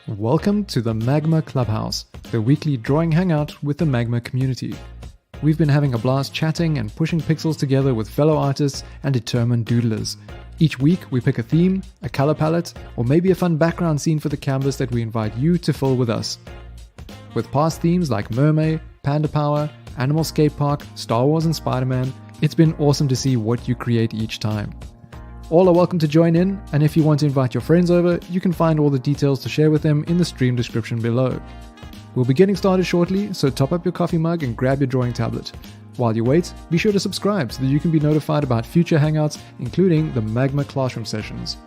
Welcome to the Magma Clubhouse, the weekly drawing hangout with the Magma community. We've been having a blast chatting and pushing pixels together with fellow artists and determined doodlers. Each week we pick a theme, a color palette, or maybe a fun background scene for the canvas that we invite you to fill with us. With past themes like Mermaid, Panda Power, Animal Skate Park, Star Wars and Spider-Man, it's been awesome to see what you create each time. All are welcome to join in, and if you want to invite your friends over, you can find all the details to share with them in the stream description below. We'll be getting started shortly, so top up your coffee mug and grab your drawing tablet. While you wait, be sure to subscribe so that you can be notified about future hangouts, including the Magma Classroom sessions.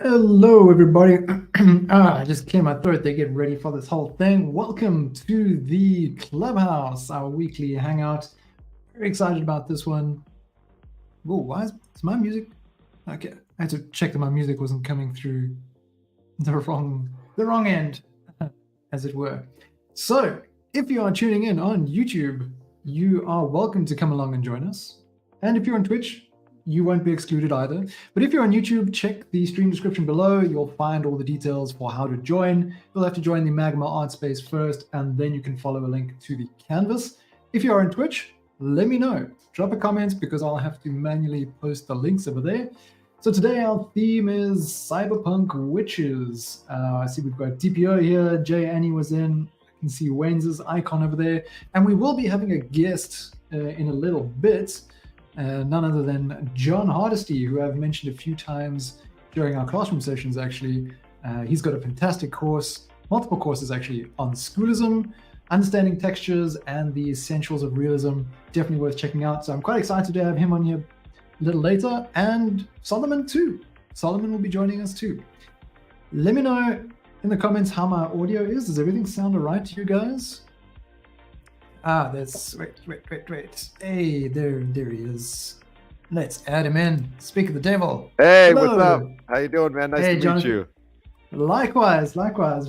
Hello, everybody. I just cleared my throat. They're getting ready for this whole thing. Welcome to the Clubhouse, our weekly hangout. Very excited about this one. Whoa, why is my music? Okay, I had to check that my music wasn't coming through the wrong end, as it were. So, if you are tuning in on YouTube, you are welcome to come along and join us. And if you're on Twitch, you won't be excluded either. But if you're on YouTube, check the stream description below. You'll find all the details for how to join. You'll have to join the Magma Artspace first, and then you can follow a link to the canvas. If you're on Twitch, let me know. Drop a comment because I'll have to manually post the links over there. So today our theme is Cyberpunk Witches. I see we've got DPO here. Jay Annie was in. I can see Wayne's icon over there. And we will be having a guest in a little bit. None other than John Hardesty, who I've mentioned a few times during our classroom sessions, actually. He's got a fantastic course, multiple courses actually, on schoolism, understanding textures, and the essentials of realism. Definitely worth checking out. So I'm quite excited to have him on here a little later. And Solomon too. Solomon will be joining us too. Let me know in the comments how my audio is. Does everything sound all right to you guys? There's, wait. Hey, there he is. Let's add him in. Speak of the devil. Hey, hello. What's up? How you doing, man? Nice to Jonathan. meet you. Likewise.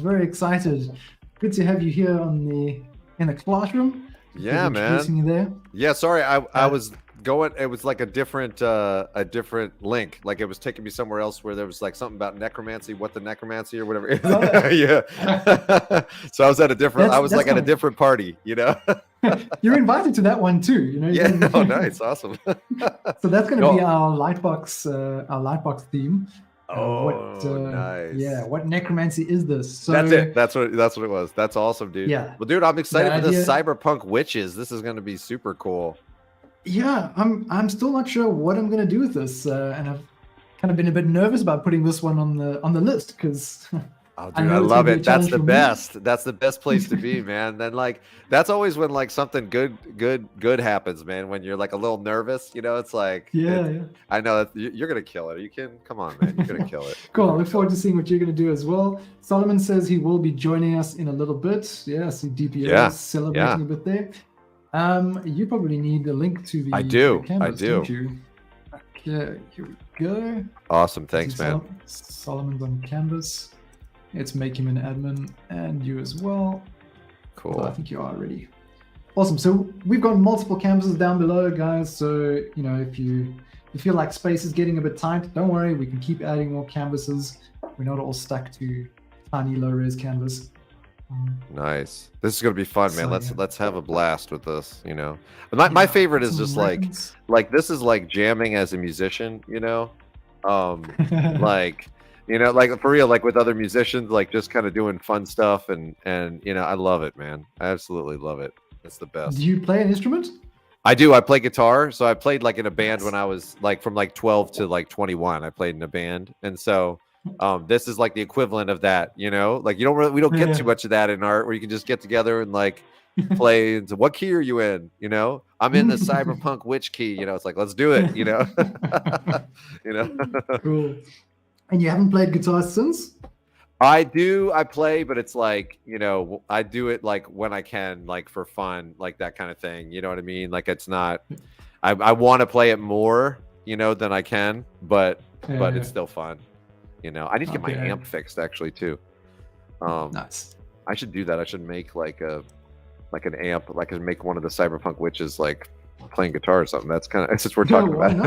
Very excited. Good to have you here in the classroom. Yeah, man. Introducing you there. Yeah, sorry, I was going. It was like a different link. Like it was taking me somewhere else where there was like something about necromancy, what the necromancy or whatever. Yeah. So I was at a different. I was like at a different party, you know. You're invited to that one too, you know. Yeah. Oh, nice, awesome. So that's going to be our lightbox theme. Nice. Yeah, what necromancy is this? So that's it. That's what it was. That's awesome, dude. Yeah. Well, dude, I'm excited for the Cyberpunk Witches. This is going to be super cool. Yeah, I'm still not sure what I'm going to do with this, and I've kind of been a bit nervous about putting this one on the list because. Oh, dude, I love it. That's the best. That's the best place to be, man. Then like that's always when like something good happens, man. When you're like a little nervous, you know, it's like yeah. I know that you're gonna kill it. You can come on, man. You're gonna kill it. Cool. I look forward to seeing what you're gonna do as well. Solomon says he will be joining us in a little bit. Yeah, see DPO celebrating a bit there. You probably need a link to the canvas, don't you? Okay, here we go. Awesome, thanks, man. Solomon's on canvas. Let's make him an admin and you as well. Cool. Well, I think you are already. Awesome. So we've got multiple canvases down below, guys. So, you know, if you feel like space is getting a bit tight, don't worry. We can keep adding more canvases. We're not all stuck to tiny low-res canvas. Nice. This is gonna be fun, man. So, Let's have a blast with this. My favorite is just like this is like jamming as a musician. Like like for real, like with other musicians, like just kind of doing fun stuff, and I love it, man. I absolutely love it. It's the best. Do you play an instrument? I do. I play guitar. So I played like in a band when I was like from like 12 to like 21. I played in a band, and so this is like the equivalent of that. Like we don't get too much of that in art, where you can just get together and like play. And what key are you in? I'm in the cyberpunk witch key. It's like, let's do it. Cool. And you haven't played guitar since? I play, but it's like, I do it like when I can, like for fun, like that kind of thing. You know what I mean? Like it's not, I want to play it more, than I can, but it's still fun. I need to get my amp fixed actually too. Nice. I should do that. I should make like an amp, like I make one of the cyberpunk witches, like playing guitar or something. That's kind of, since we're talking about it.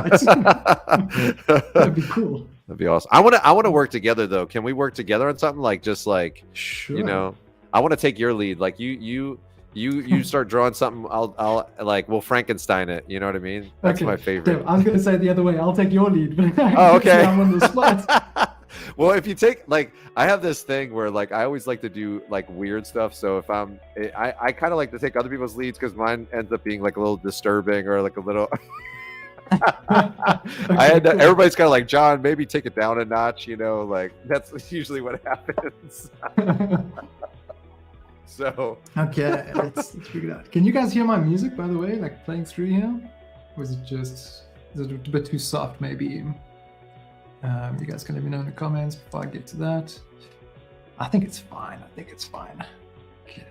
That'd be cool. That'd be awesome. I want to work together though. Can we work together on something, like just like, sure. I want to take your lead. Like you start drawing something. I'll like, we'll Frankenstein it. You know what I mean? That's my favorite. I was gonna say the other way. I'll take your lead. Oh, okay. I'm on the spot. Well, if you take, like, I have this thing where like I always like to do like weird stuff. So if I kind of like to take other people's leads, because mine ends up being like a little disturbing or like a little. Everybody's kind of like, John, maybe take it down a notch. Like that's usually what happens. So okay, let's figure it out. Can you guys hear my music, by the way, like playing through here? Or is it a bit too soft, maybe? You guys can let me know in the comments before I get to that. I think it's fine. Okay.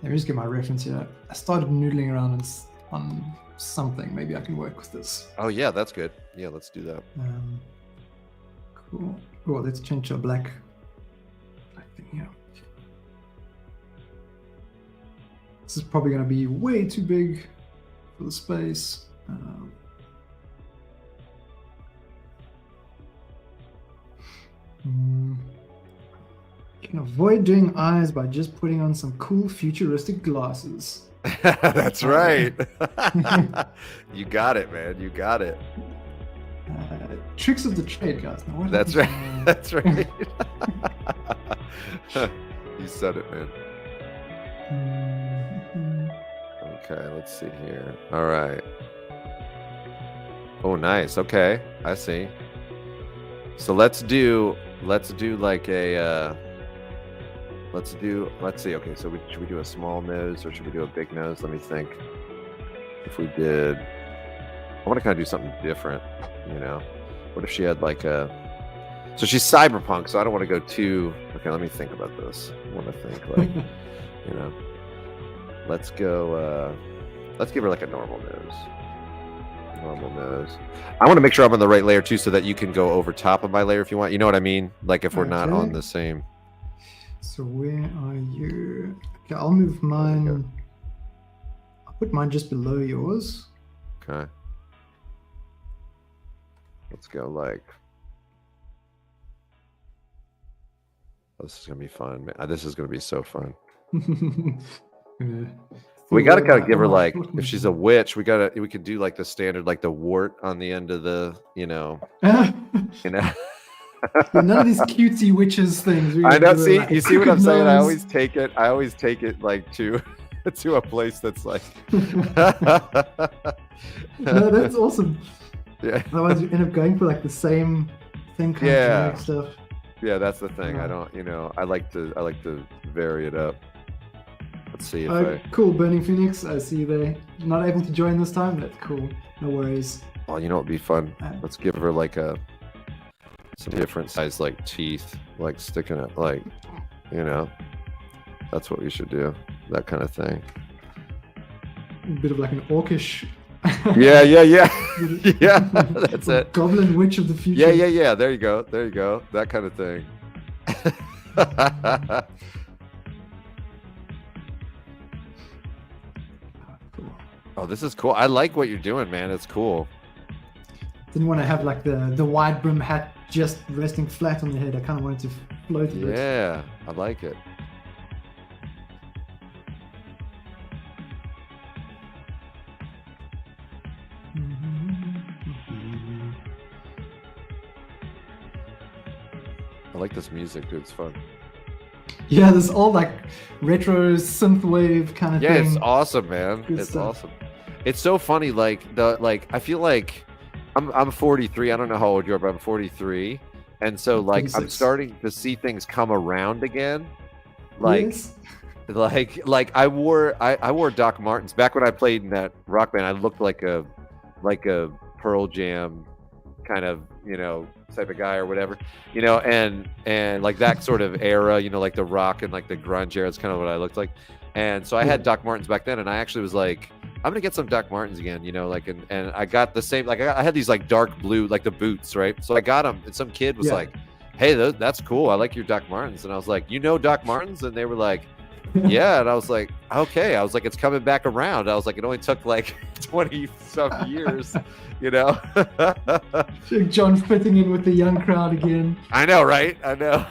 Let me just get my reference here. I started noodling around on something. Maybe I can work with this. Oh yeah, that's good. Yeah, let's do that. Cool. Oh, let's change to a black thing here. This is probably going to be way too big for the space. You can avoid doing eyes by just putting on some cool futuristic glasses. That's right. You got it, man. You got it. Tricks of the trade, guys. Now, that's right. That's right. You said it, man. Okay, let's see here. All right. Oh, nice. Okay, I see. So let's do like a let's see. Okay, so should we do a small nose or should we do a big nose? Let me think. If we did, I want to kind of do something different, What if she had like so she's cyberpunk, so I don't want to go too, okay, let me think about this. I want to think like, let's go, let's give her like a normal nose. I want to make sure I'm on the right layer too, so that you can go over top of my layer if you want. You know what I mean? Like if we're not on the same. So where are you? Okay, I'll move mine. I'll put mine just below yours. Okay. Let's go like. Oh, this is gonna be fun, man. This is gonna be so fun. We gotta kind of give her like, if she's a witch, we could do like the standard, like the wart on the end of the, None of these cutesy witches things. I know. See, like, you see what I'm saying? I always take it like to a place that's like. No, that's awesome. Yeah. Otherwise, you end up going for like the same kind of generic stuff. Yeah, that's the thing. I don't, I like to vary it up. Let's see if cool, Burning Phoenix. I see you there. Not able to join this time. That's cool. No worries. Oh, it'd be fun. Let's give her like some different size like teeth, like sticking it, like, that's what we should do. That kind of thing. A bit of like an orcish. Yeah. Yeah, that's it. Goblin witch of the future. Yeah. There you go. That kind of thing. Oh, this is cool. I like what you're doing, man. It's cool. Didn't want to have like the wide brim hat just resting flat on the head. I kind of wanted to float a bit. Yeah, I like it. I like this music, dude. It's fun. Yeah, there's all like retro synthwave kind of Yeah, thing. it's awesome, man. Good It's stuff. awesome. It's so funny. Like I feel like I'm 43. I don't know how old you are, but I'm 43, and so like I'm 36. starting to see things come around again. Like Yes. like I wore Doc Martens back when I played in that rock band. I looked like a Pearl Jam kind of, you know, type of guy or whatever, you know, and like that sort of era, you know, like the rock and like the grunge era is kind of what I looked like. And so I had Doc Martens back then, and I actually was like, I'm gonna get some Doc Martens again, you know, like, and I got the same, like I had these like dark blue, like the boots, right? So I got them, and some kid was like, hey, that's cool, I like your Doc Martens. And I was like, you know Doc Martens? And they were like, yeah. And I was like, okay. I was like, it's coming back around. I was like, it only took like 20 some years, you know. John fitting in with the young crowd again. I know, right? I know.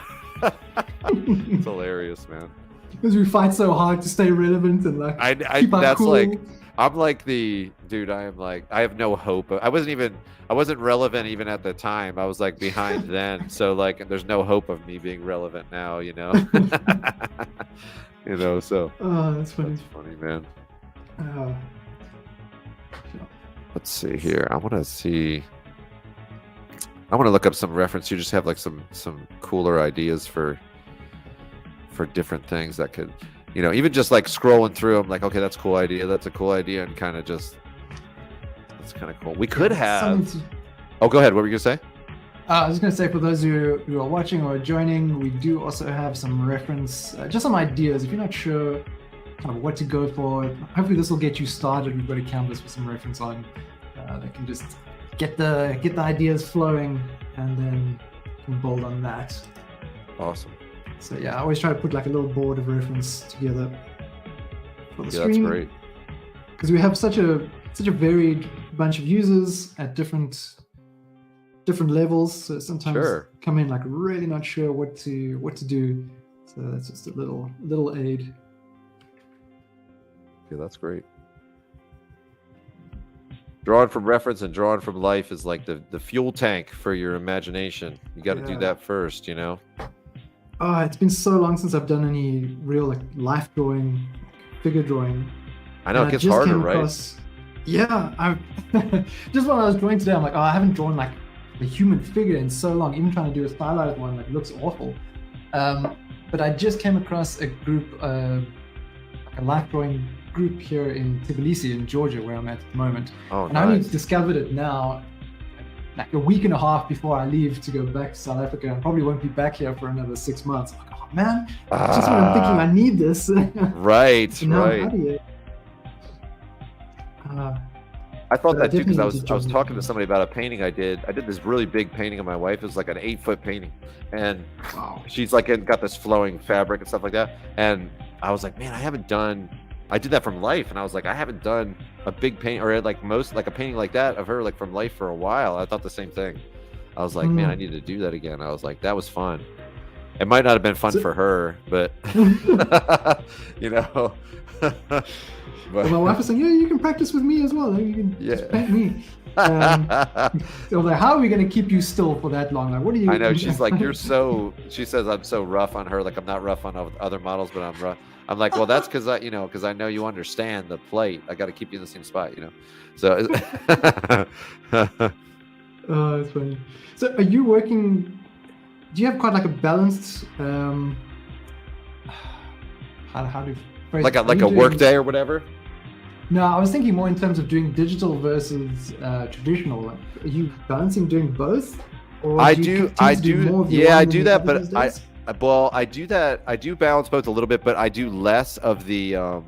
It's hilarious, man. Because we fight so hard to stay relevant and like keep our that's cool. like, I'm like the dude. I am like, I have no hope. I wasn't relevant even at the time. I was like behind then. So like, there's no hope of me being relevant now, you know. You know, so. Oh, that's funny. That's funny, man. Oh. Let's see here. I want to look up some reference. You just have like some cooler ideas for different things that could, you know, even just like scrolling through them, like, okay, that's a cool idea. That's a cool idea. And kind of just, that's kind of cool. We could have. Oh, go ahead. What were you going to say? I was going to say, for those who are watching or joining, we do also have some reference, just some ideas. If you're not sure kind of what to go for, hopefully this will get you started. We've got a canvas with some reference on that can just get the ideas flowing, and then you can build on that. Awesome. So yeah, I always try to put like a little board of reference together for the stream. That's great. Because we have such a varied bunch of users at different levels, so sometimes come in like really not sure what to do. So that's just a little aid. Yeah, that's great. Drawing from reference and drawing from life is like the fuel tank for your imagination. You got to do that first, you know. Oh, it's been so long since I've done any real like life drawing, figure drawing. I know, it gets harder, right? Yeah, I just when I was drawing today, I'm like, oh, I haven't drawn like a human figure in so long. Even trying to do a stylized one, like, looks awful. But I just came across a group, like a life drawing group here in Tbilisi in Georgia, where I'm at the moment. Oh, and I only discovered it now, like a week and a half before I leave to go back to South Africa. I probably won't be back here for another 6 months. I'm like, oh man, just when I'm thinking I need this. Right, now right. I'm out of here. I thought that too, because I was talking to somebody about a painting I did. I did this really big painting of my wife. It was like an 8-foot painting, and she's like got this flowing fabric and stuff like that. And I was like, man, I did that from life, and I was like, I haven't done a big paint or like a painting like that of her like from life for a while. I thought the same thing. I was like, man, I need to do that again. I was like, that was fun. It might not have been fun for her, but you know. But my wife was saying, yeah, you can practice with me as well. You can just paint me. So I was like, how are we going to keep you still for that long? Like, what are you? I know. She's like, she says I'm so rough on her. Like, I'm not rough on other models, but I'm rough. I'm like, well, that's because I know you understand the plate. I got to keep you in the same spot, you know? So. Oh, that's funny. So are you working, do you have quite like a balanced, how do you phrase like a work day or whatever? No, I was thinking more in terms of doing digital versus traditional. Like, are you balancing doing both? Or I do that, but I do that. I do balance both a little bit, but I do less of the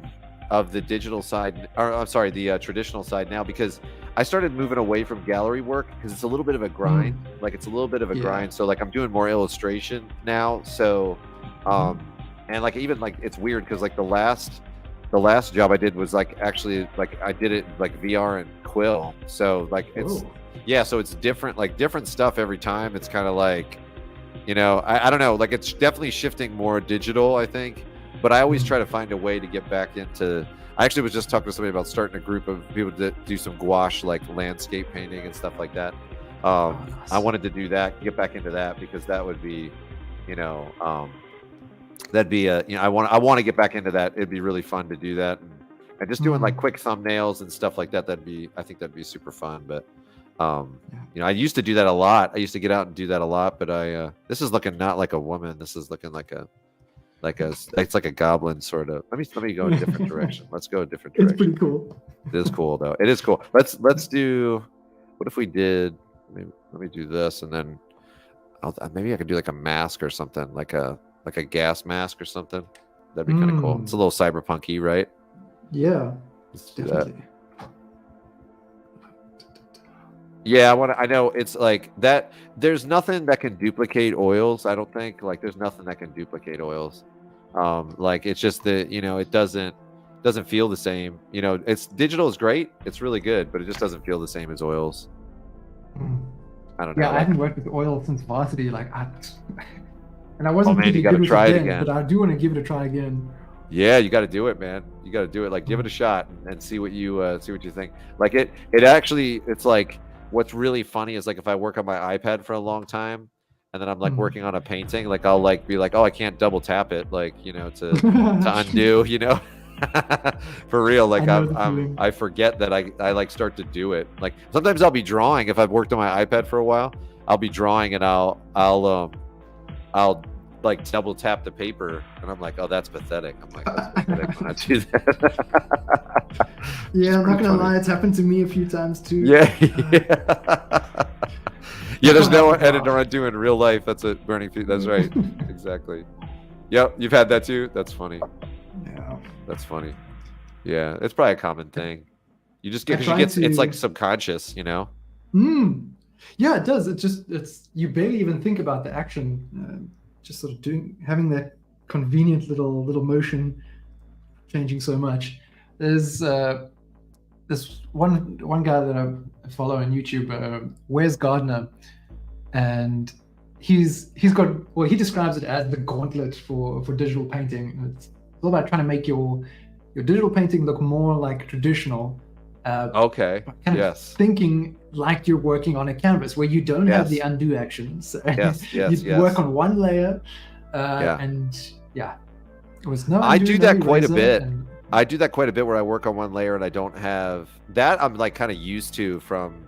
digital side, or I'm sorry, the traditional side now, because I started moving away from gallery work because it's a little bit of a grind. Like, it's a little bit of a grind. So like I'm doing more illustration now. So, and like even like it's weird because like the last job I did was like actually like I did it like VR and Quill. So like it's so it's different, like different stuff every time. It's kind of like, You know, I don't know, like it's definitely shifting more digital, I think, but I always try to find a way to get back into. I actually was just talking to somebody about starting a group of people to do some gouache, like landscape painting and stuff like that. I wanted to do that, get back into that, because that would be, you know, that'd be a, you know, I want to get back into that. It'd be really fun to do that, and just doing like quick thumbnails and stuff like that. I think that'd be super fun. But you know, I used to do that a lot. I used to get out and do that a lot. But this is looking not like a woman. This is looking like it's like a goblin sort of. Let me go in a different direction. Let's go a different direction. It's pretty cool. It is cool though. It is cool. Let's do. What if we did? Let me do this, and then maybe I could do like a mask or something, like a gas mask or something. That'd be kind of cool. It's a little cyberpunk-y, right? Yeah, let's do definitely. That. Yeah, I know it's like that. There's nothing that can duplicate oils. I don't think there's nothing that can duplicate oils. Like it's just that, you know, it doesn't feel the same. You know, digital is great. It's really good, but it just doesn't feel the same as oils. I don't know. Yeah, I haven't worked with oil since varsity. And I wasn't you gotta try it again. But I do want to give it a try again. Yeah, you got to do it, man. You got to do it. Like, give it a shot and see what you think. Like it actually, it's like, what's really funny is like if I work on my iPad for a long time and then I'm like working on a painting, like I'll like be like, oh, I can't double tap it, like, you know, to undo, you know. For real, like I forget that I like start to do it. Like sometimes I'll be drawing if I've worked on my iPad for a while. I'll be drawing and I'll like double tap the paper and I'm like, oh, that's pathetic. I'm like, that's pathetic when I do that. Yeah, I'm not gonna lie, it's happened to me a few times too. Yeah. Yeah, there's no editor I do in real life. That's a burning feet. That's right. Exactly. Yep, you've had that too. That's funny. Yeah. That's funny. Yeah, it's probably a common thing. You just it's like subconscious, you know? Yeah, it does. It's you barely even think about the action. Just sort of having that convenient little motion changing so much. There's this one guy that I follow on YouTube, Wes Gardner, and he describes it as the gauntlet for digital painting. It's all about trying to make your digital painting look more like traditional. Okay. Kind of thinking like you're working on a canvas where you don't have the undo actions. You work on one layer, and it was no. I do that quite a bit. I do that quite a bit where I work on one layer and I don't have that. I'm like kind of used to from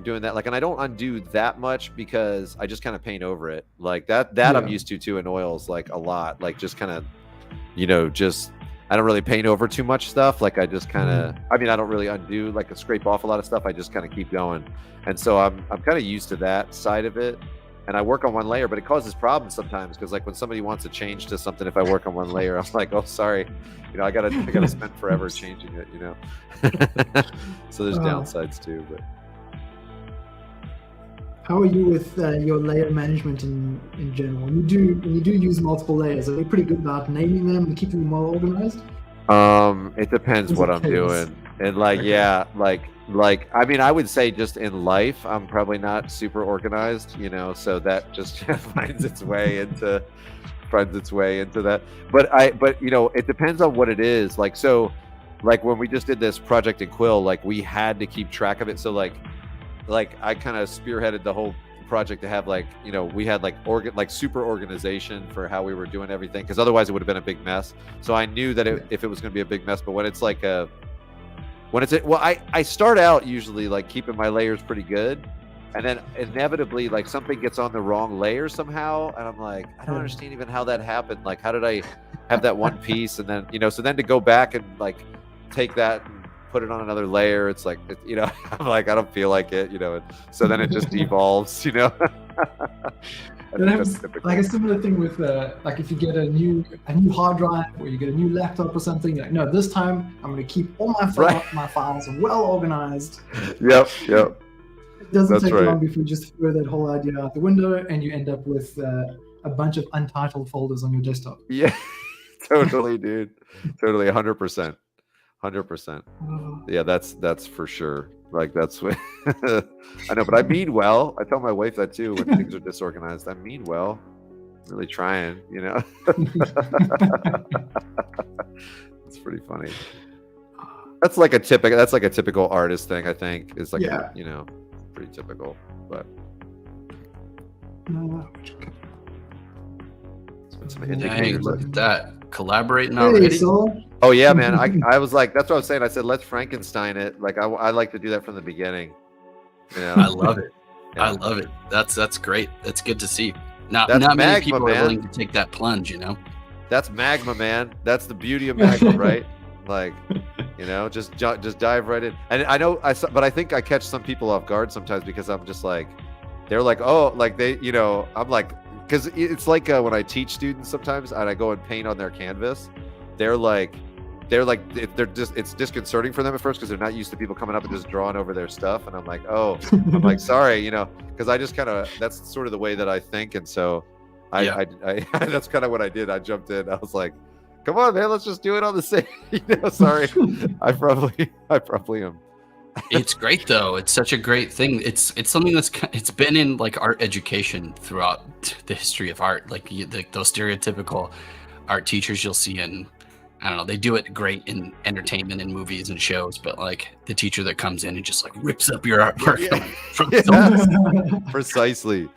doing that. Like, and I don't undo that much because I just kind of paint over it. Like that I'm used to too in oils, like a lot. Like just kind of, you know, just. I don't really paint over too much stuff. Like I just kind of, I don't really undo, like I scrape off a lot of stuff. I just kind of keep going. And so I'm kind of used to that side of it. And I work on one layer, but it causes problems sometimes. Cause like when somebody wants to change to something, if I work on one layer, I'm like, oh, sorry. You know, I gotta spend forever changing it, you know? So there's downsides too, but. How are you with your layer management in general? When you do use multiple layers, are they pretty good about naming them and keeping them well organized? It depends what I'm doing. And like, I would say just in life, I'm probably not super organized, you know, so that just finds its way into that. But you know, it depends on what it is. Like, so like when we just did this project in Quill, like we had to keep track of it. So like I kind of spearheaded the whole project to have like, you know, we had like super organization for how we were doing everything, because otherwise it would have been a big mess. So I knew that if it was going to be a big mess, but when it's like I start out usually like keeping my layers pretty good, and then inevitably like something gets on the wrong layer somehow, and I'm like, I don't understand even how that happened. Like, how did I have that one piece, and then, you know, so then to go back and like take that and put it on another layer, it's like, you know, I'm like, I don't feel like it, you know, so then it just evolves, you know. And that's like a similar thing with like if you get a new hard drive or you get a new laptop or something, like, no, this time I'm going to keep all my files well organized. Yep. It doesn't take long before you just throw that whole idea out the window and you end up with a bunch of untitled folders on your desktop. Yeah, totally, dude. Totally, 100%. 100%. Yeah, that's for sure. Like that's what I know, but I mean well. I tell my wife that too when things are disorganized. I mean well. Really trying, you know. It's pretty funny. That's like a typical artist thing, I think. Is like you know, pretty typical. But dang, look at that. Collaborating already. Oh yeah, man. I was like, that's what I was saying. I said, let's Frankenstein it. Like I like to do that from the beginning. You know? I love it. Yeah. I love it. That's great. That's good to see. Not Magma, many people man. are willing to take that plunge, you know. That's Magma, man. That's the beauty of Magma, right? Like, you know, just dive right in. And I know but I think I catch some people off guard sometimes because I'm just like, they're like, oh, like they, you know, I'm like, because it's like when I teach students sometimes and I go and paint on their canvas, it's disconcerting for them at first because they're not used to people coming up and just drawing over their stuff. And I'm like, oh, I'm like, sorry, you know, because I just kind of, that's sort of the way that I think. And so I that's kind of what I did. I jumped in. I was like, come on, man, let's just do it on the same, you know, sorry. I probably am. It's great though. It's such a great thing. It's something it's been in like art education throughout the history of art. Like those stereotypical art teachers you'll see in, I don't know, they do it great in entertainment and movies and shows, but like the teacher that comes in and just like rips up your artwork from Precisely.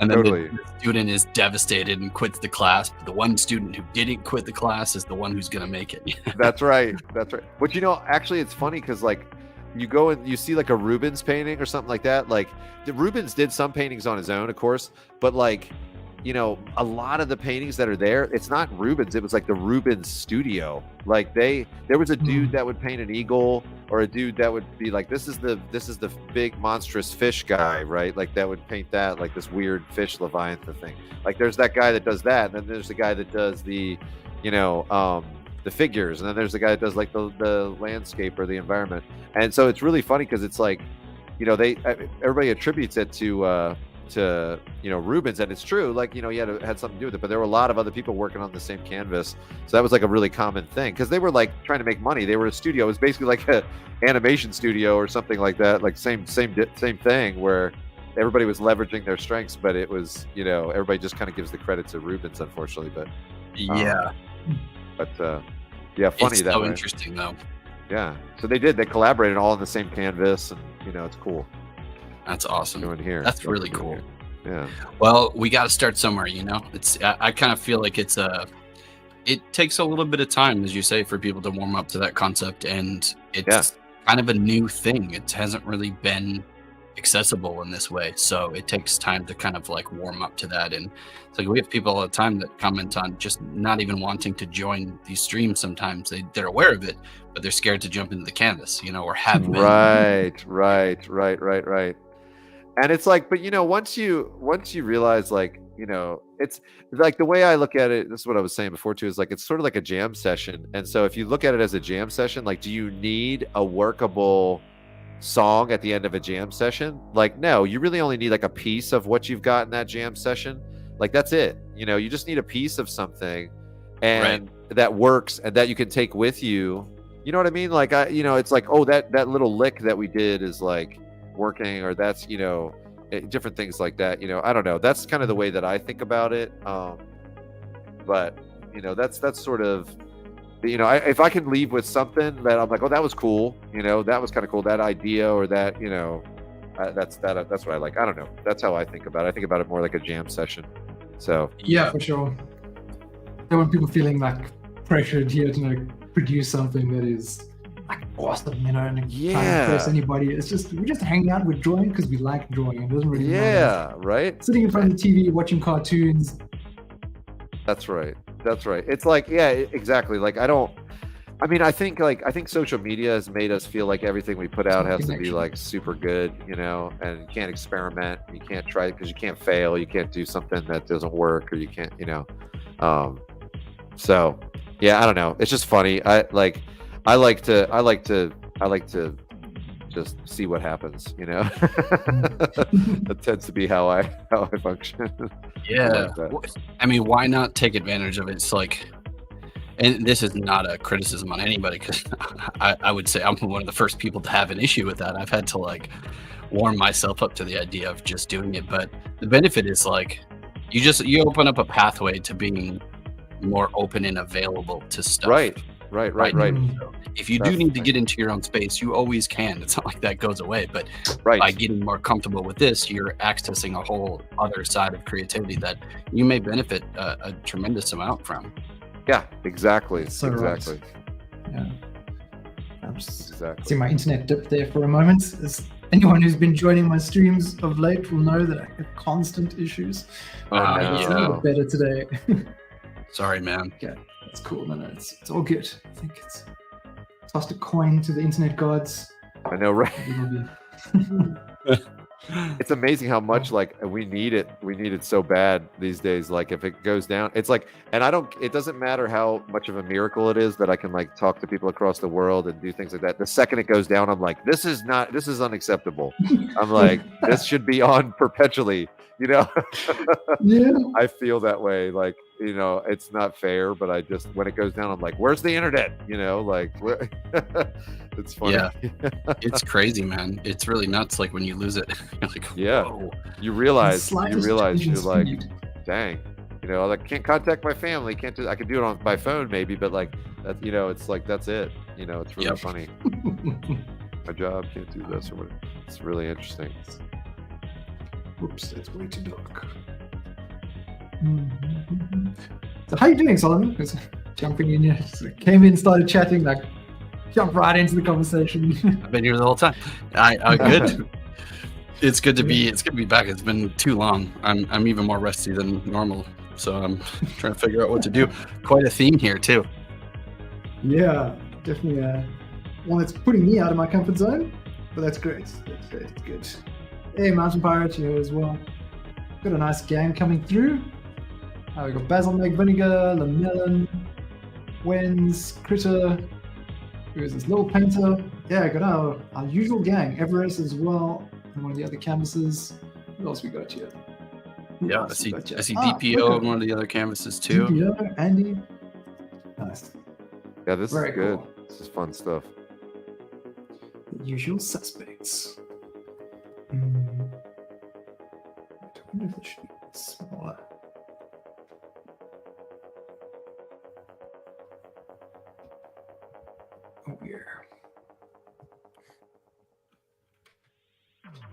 And then Totally. the student is devastated and quits the class. But the one student who didn't quit the class is the one who's going to make it. That's right. But you know, actually, it's funny because like you go and you see like a Rubens painting or something like that. Like Rubens did some paintings on his own, of course, but like, you know, a lot of the paintings that are there, it's not Rubens. It was like the Rubens studio. Like there was a dude that would paint an eagle, or a dude that would be like, this is the big monstrous fish guy, right? Like that would paint that, like this weird fish Leviathan thing. Like there's that guy that does that, and then there's the guy that does the, you know, the figures, and then there's the guy that does like the landscape or the environment. And so it's really funny because it's like, you know, everybody attributes it to you know, Rubens, and it's true, like, you know, he had something to do with it, but there were a lot of other people working on the same canvas, so that was like a really common thing because they were like trying to make money. They were a studio. It was basically like a animation studio or something like that, like same thing where everybody was leveraging their strengths, but it was, you know, everybody just kind of gives the credit to Rubens, unfortunately. But yeah, yeah, funny. It's that so way. interesting though. Yeah, so they collaborated all on the same canvas, and you know, it's cool. That's awesome. Doing here. That's really cool. Yeah. Well, we got to start somewhere, you know. I kind of feel like it takes a little bit of time, as you say, for people to warm up to that concept, and it's kind of a new thing. It hasn't really been accessible in this way, so it takes time to kind of like warm up to that. And it's like we have people all the time that comment on just not even wanting to join these streams. Sometimes they're aware of it, but they're scared to jump into the canvas, you know, or have been. Right. And it's like, but you know, once you realize, like, you know, it's like the way I look at it, this is what I was saying before too, is like it's sort of like a jam session. And so if you look at it as a jam session, like, do you need a workable song at the end of a jam session? Like, no, you really only need like a piece of what you've got in that jam session. Like, that's it. You know, you just need a piece of something that works and that you can take with you. You know what I mean? Like, you know, it's like, oh, that little lick that we did is like working, or that's, you know, different things like that. You know, I don't know. That's kind of the way that I think about it. But you know, that's sort of, you know, if I can leave with something that I'm like, oh, that was cool. You know, that was kind of cool. That idea, or that, you know, that's what I like. I don't know. That's how I think about it. I think about it more like a jam session. So yeah, for sure. I don't want people feeling like pressured here to like produce something that is like awesome, you know, and trying to impress anybody. It's just, we're just hanging out with drawing because we like drawing. It doesn't really matter. Right. Sitting in front of the TV watching cartoons. That's right. It's like, yeah, exactly. Like, I think social media has made us feel like everything we put out has to be like super good, you know, and you can't experiment, you can't try because you can't fail, you can't do something that doesn't work, or you can't, you know. So yeah, I don't know. It's just funny. I like to just see what happens, you know. That tends to be how I function. Yeah. I mean, why not take advantage of it? It's like, and this is not a criticism on anybody, because I would say I'm one of the first people to have an issue with that. I've had to like warm myself up to the idea of just doing it, but the benefit is like you open up a pathway to being more open and available to stuff. Right. So if you do need to get into your own space, you always can. It's not like that goes away, but by getting more comfortable with this, you're accessing a whole other side of creativity that you may benefit a tremendous amount from. Yeah, exactly. So exactly. Right. Yeah. I'm just see my internet dip there for a moment. As anyone who's been joining my streams of late will know that I have constant issues. It's a little better today. Sorry, man. Yeah, that's cool. No, it's all good. I think it's tossed a coin to the internet gods. I know, right? It's amazing how much like we need it. We need it so bad these days. Like if it goes down, it's like, and it doesn't matter how much of a miracle it is that I can like talk to people across the world and do things like that. The second it goes down, I'm like, this is unacceptable. I'm like, this should be on perpetually, you know? Yeah. I feel that way. Like, you know, it's not fair, but I just, when it goes down, I'm like, where's the internet? You know, like, it's funny. Yeah, it's crazy, man. It's really nuts. Like when you lose it, you're like, whoa. You realize you're like, dang, you know, like can't contact my family. Can't do, I can do it by phone maybe, but like that, you know, it's like, that's it. You know, it's really funny. My job can't do this or whatever. It's really interesting. Oops, it's way too dark. So how you doing, Solomon? Because jumping in here, came in, started chatting, like jump right into the conversation. I've been here the whole time. I good. It's good to be back. It's been too long. I'm even more rusty than normal, so I'm trying to figure out what to do. Quite a theme here too. Yeah, definitely one that's putting me out of my comfort zone, but that's great. That's great. It's good. Hey, Mountain Pirate, you're here as well. Got a nice gang coming through. We got Basil Meg Vinegar, Lamelon, Wens, Critter, who is this little painter. Yeah, got our usual gang, Everest as well, and one of the other canvases. What else we got here? Yeah, I see DPO on one of the other canvases too. DPO, Andy. Nice. Yeah, this Very is good. cool. This is fun stuff. The usual suspects. I wonder if it should be smaller. Oh, yeah.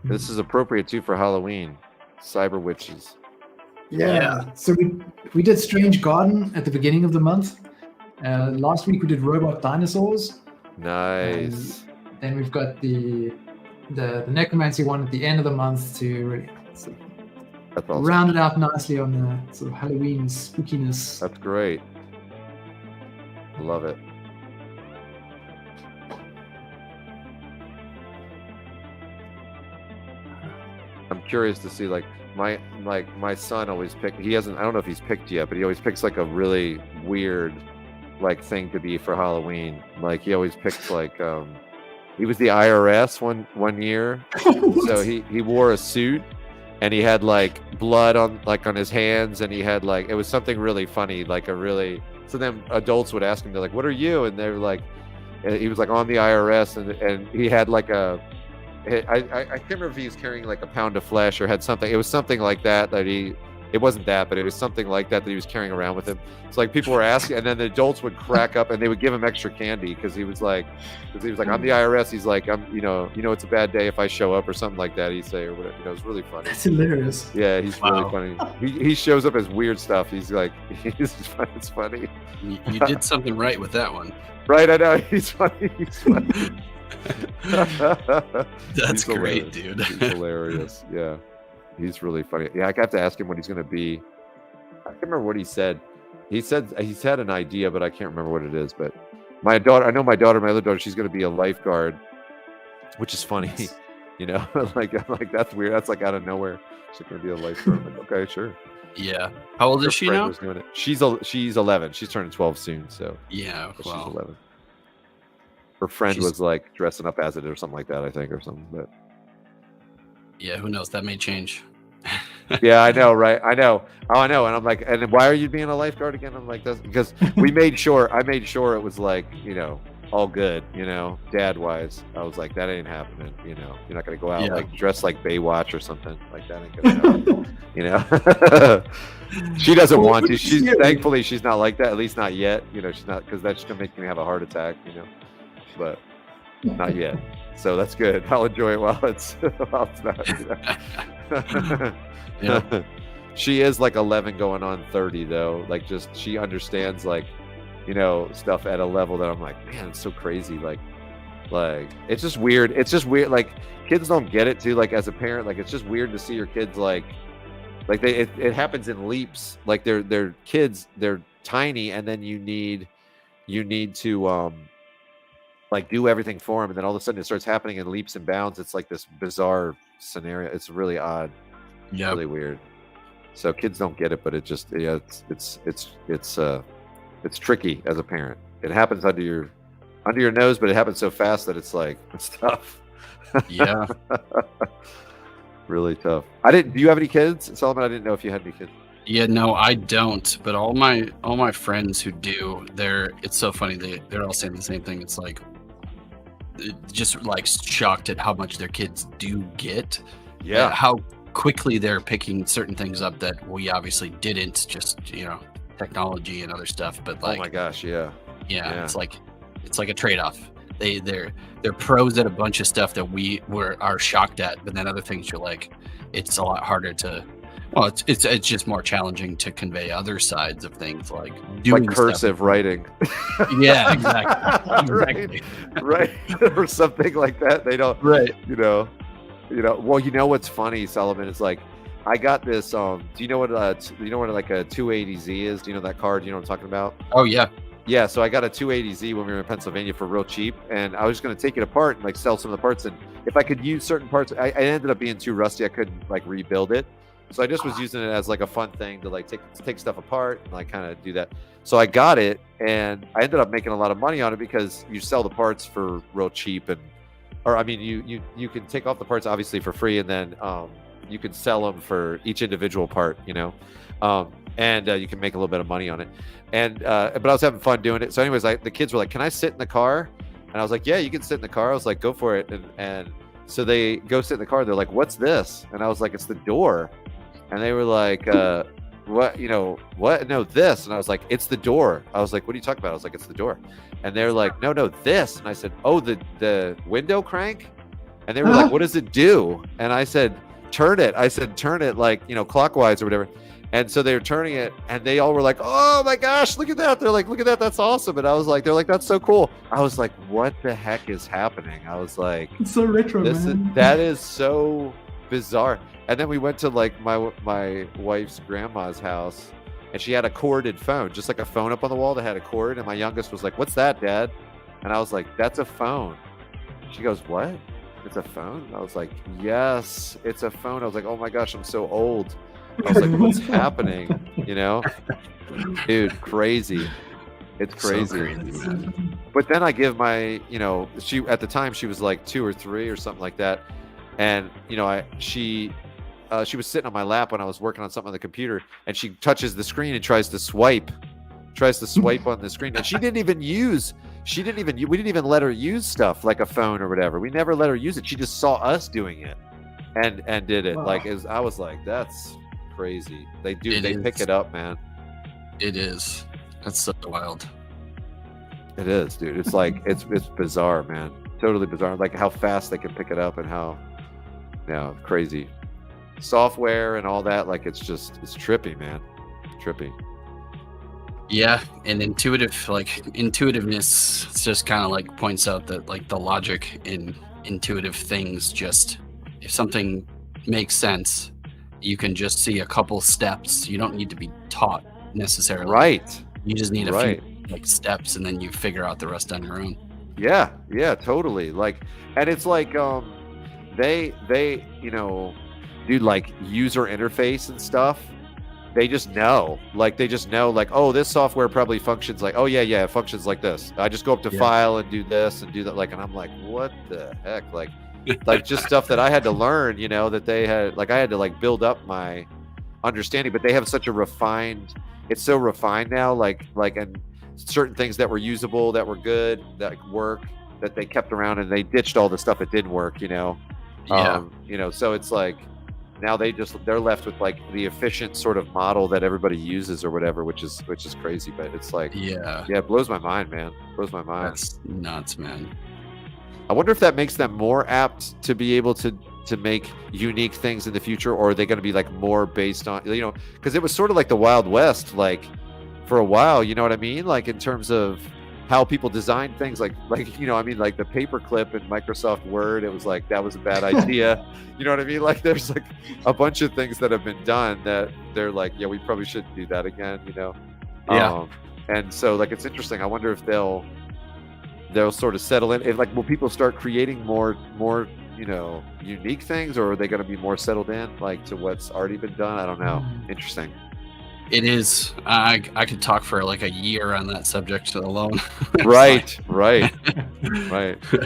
This is appropriate too for Halloween. Cyber witches. Yeah. So we did Strange Garden at the beginning of the month. Last week we did Robot Dinosaurs. Nice. Then we've got the Necromancy one at the end of the month to really That's awesome. round it out nicely on the sort of Halloween spookiness. That's great. Love it. I'm curious to see like my son always picked, I don't know if he's picked yet, but he always picks like a really weird like thing to be for Halloween. Like he always picks like he was the IRS one year. So he wore a suit and he had like blood on his hands, and he had like, it was something really funny, like so then adults would ask him, they're like, what are you? And they were like, he was like on the IRS, and he had like I can't remember if he was carrying like a pound of flesh or had something. It was something like that it wasn't that, but it was something like that he was carrying around with him. It's like people were asking, and then the adults would crack up and they would give him extra candy because he was like, I'm the IRS. He's like, you know, it's a bad day if I show up or something like that. He'd say, or whatever. You know, it's really funny. That's hilarious. Yeah, he's really funny. He shows up as weird stuff. He's like, it's funny. You did something right with that one. Right, I know. He's funny. He's funny. That's great, dude. He's hilarious. Yeah, he's really funny. Yeah, I have to ask him what he's going to be. I can't remember what he said. He said he's had an idea, but I can't remember what it is. But my other daughter, she's going to be a lifeguard, which is funny. You know, like that's weird. That's like out of nowhere. She's going to be a lifeguard. I'm like, okay, sure. Yeah. How old is she now? She's 11. She's turning 12 soon. So yeah, she's 11. Her friend was like dressing up as it or something like that, I think, or something. But yeah, who knows? That may change. Yeah, I know, right? I know. Oh, I know. And I'm like, and then why are you being a lifeguard again? I'm like, that's because I made sure it was like, all good, dad wise. I was like, that ain't happening, you're not gonna go out like dressed like Baywatch or something like that ain't gonna happen, She doesn't want to. Thankfully she's not like that, at least not yet. She's not, because that's gonna make me have a heart attack, but not yet. So that's good. I'll enjoy it while it's not. She is like 11 going on 30 though. Like, just she understands like stuff at a level that I'm like, man, it's so crazy. Like it's just weird. Like, kids don't get it too. Like, as a parent, like, it's just weird to see your kids like it happens in leaps. Like, they're kids, they're tiny, and then you need to like do everything for them, and then all of a sudden it starts happening in leaps and bounds. It's like this bizarre scenario. It's really odd. Yeah, really weird. So kids don't get it, but it just it's tricky as a parent. It happens under your nose, but it happens so fast that it's like, it's tough. Yeah. Really tough. Do you have any kids, Solomon? I didn't know if you had any kids. Yeah, no, I don't. But all my friends who do, it's so funny. They're all saying the same thing. It's like, just like shocked at how much their kids do get. Yeah. How quickly they're picking certain things up that we obviously didn't. Just technology and other stuff. But like, oh my gosh, yeah. It's like a trade-off. They're pros at a bunch of stuff that we are shocked at, but then other things you're like, it's a lot harder to. Well, it's just more challenging to convey other sides of things, like doing like cursive writing. Yeah, exactly. Right. Or something like that. They don't. Right. Well, what's funny, Solomon, is like, I got this. Do you know what like a 280Z is? Do you know that card? Do you know what I'm talking about? Oh yeah. Yeah, so I got a 280Z when we were in Pennsylvania for real cheap, and I was just going to take it apart and like sell some of the parts. And if I could use certain parts, I ended up being too rusty. I couldn't like rebuild it. So I just was using it as like a fun thing to like take stuff apart and like kind of do that. So I got it, and I ended up making a lot of money on it because you sell the parts for real cheap, you can take off the parts obviously for free, and then you can sell them for each individual part, and you can make a little bit of money on it. And but I was having fun doing it. So anyways, the kids were like, "Can I sit in the car?" And I was like, "Yeah, you can sit in the car." I was like, "Go for it." And so they go sit in the car. They're like, "What's this?" And I was like, "It's the door." And they were like, what? What? No, this. And I was like, "It's the door." I was like, "What are you talking about?" I was like, "It's the door." And they're like, no, this. And I said, "Oh, the window crank?" And they were like, "What does it do?" And I said, "Turn it." I said, "Turn it like, clockwise or whatever." And so they were turning it, and they all were like, "Oh my gosh, look at that." They're like, "Look at that. That's awesome." And I was like, they're like, "That's so cool." I was like, what the heck is happening? I was like, it's so retro, man. That is so bizarre. And then we went to like my wife's grandma's house, and she had a corded phone, just like a phone up on the wall that had a cord. And my youngest was like, "What's that, Dad?" And I was like, "That's a phone." She goes, "What? It's a phone?" I was like, "Yes, it's a phone." I was like, "Oh my gosh, I'm so old." I was like, "What's happening?" Dude, crazy. It's crazy. So crazy. But then I give my, she at the time she was like 2 or 3 or something like that, and she was sitting on my lap when I was working on something on the computer, and she touches the screen and tries to swipe on the screen, and we didn't even let her use stuff like a phone or whatever. We never let her use it. She just saw us doing it and did it. Wow. I was like, that's crazy. They pick it up, man. It is. That's so wild. It is, dude. It's like it's bizarre, man. Totally bizarre. Like how fast they can pick it up and how crazy software and all that. Like it's trippy, man. Trippy. Yeah, and intuitiveness just kind of like points out that like the logic in intuitive things, just if something makes sense, you can just see a couple steps. You don't need to be taught necessarily. Right. You just need a few like steps, and then you figure out the rest on your own. Yeah, totally. Like, and it's like they do like user interface and stuff. They just know, like, oh, this software probably functions like, oh yeah, it functions like this. I just go up to file and do this and do that. Like, and I'm like, what the heck? Like just stuff that I had to learn, that they had, like, I had to like build up my understanding, but they have such a refined, it's so refined now, like and certain things that were usable, that were good, that work, that they kept around, and they ditched all the stuff that didn't work, you know. You know, so it's like now they're left with like the efficient sort of model that everybody uses or whatever, which is crazy. But it's like, yeah, it blows my mind, man. Blows my mind. That's nuts, man. I wonder if that makes them more apt to be able to make unique things in the future, or are they going to be like more based on, you know, because it was sort of like the Wild West, like for a while, you know what I mean? Like in terms of how people design things, like you know, I mean, like the paperclip in Microsoft Word, it was like that was a bad idea. You know what I mean? Like there's like a bunch of things that have been done that they're like, yeah, we probably shouldn't do that again, you know. And so like it's interesting. I wonder if they'll sort of settle in. If, like, will people start creating more you know, unique things, or are they going to be more settled in like to what's already been done? I don't know. Interesting. It is. I could talk for like a year on that subject alone. Right.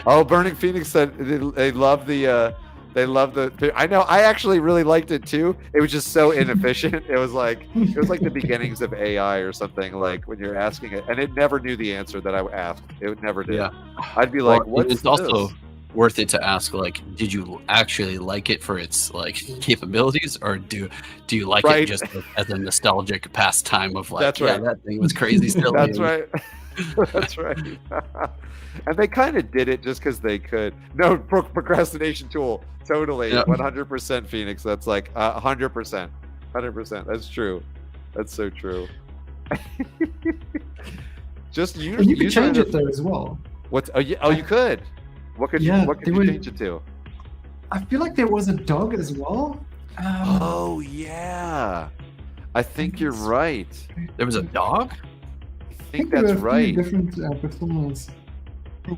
Oh, Burning Phoenix said they love the. I know. I actually really liked it too. It was just so inefficient. It was like the beginnings of AI or something. Like when you're asking it, and it never knew the answer that I asked. It never did. Yeah. I'd be like, "What's this?" It's also worth it to ask, like, did you actually like it for its like capabilities, or do you like it just as a nostalgic pastime of like, that's right, that thing was crazy still. That's right. That's right. And they kind of did it just because they could. No, procrastination tool. Totally. 100% Phoenix. That's like 100%. That's true. That's so true. Just use. And you can change it though as well. What's? Oh, you could. What could you change it to? I feel like there was a dog as well. Oh yeah, I think you're right. There was a dog. I think that's right. Different performance.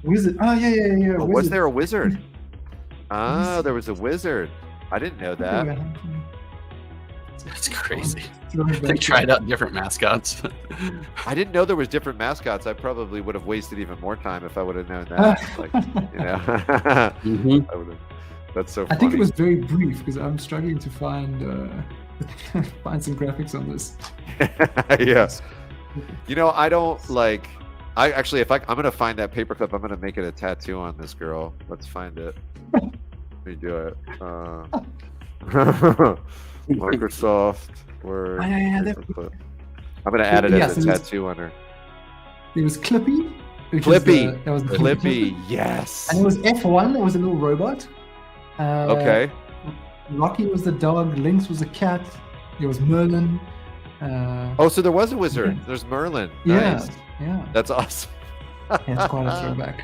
Wizard. Oh yeah. Oh, was there a wizard? Ah, there was a wizard. I didn't know that. That's crazy. They tried out different mascots. I didn't know there was different mascots. I probably would have wasted even more time if I would have known that. Like, you know, I would have. That's so funny. I think it was very brief because I'm struggling to find some graphics on this. Yeah. You know, I don't like. I actually, I'm gonna find that paperclip, I'm gonna make it a tattoo on this girl. Let's find it. Let me do it. Microsoft Word. I'm gonna add it as a tattoo on her. It was Clippy. Clippy, yes. And it was F1. It was a little robot. Okay. Rocky was the dog. Lynx was a cat. There was Merlin. Oh, so there was a wizard. There's Merlin. Nice. Yeah. That's awesome. It's quite a throwback.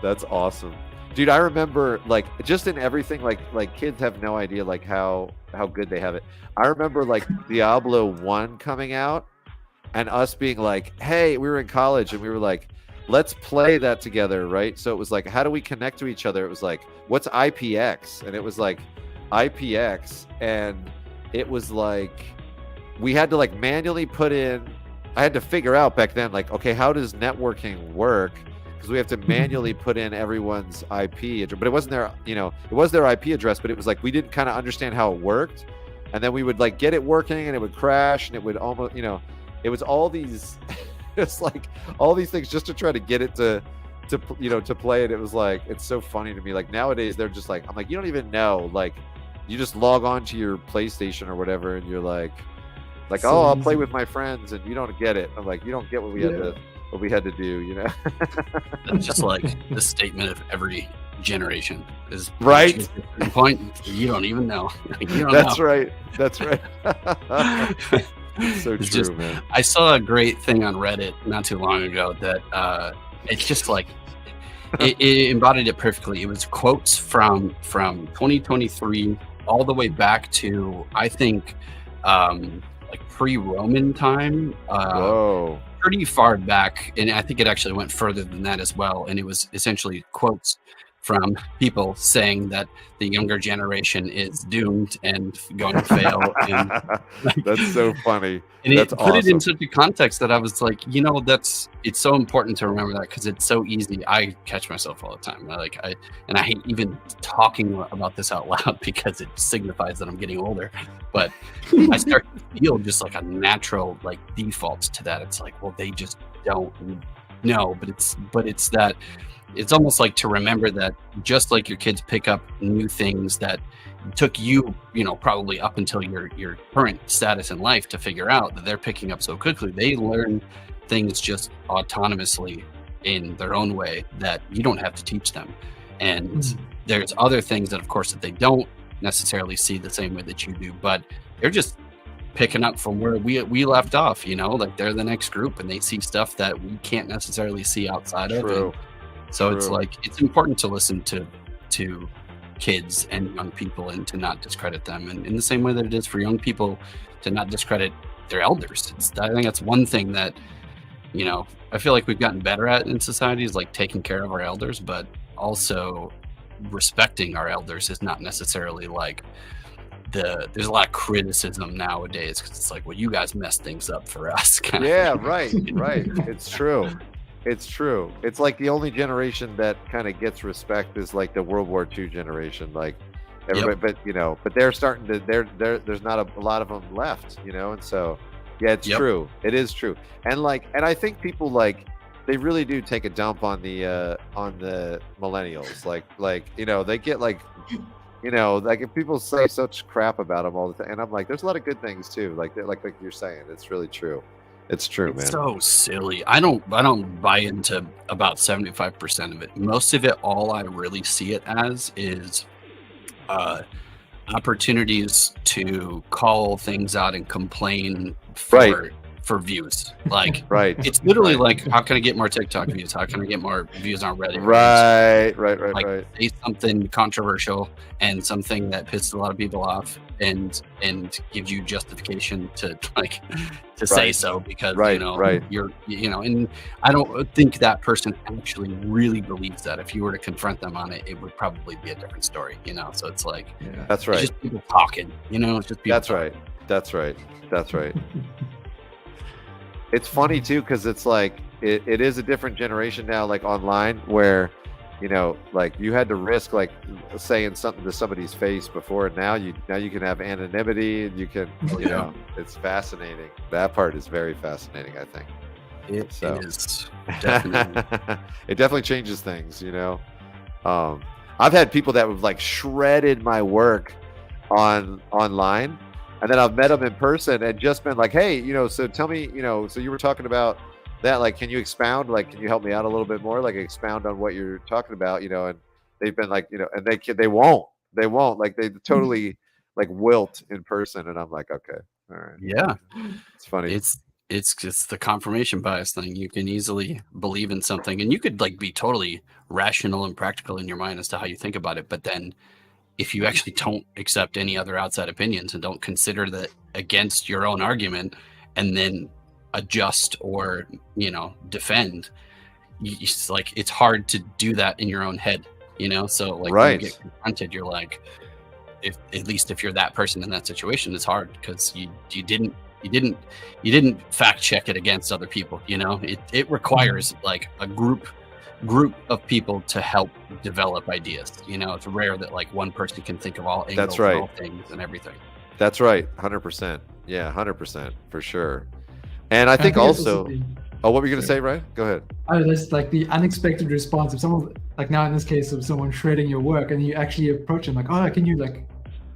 That's awesome. Dude, I remember like just in everything, like kids have no idea like how good they have it. I remember like Diablo 1 coming out and us being like, hey, we were in college and we were like, let's play that together, right? So it was like, how do we connect to each other? It was like, what's IPX? And it was like IPX, and it was like we had to like manually put in, I had to figure out back then, like, okay, how does networking work? Because we have to manually put in everyone's IP address, but it wasn't their, you know, it was their IP address, but it was like we didn't kind of understand how it worked, and then we would like get it working, and it would crash, and it would almost, you know, it was all these, it's like all these things just to try to get it to you know, to play it. It was like, it's so funny to me. Like nowadays, they're just like, I'm like, you don't even know, like, you just log on to your PlayStation or whatever, and you're like, oh, I'll play with my friends, and you don't get it. I'm like, you don't get what we had to do, you know. That's just like the statement of every generation is right. Point you don't even know. That's right. So it's true, just, man. I saw a great thing on Reddit not too long ago that it's just like it embodied it perfectly. It was quotes from 2023 all the way back to, I think, like pre-Roman time. Whoa. Pretty far back, and I think it actually went further than that as well. And it was essentially quotes from people saying that the younger generation is doomed and going to fail. And that's so funny. And that's it put awesome. it in such a context that I was like, it's so important to remember that, because it's so easy. I catch myself all the time. I hate even talking about this out loud because it signifies that I'm getting older. But I start to feel just like a natural like default to that. It's like, well, they just don't know. But it's that. It's almost like to remember that just like your kids pick up new things that took you, probably up until your current status in life to figure out, that they're picking up so quickly. They learn things just autonomously in their own way that you don't have to teach them. And there's other things that, of course, that they don't necessarily see the same way that you do, but they're just picking up from where we left off, like they're the next group and they see stuff that we can't necessarily see outside of it. So it's like, it's important to listen to kids and young people and to not discredit them. And in the same way that it is for young people to not discredit their elders. I think that's one thing that, I feel like we've gotten better at in society, is like taking care of our elders, but also respecting our elders is not necessarily like there's a lot of criticism nowadays because it's like, well, you guys messed things up for us. Right. It's true. It's like the only generation that kind of gets respect is like the World War II generation, like everybody. But they're starting to. There's not a lot of them left, and so yeah, it's true. It is true, and I think people they really do take a dump on the millennials, like they get like if people say such crap about them all the time, and I'm like, there's a lot of good things too, like you're saying, it's really true. It's true, man. So silly. I don't buy into about 75% of it. Most of it, all I really see it as is opportunities to call things out and complain for views. Like, it's literally like, how can I get more TikTok views? How can I get more views on Reddit? Right. Say something controversial and something that pisses a lot of people off, and gives you justification to say so, because you're and I don't think that person actually really believes that. If you were to confront them on it, it would probably be a different story. So it's like, that's right. It's just people talking. It's just people. That's right. It's funny too, because it's like it is a different generation now, like online, where like you had to risk like saying something to somebody's face before, and now you can have anonymity, and you can it's fascinating. That part is very fascinating, I think. It is definitely. It definitely changes things. I've had people that have like shredded my work online, and then I've met them in person and just been like, hey, so tell me, so you were talking about that, like, can you expound, like, can you help me out a little bit more, like expound on what you're talking about, and they've been like, and they won't, like, they totally like wilt in person, and I'm like, okay, all right. Yeah, it's funny. It's just the confirmation bias thing. You can easily believe in something, and you could like be totally rational and practical in your mind as to how you think about it, but then if you actually don't accept any other outside opinions and don't consider that against your own argument, and then adjust or defend, it's like, it's hard to do that in your own head, so like when you get confronted, you're like, at least if you're that person in that situation, it's hard because you didn't fact check it against other people. It requires like a group of people to help develop ideas. It's rare that like one person can think of all angles, and all things and everything. That's right. 100%. Yeah, 100% for sure. And I think also, what were you going to say, Ryan? Go ahead. That's like the unexpected response of someone, like now in this case of someone shredding your work, and you actually approach them like, oh, can you like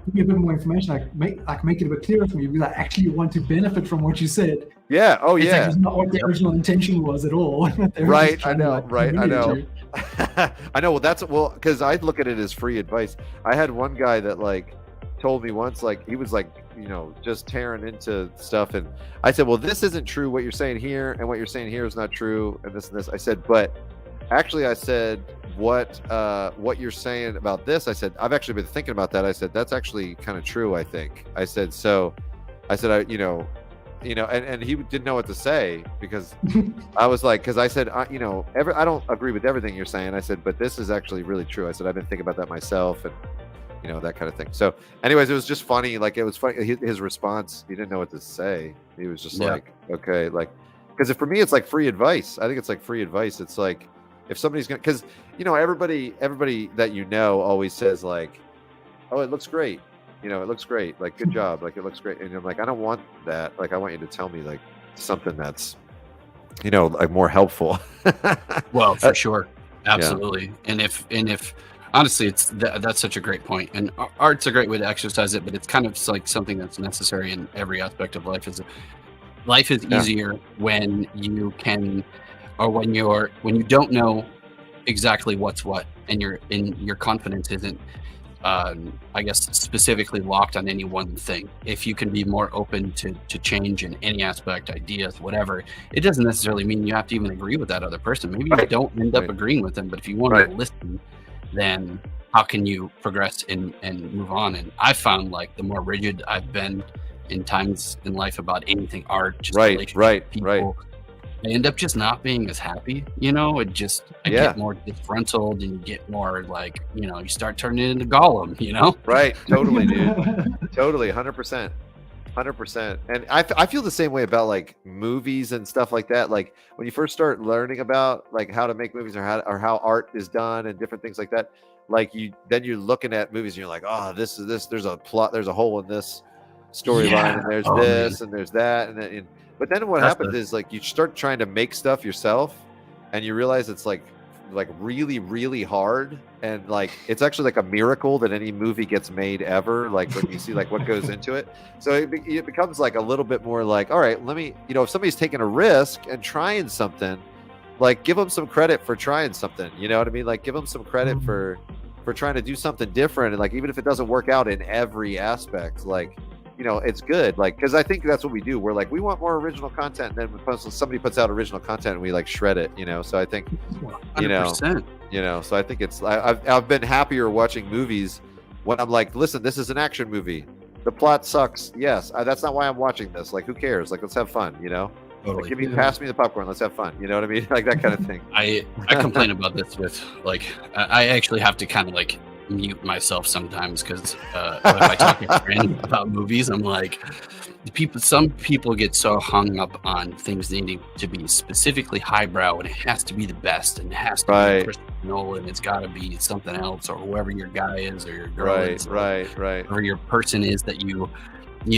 give me a bit more information, like make it a bit clearer for me, because I actually want to benefit from what you said. Yeah. Oh, it's yeah. Like, it's not what the original intention was at all. Right. I know. Right. I know. I know. Well, because I look at it as free advice. I had one guy that like told me once, like he was like, just tearing into stuff, and I said, well, this isn't true, what you're saying here, and what you're saying here is not true, and this and this. I said, but actually, I said, what you're saying about this, I said, I've actually been thinking about that. I said, that's actually kind of true, I think. I said, you know, and he didn't know what to say, because I was like, because I said, you know, I don't agree with everything you're saying. I said, but this is actually really true. I said, I've been thinking about that myself, and you know, that kind of thing. So anyways, it was just funny. Like, it was funny. His response, he didn't know what to say. He was just like, okay, like, because for me, it's like free advice. I think it's like free advice. It's like, if somebody's gonna, because you know, everybody that you know always says like, oh, it looks great. You know, it looks great. Like, good job. Like, it looks great. And I'm like, I don't want that. Like, I want you to tell me like something that's, you know, like more helpful. Well, for sure. Absolutely. Yeah. And if honestly, it's that's such a great point. And art's a great way to exercise it, but it's kind of like something that's necessary in every aspect of life. Life is easier when you can, or when you don't know exactly what's what, and your confidence isn't, I guess, specifically locked on any one thing. If you can be more open to change in any aspect, ideas, whatever, it doesn't necessarily mean you have to even agree with that other person. Maybe you don't end up agreeing with them, but if you want to listen, then how can you progress and move on? And I found like the more rigid I've been in times in life about anything art, just people, I end up just not being as happy, you know. I get more disgruntled, and you get more like, you know, you start turning it into Gollum, you know. Right, totally, dude. Totally, 100%. And I feel the same way about like movies and stuff like that. Like, when you first start learning about like how to make movies, or how art is done and different things like that, like you're looking at movies and you're like, oh, this is this, there's a plot, there's a hole in this storyline, and there's this, and there's that, and but then what happens is like you start trying to make stuff yourself, and you realize it's like really, really hard, and like it's actually like a miracle that any movie gets made ever, like when you see like what goes into it. So it becomes like a little bit more like, all right, let me, you know, if somebody's taking a risk and trying something, like give them some credit for trying something, you know what I mean? Like give them some credit for trying to do something different, and like even if it doesn't work out in every aspect, like, you know, it's good. Like, because I think that's what we do. We're like, we want more original content, and then somebody puts out original content and we like shred it, you know. So I think, 100%. you know, so I think it's, I've been happier watching movies when I'm like, listen, this is an action movie, the plot sucks, yes, that's not why I'm watching this. Like, who cares? Like, let's have fun, you know. Totally. Like, pass me the popcorn, let's have fun, you know what I mean? Like that kind of thing. I complain about this with like, I actually have to kind of like mute myself sometimes, because if I talk to friends about movies, I'm like, some people get so hung up on things needing to be specifically highbrow, and it has to be the best, and it has to be Christopher Nolan, it's got to be something else, or whoever your guy is, or your girl is, or your person is that you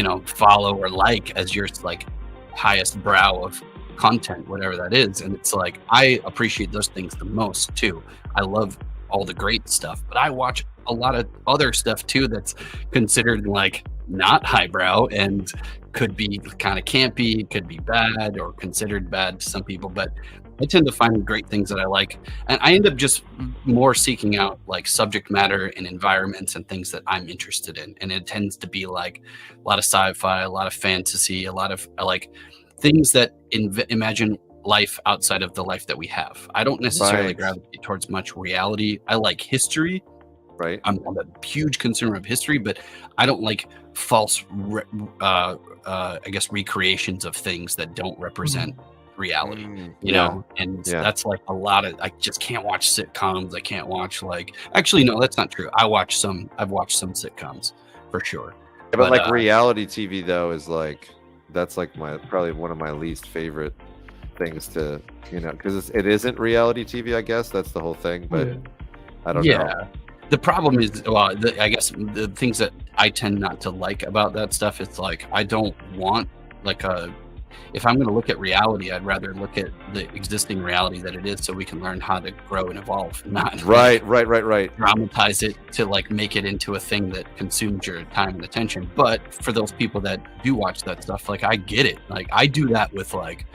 know, follow or like as your like highest brow of content, whatever that is. And it's like, I appreciate those things the most too. I love all the great stuff, but I watch a lot of other stuff too that's considered like not highbrow and could be kind of campy, could be bad, or considered bad to some people. But I tend to find great things that I like, and I end up just more seeking out like subject matter and environments and things that I'm interested in. And it tends to be like a lot of sci-fi, a lot of fantasy, a lot of like things that imagine life outside of the life that we have. I don't necessarily gravitate towards much reality. I like history. I'm a huge consumer of history, but I don't like false I guess recreations of things that don't represent reality, you know. And that's like a lot of, I just can't watch sitcoms. I can't watch like, actually no, that's not true. I've watched some sitcoms for sure. Yeah, but like reality TV though is like, that's like probably one of my least favorite things to, you know, because it isn't reality TV, I guess that's the whole thing, but I don't know. The problem is, well, I guess the things that I tend not to like about that stuff, it's like, I don't want like if I'm going to look at reality, I'd rather look at the existing reality that it is, so we can learn how to grow and evolve, not right dramatize it to like make it into a thing that consumes your time and attention. But for those people that do watch that stuff, like, I get it. Like, I do that with like,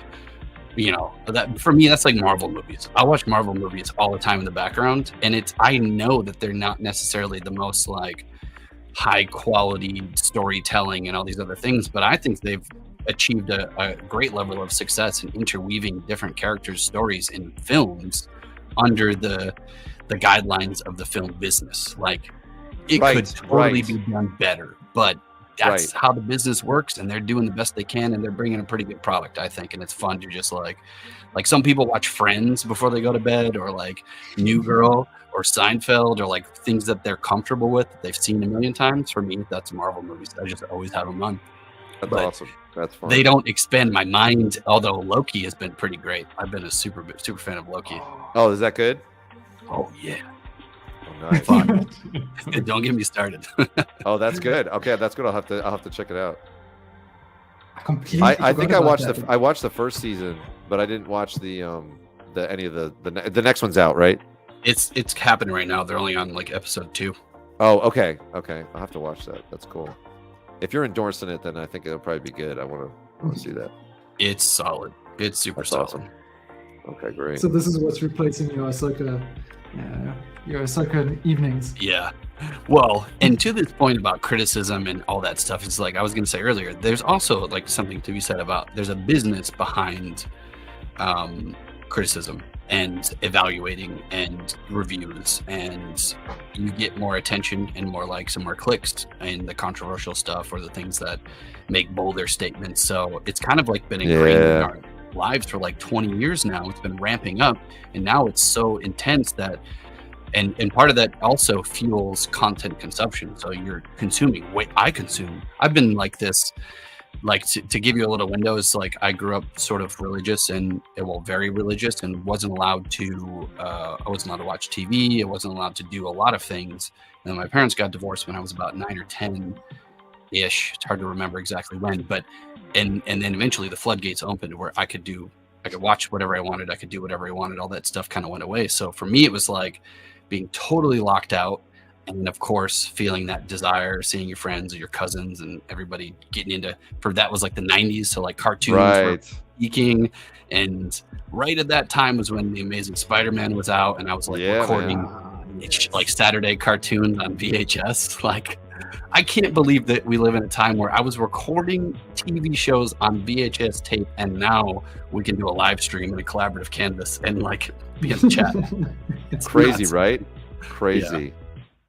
you know, that for me, that's like Marvel movies. I watch Marvel movies all the time in the background, and I know that they're not necessarily the most like high quality storytelling and all these other things, but I think they've achieved a great level of success in interweaving different characters' stories in films under the guidelines of the film business. Like, it could totally be done better, but that's how the business works, and they're doing the best they can, and they're bringing a pretty good product, I think. And it's fun to just like some people watch Friends before they go to bed, or like New Girl or Seinfeld, or like things that they're comfortable with, that they've seen a million times. For me, that's Marvel movies. I just always have them on. That's awesome. That's fun. They don't expand my mind, although Loki has been pretty great. I've been a super fan of Loki. Oh, is that good? Oh yeah. Oh, nice. Fun. Don't get me started. Oh, that's good. Okay, that's good. I'll have to check it out. I think I watched the first season, but I didn't watch any of the next one's out, right? It's happening right now. They're only on like episode 2. Oh, okay. I'll have to watch that. That's cool. If you're endorsing it, then I think it'll probably be good. I want to see that. It's solid. It's super That's solid. Awesome. Okay, great. So this is what's replacing your Ahsoka evenings. Yeah. Well, and to this point about criticism and all that stuff, it's like I was going to say earlier, there's also like something to be said about there's a business behind criticism and evaluating and reviews, and you get more attention and more likes and more clicks in the controversial stuff or the things that make bolder statements. So it's kind of like been ingrained in our lives for like 20 years now. It's been ramping up, and now it's so intense that and part of that also fuels content consumption. So you're consuming. I've been like this. Like to give you a little window, is like I grew up sort of religious and very religious, and wasn't allowed to watch TV. I wasn't allowed to do a lot of things. And my parents got divorced when I was about 9 or 10 ish. It's hard to remember exactly when, but and then eventually the floodgates opened where I could watch whatever I wanted. I could do whatever I wanted. All that stuff kind of went away. So for me, it was like being totally locked out. And of course, feeling that desire, seeing your friends or your cousins and everybody getting into, that was like the 90s. So like cartoons were peaking. And right at that time was when The Amazing Spider-Man was out. And I was like recording like Saturday cartoons on VHS. Like, I can't believe that we live in a time where I was recording TV shows on VHS tape. And now we can do a live stream and a collaborative canvas and like be in the chat. It's crazy, nuts. Right? Crazy. Yeah.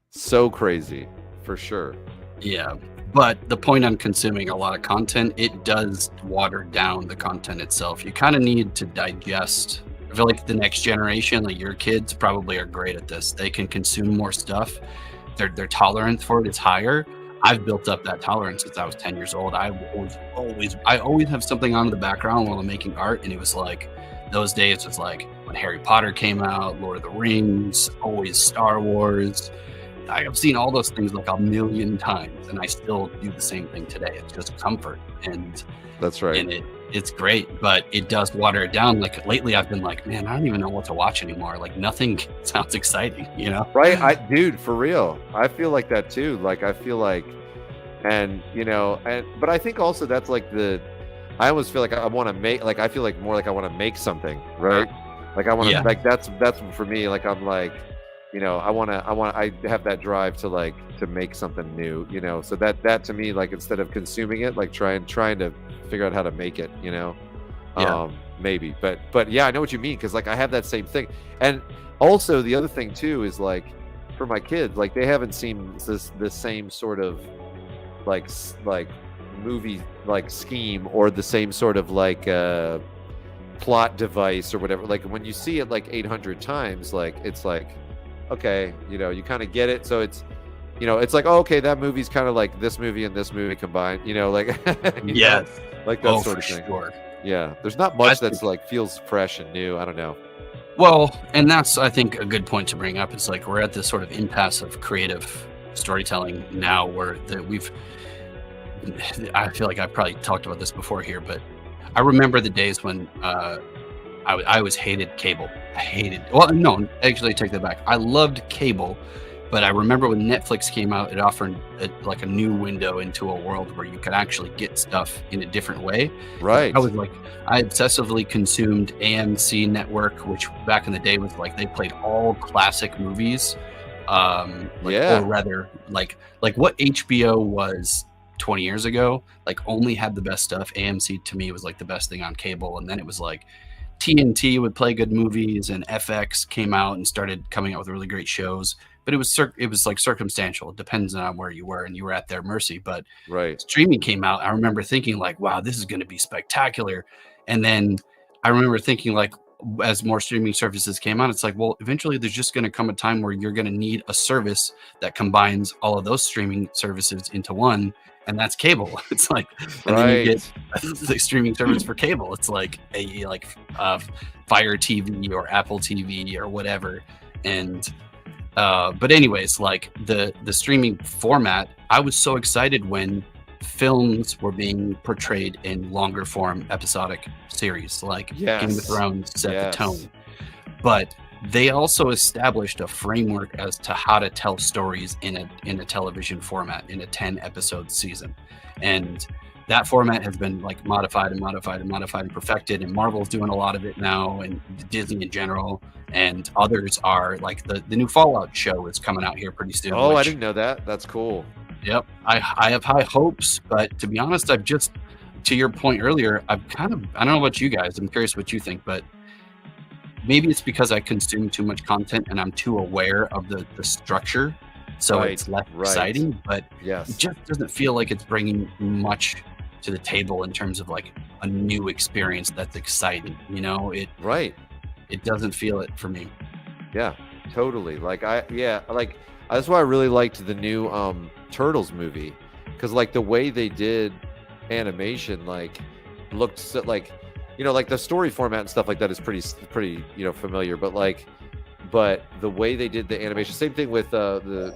So crazy, for sure. Yeah, but the point on consuming a lot of content, it does water down the content itself. You kind of need to digest. I feel like the next generation, like your kids, probably are great at this. They can consume more stuff. Their tolerance for it is higher. I've built up that tolerance since I was 10 years old. I always have something on in the background while I'm making art, and it was like those days was like when Harry Potter came out, Lord of the Rings, always Star Wars. I've seen all those things like a million times, and I still do the same thing today. It's just comfort, and that's right. And it's great, but it does water it down. Like lately, I've been like, man, I don't even know what to watch anymore. Like nothing sounds exciting, you know? Right, dude, for real. I feel like that too. Like I feel like, but I think also that's like I always feel like I want to make. Like I feel like more like I want to make something, right? Like I want to like that's for me. Like I'm like. I have that drive to make something new, so that to me, like, instead of consuming it, like trying to figure out how to make it, maybe, but yeah, I know what you mean. Cause like, I have that same thing. And also the other thing too, is like for my kids, like they haven't seen the same sort of like movie, like scheme, or the same sort of like, plot device or whatever. Like when you see it like 800 times, like, it's like, okay, you kind of get it. So it's, it's like, oh, okay, that movie's kind of like this movie and this movie combined, like, like that sort of thing. Sure. Yeah. There's not much that's like feels fresh and new. I don't know. Well, and that's, I think, a good point to bring up. It's like, we're at this sort of impasse of creative storytelling now where I feel like I've probably talked about this before here, but I remember the days when, I always hated cable. Actually, take that back. I loved cable, but I remember when Netflix came out, it offered like a new window into a world where you could actually get stuff in a different way. Right. I obsessively consumed AMC Network, which back in the day was like they played all classic movies. Or rather, like what HBO was 20 years ago, like only had the best stuff. AMC to me was like the best thing on cable, and then it was like TNT would play good movies, and FX came out and started coming out with really great shows. but it was like circumstantial. It depends on where you were, and you were at their mercy. But Right. streaming came out. I remember thinking like, wow, this is going to be spectacular. And then I remember thinking like, as more streaming services came out, it's like, well, eventually there's just going to come a time where you're going to need a service that combines all of those streaming services into one, and that's cable. It's like, and then you get the streaming service for cable. It's like a Fire TV or Apple TV or whatever. And but anyways, like the streaming format, I was so excited when films were being portrayed in longer form episodic series, like Game of Thrones set the tone. But they also established a framework as to how to tell stories in a television format, in a 10 episode season. And that format has been like modified and perfected, and Marvel's doing a lot of it now, and Disney in general, and others are like the new Fallout show is coming out here pretty soon. I didn't know that. That's cool. Yep. I have high hopes, but to be honest, I've just, to your point earlier, I don't know about you guys, I'm curious what you think, but maybe it's because I consume too much content and I'm too aware of the structure, so it's less exciting, but it just doesn't feel like it's bringing much to the table in terms of like a new experience that's exciting, you know? It doesn't feel it for me. Yeah, totally. That's why I really liked the new Turtles movie, because like the way they did animation like looked so, like, you know, like the story format and stuff like that is pretty you know, familiar, but the way they did the animation, same thing with the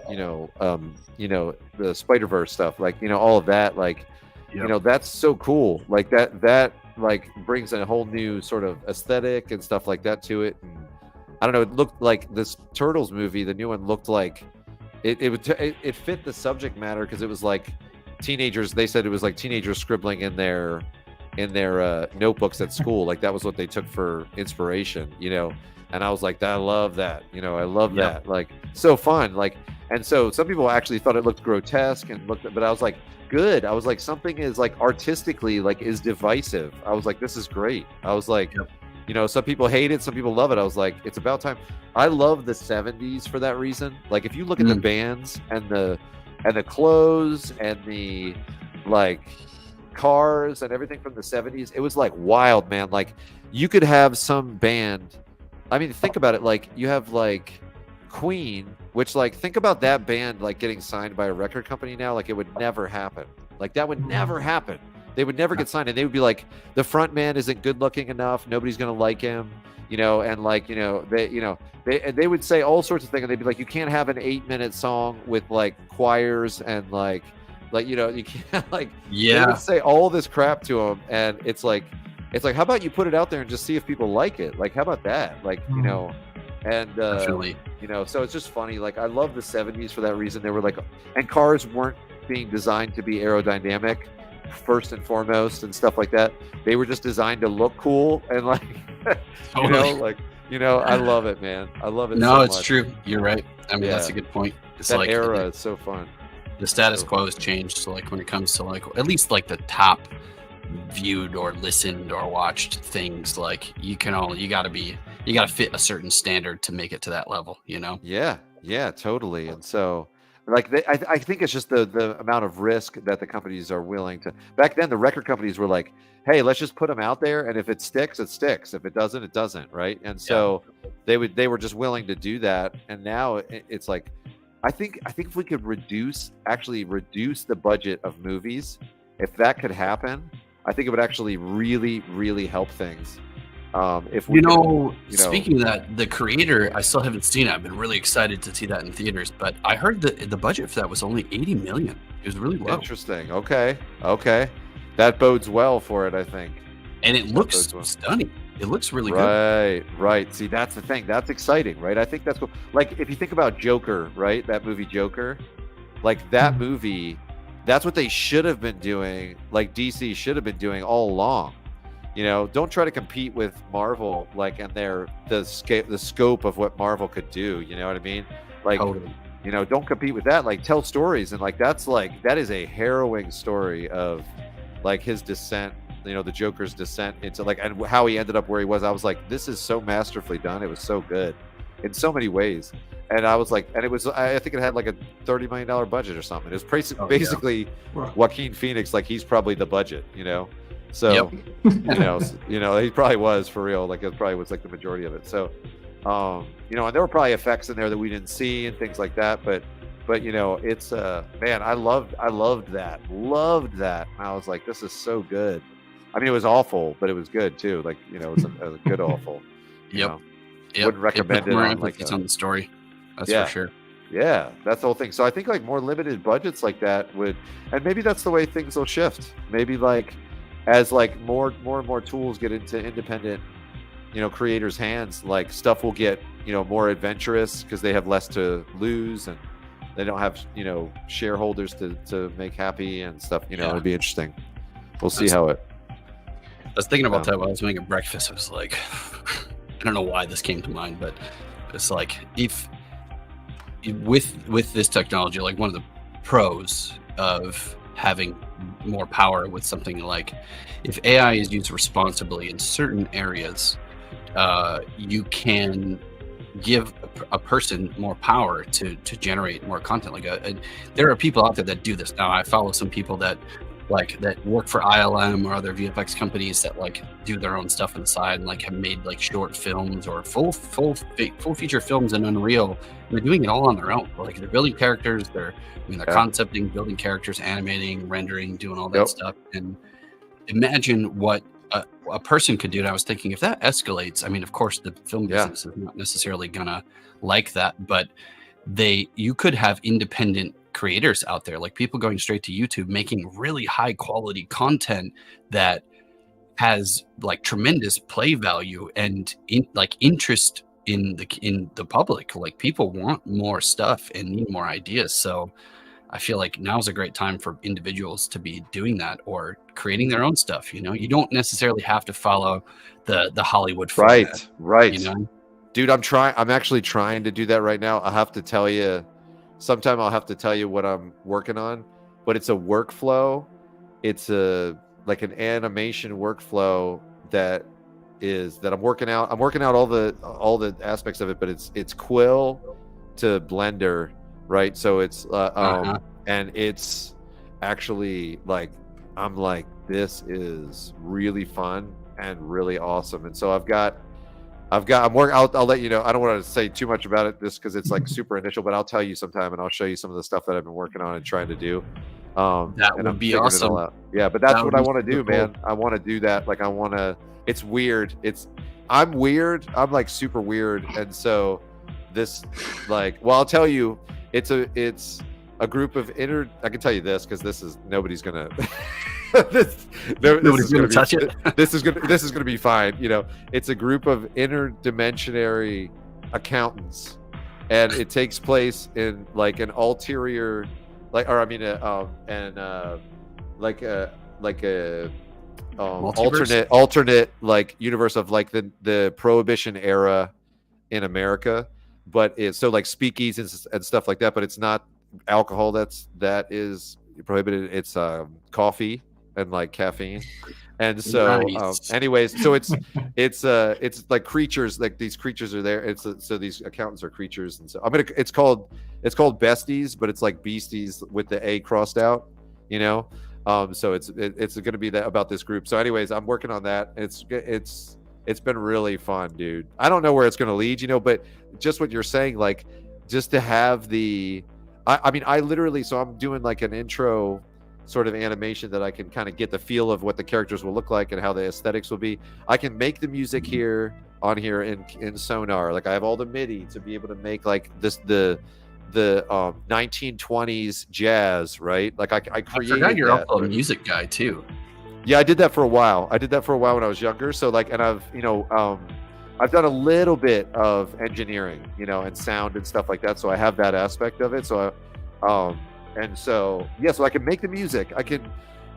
Spider-Verse stuff, like, you know, all of that, like, you know, that's so cool, like that like brings a whole new sort of aesthetic and stuff like that to it. And I don't know, it looked like this Turtles movie, the new one, looked like it fit the subject matter, because it was like teenagers. They said it was like teenagers scribbling in their notebooks at school. Like that was what they took for inspiration, you know. And I was like, I love that, you know, I love that, like so fun, like. And so some people actually thought it looked grotesque but I was like, good. I was like, something is like artistically like is divisive. I was like, this is great. I was like, you know, some people hate it, some people love it. I was like, it's about time. I love the 70s for that reason. Like if you look at the bands and the clothes and the like cars and everything from the 70s, it was like wild, man. Like you could have some band, I mean, think about it, like you have like Queen, which like think about that band like getting signed by a record company now, like it would never happen. Like that would never happen. They would never get signed, and they would be like, the front man isn't good looking enough, nobody's gonna like him, you know, and like, you know, they would say all sorts of things, and they'd be like, you can't have an 8-minute song with like choirs and like you know, you can't like, they would say all this crap to them, and it's like how about you put it out there and just see if people like it, like how about that, like, you know. And you know, so it's just funny, like I love the 70s for that reason. They were like, and cars weren't being designed to be aerodynamic first and foremost and stuff like that. They were just designed to look cool, and like you know, like, you know, I love it, man. I love it. No, so it's much. true. You're right. I mean, that's a good point. It's that like era is so fun. The status quo has changed. So like when it comes to like at least like the top viewed or listened or watched things, like you gotta fit a certain standard to make it to that level, you know? Yeah, totally. And so like I think it's just the amount of risk that the companies are willing to. Back then the record companies were like, hey, let's just put them out there, and if it sticks, it sticks. If it doesn't, it doesn't, right? And so they were just willing to do that. And now it's like, I think if we could reduce the budget of movies, if that could happen, I think it would actually really, really help things. If we speaking of that, the creator, I still haven't seen it. I've been really excited to see that in theaters, but I heard that the budget for that was only $80 million. It was really low. Interesting. Okay. That bodes well for it, I think. And it looks stunning. It looks really good. Right. See, that's the thing. That's exciting, right? I think that's cool. Like, if you think about Joker, right? That movie Joker, like that movie, that's what they should have been doing. Like DC should have been doing all along. You know, don't try to compete with Marvel, like, and the scope of what Marvel could do. You know what I mean? Like, totally. You know, don't compete with that. Like, tell stories, and like that is a harrowing story of like his descent. You know, the Joker's descent into like, and how he ended up where he was. I was like, this is so masterfully done. It was so good. in so many ways. And I was like, and it was, I think it had like a $30 million budget or something. It was basically Joaquin Phoenix, like he's probably the budget, you know? So, you know, he probably was for real. Like it probably was like the majority of it. So, you know, and there were probably effects in there that we didn't see and things like that. But you know, it's man, I loved that. I was like, this is so good. I mean, it was awful, but it was good too. Like, you know, it was a good awful. Yep. Wouldn't recommend it on like on the story. That's for sure. Yeah, that's the whole thing. So I think like more limited budgets like that would, and maybe that's the way things will shift. Maybe like as like more and more tools get into independent, you know, creators' hands, like stuff will get, you know, more adventurous because they have less to lose and they don't have, you know, shareholders to make happy and stuff. You know, it'd be interesting. We'll see how it. I was thinking about that while I was making breakfast. I was like, I don't know why this came to mind, but it's like if with this technology, like one of the pros of having more power with something like if AI is used responsibly in certain areas, you can give a person more power to generate more content. Like there are people out there that do this now. I follow some people that work for ILM or other VFX companies that like do their own stuff on the side and like have made like short films or full feature films in Unreal, and they're doing it all on their own. Like they're building characters, they're concepting, building characters, animating, rendering, doing all that stuff. And imagine what a person could do. And I was thinking, if that escalates, I mean, of course the film business is not necessarily gonna like that, but you could have independent creators out there, like people going straight to YouTube, making really high quality content that has like tremendous play value and interest in the public. Like people want more stuff and need more ideas. So I feel like now's a great time for individuals to be doing that or creating their own stuff. You know, you don't necessarily have to follow the Hollywood format, right. You know? Dude, I'm actually trying to do that right now. I'll have to tell you sometime. I'll have to tell you what I'm working on, but it's a workflow. It's like an animation workflow that I'm working out. I'm working out all the aspects of it, but it's Quill to Blender, right? So it's and it's actually like, I'm like, this is really fun and really awesome. And so I'm working. I'll let you know. I don't want to say too much about it just because it's like super initial, but I'll tell you sometime and I'll show you some of the stuff that I've been working on and trying to do. That would be awesome. Yeah, but that's what I want to do, man. I want to do that. Like it's weird. I'm weird. I'm like super weird. And so this I'll tell you, it's a group of I can tell you this because this is nobody's gonna nobody's gonna touch it. This is gonna be fine. You know, it's a group of interdimensionary accountants, and it takes place in like an ulterior, alternate like universe of like the Prohibition era in America, but it's so like speakeasies and stuff like that. But it's not alcohol that is prohibited. It's coffee and like caffeine. And so anyways, so it's like creatures, like these creatures are there. So these accountants are creatures. And so it's called Besties, but it's like Beasties with the A crossed out, you know? So it's going to be about this group. So anyways, I'm working on that. It's been really fun, dude. I don't know where it's going to lead, you know, but just what you're saying, like just to have I literally, so I'm doing like an intro sort of animation that I can kind of get the feel of what the characters will look like and how the aesthetics will be. I can make the music here in Sonar. Like I have all the MIDI to be able to make like the 1920s jazz, right? Like I created. I forgot you're also a music guy too. Yeah, I did that for a while. When I was younger. So like, and I've done a little bit of engineering, you know, and sound and stuff like that. So I have that aspect of it. So so I can make the music. I can,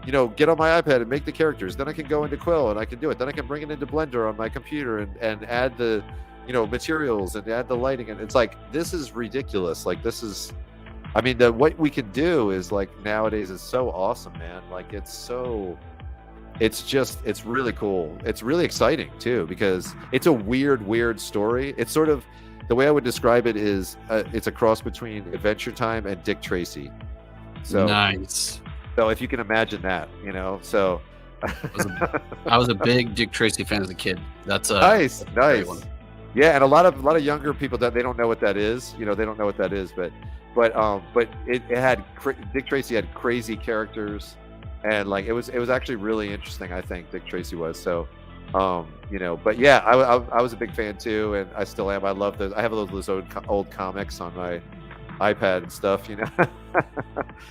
you know, get on my iPad and make the characters. Then I can go into Quill and I can do it. Then I can bring it into Blender on my computer and add the, you know, materials and add the lighting. And it's like, this is ridiculous. Like this is, I mean, what we can do is like nowadays is so awesome, man. Like it's really cool. It's really exciting too, because it's a weird story. It's sort of, the way I would describe it is it's a cross between Adventure Time and Dick Tracy. So nice. So if you can imagine that, so I was a big Dick Tracy fan as a kid. That's nice. One. Yeah, and a lot of younger people that they don't know what that is. They don't know what that is, but it had Dick Tracy had crazy characters, and like it was actually really interesting. I think Dick Tracy was so. But yeah, I was a big fan too, and I still am. I love those. I have those old comics on my iPad and stuff.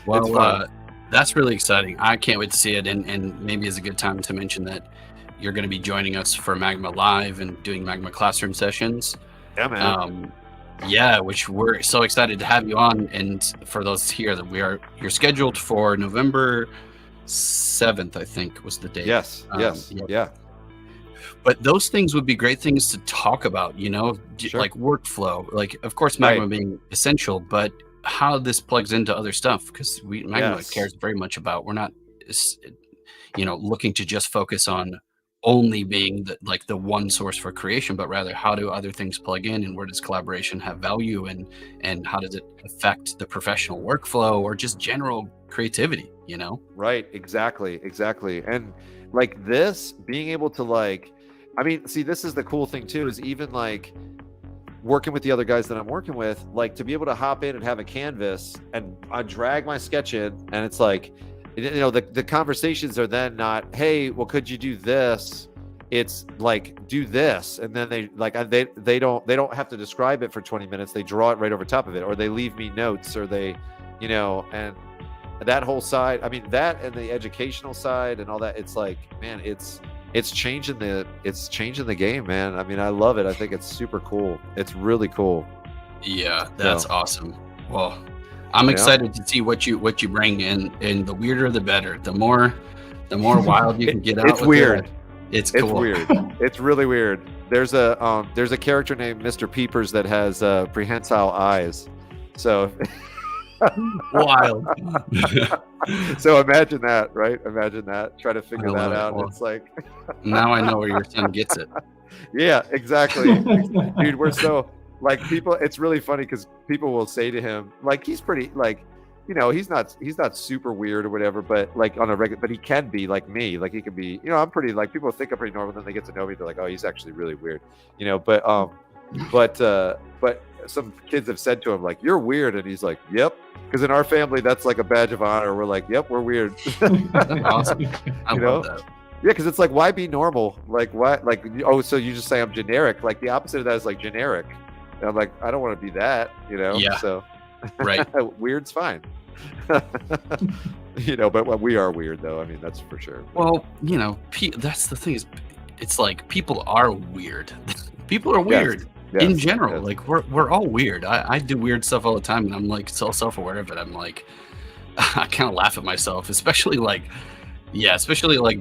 Well, that's really exciting. I can't wait to see it, and maybe it's a good time to mention that you're going to be joining us for Magma Live and doing Magma Classroom sessions. Yeah, man. Yeah, which we're so excited to have you on. And for those here that you're scheduled for November 7th, I think was the date. Yes. Yeah. But those things would be great things to talk about, Sure. like workflow, like of course Magma being essential, but how this plugs into other stuff, because Magma cares very much about, we're not, looking to just focus on only being the one source for creation, but rather how do other things plug in, and where does collaboration have value, and how does it affect the professional workflow or just general creativity, Right. Exactly. And like this, being able to see, this is the cool thing too, is even like working with the other guys that I'm working with, like to be able to hop in and have a canvas and I drag my sketch in, and it's like, the conversations are then not, hey, well, could you do this? It's like, do this. And then they don't have to describe it for 20 minutes. They draw it right over top of it, or they leave me notes, or they, and that whole side, that and the educational side and all that, it's like, man, it's changing the game, man. I love it. I think it's super cool. It's really cool. Yeah, that's awesome. Well, I'm excited to see what you bring in, and the weirder the better. The more wild you can get out. It's weird. It's cool. It's weird. It's really weird. There's a character named Mr. Peepers that has prehensile eyes. So wild. So imagine that, right? Imagine that. Try to figure that out. Well, it's like now I know where your son gets it. Yeah, exactly. Dude, we're so like people, it's really funny because people will say to him, like, he's pretty he's not super weird or whatever, but like on a regular, but he can be like me, like he can be, I'm pretty, like, people think I'm pretty normal, then they get to know me, they're like, oh, he's actually really weird, but some kids have said to him, like, you're weird, and he's like, yep, because in our family that's like a badge of honor. We're like, yep, we're weird. Awesome. I love that. Yeah, because it's like, why be normal? Like, why? Like, oh, so you just say I'm generic? Like, the opposite of that is like generic. And I'm like, I don't want to be that, Yeah. So, right. Weird's fine. But we are weird, though. That's for sure. Well, that's the thing, is it's like people are weird. People are weird. Yes, in general. yes. Like we're all weird. I do weird stuff all the time, and I'm like so self-aware of it. I'm like, I kind of laugh at myself, especially like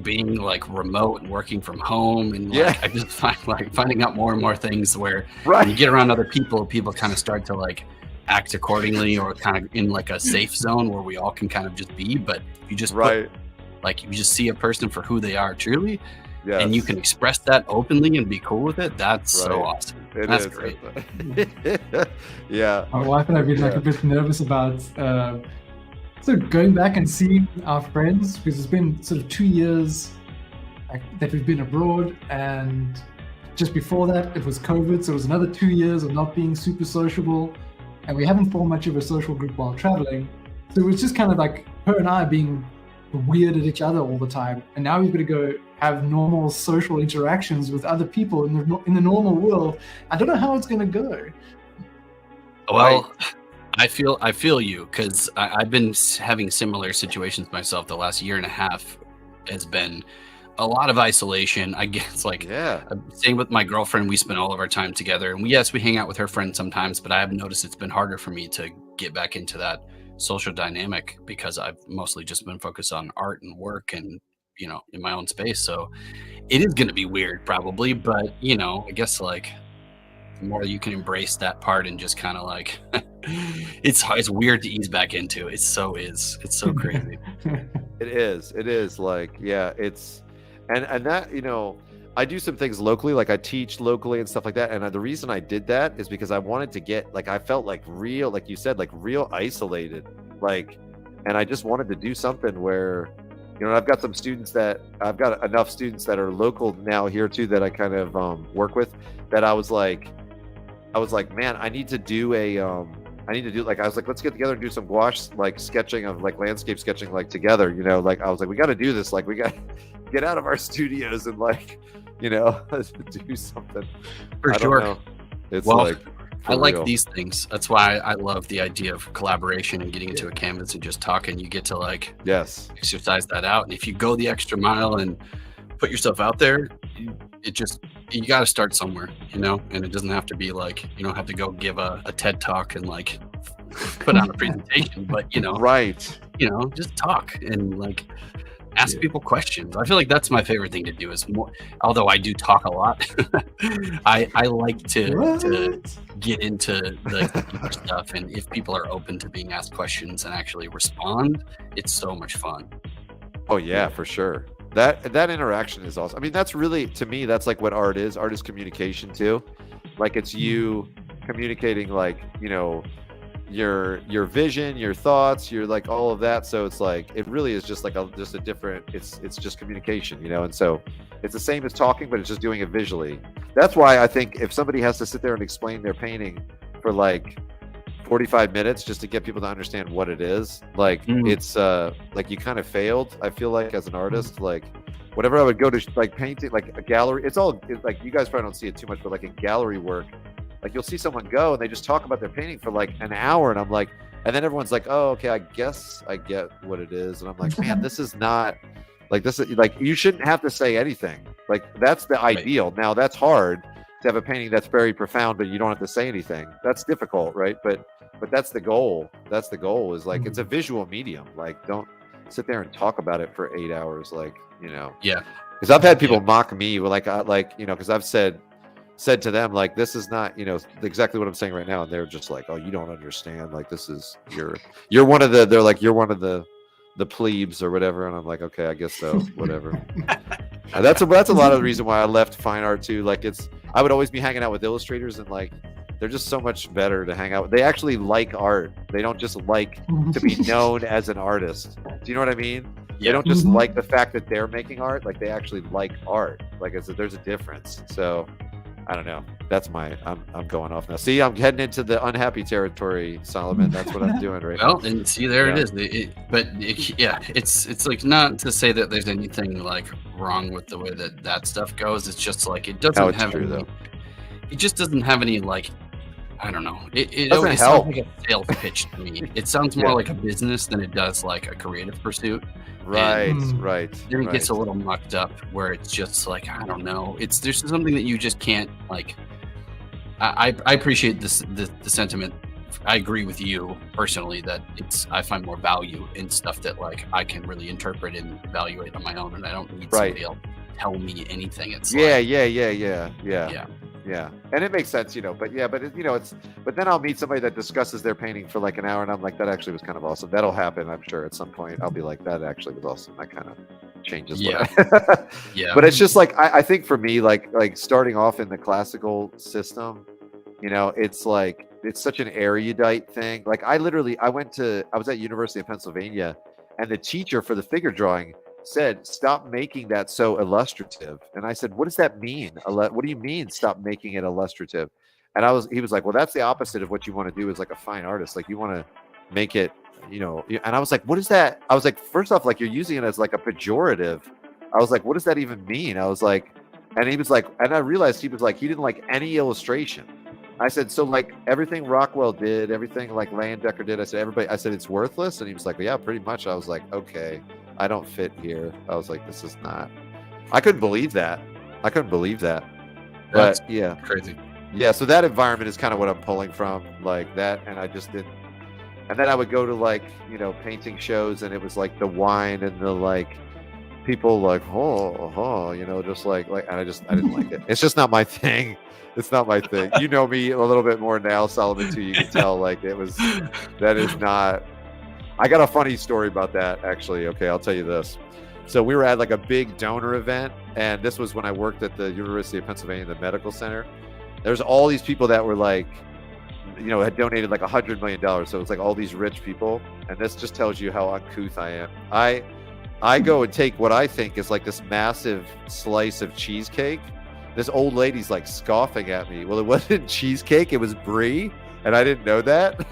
being like remote and working from home, and like I just find finding out more and more things where when you get around other people kind of start to like act accordingly, or kind of in like a safe zone where we all can kind of just be. But if you just you just see a person for who they are truly, and you can express that openly and be cool with it, that's so awesome. That's great. Yeah. My wife and I have been like a bit nervous about sort of going back and seeing our friends, because it's been sort of 2 years that we've been abroad, and just before that it was COVID, so it was another 2 years of not being super sociable, and we haven't formed much of a social group while traveling. So it was just kind of like her and I being weird at each other all the time, and now we've got to go have normal social interactions with other people in the normal world. I don't know how it's going to go. Well, I feel you, because I've been having similar situations myself. The last year and a half has been a lot of isolation. I guess same with my girlfriend. We spend all of our time together, and we hang out with her friends sometimes, but I have noticed it's been harder for me to get back into that social dynamic, because I've mostly just been focused on art and work and in my own space. So it is going to be weird probably, but I guess like the more you can embrace that part and just kind of like it's weird to ease back into. It's so crazy. It is like, yeah, it's and that I do some things locally, like I teach locally and stuff like that. And the reason I did that is because I wanted to get, like, I felt like real, like you said, like real isolated, like, and I just wanted to do something where, you know, I've got enough students that are local now here too, that I kind of work with, that I was like, man, I need to do, like, I was like, let's get together and do some gouache, like sketching of like landscape sketching, like together, you know, like I was like, we got to do this. Like we got to get out of our studios and like, you know, do something. For sure. It's well, like, I like real. these things. That's why I love the idea of collaboration and getting into a canvas and just talking. You get to like exercise that out. And if you go the extra mile and put yourself out there, you got to start somewhere, you know, and it doesn't have to be like, you don't have to go give a TED talk and like put on a presentation, but you know, you know, just talk and like ask people questions. I feel like that's my favorite thing to do is more, although I do talk a lot, I like to get into the deeper stuff. And if people are open to being asked questions and actually respond, it's so much fun. Oh yeah, for sure. That interaction is awesome. I mean, that's really, to me, that's like what art is. Art is communication too. Like it's you communicating, like, you know, your vision, your thoughts, your like all of that. So it's like, it really is just like just a different, it's just communication, you know? And so it's the same as talking, but it's just doing it visually. That's why I think if somebody has to sit there and explain their painting for like 45 minutes just to get people to understand what it is, like it's like you kind of failed, I feel like, as an artist. Like whenever I would go to like painting, like a gallery, it's like, you guys probably don't see it too much, but like in gallery work, like you'll see someone go and they just talk about their painting for like an hour, and I'm like, and then everyone's like, oh, okay, I guess I get what it is. And I'm like, man, this is not like, this is like, you shouldn't have to say anything. Like that's the ideal. Now that's hard to have a painting that's very profound, but you don't have to say anything. That's difficult, right? But that's the goal. That's the goal, is like, it's a visual medium. Like don't sit there and talk about it for 8 hours. Like, you know, because I've had people mock me like, you know, because I've said to them, like, this is not, you know, exactly what I'm saying right now. And they're just like, oh, you don't understand. Like, this is, you're one of the, they're like, you're one of the plebes or whatever. And I'm like, okay, I guess so, whatever. And that's a lot of the reason why I left fine art too. Like I would always be hanging out with illustrators, and like, they're just so much better to hang out with. They actually like art. They don't just like to be known as an artist. Do you know what I mean? They don't just like the fact that they're making art. Like they actually like art. Like I said, there's a difference. So I don't know. That's I'm going off now. See, I'm heading into the unhappy territory, Solomon. That's what I'm doing right now. Well, and see, there it is. It's like, not to say that there's anything like wrong with the way that stuff goes. It's just like, it doesn't have any, though. It just doesn't have any, like, I don't know. It always sounds like a sales pitch to me. It sounds more like a business than it does like a creative pursuit. Right. Then it gets a little mucked up where it's just like, I don't know. There's something that you just can't like. I appreciate the sentiment. I agree with you personally that I find more value in stuff that like I can really interpret and evaluate on my own, and I don't need somebody else to tell me anything. It's yeah, and it makes sense, you know. But yeah, but you know, but then I'll meet somebody that discusses their painting for like an hour, and I'm like, that actually was kind of awesome. That'll happen, I'm sure, at some point. I'll be like, that actually was awesome. That kind of changes. Yeah. But it's just like, I think for me, like starting off in the classical system, you know, it's like, it's such an erudite thing. Like I was at University of Pennsylvania, and the teacher for the figure drawing said, stop making that so illustrative. And I said, what does that mean? What do you mean stop making it illustrative? And he was like, well, that's the opposite of what you want to do as like a fine artist. Like you want to make it, you know. And I was like, what is that? I was like, first off, like you're using it as like a pejorative. I was like, what does that even mean? I was like, and he was like, and I realized he was like, he didn't like any illustration. I said, so like everything Rockwell did, everything like Leyendecker did, I said, it's worthless. And he was like, well, yeah, pretty much. I was like, okay, I don't fit here. I was like, this is not, I couldn't believe that. But yeah, crazy. Yeah. So that environment is kind of what I'm pulling from, like that. And I just didn't, and then I would go to like, you know, painting shows, and it was like the wine and the like people like, you know, just like, and I didn't like it. It's just not my thing. It's not my thing. You know me a little bit more now, Solomon, too. You can tell, like, that is not. I got a funny story about that, actually. Okay, I'll tell you this. So we were at like a big donor event, and this was when I worked at the University of Pennsylvania, the medical center. There's all these people that were like, you know, had donated like $100 million. So it was like all these rich people, and this just tells you how uncouth I am. I go and take what I think is like this massive slice of cheesecake. This old lady's like scoffing at me. Well, it wasn't cheesecake, it was brie, and I didn't know that.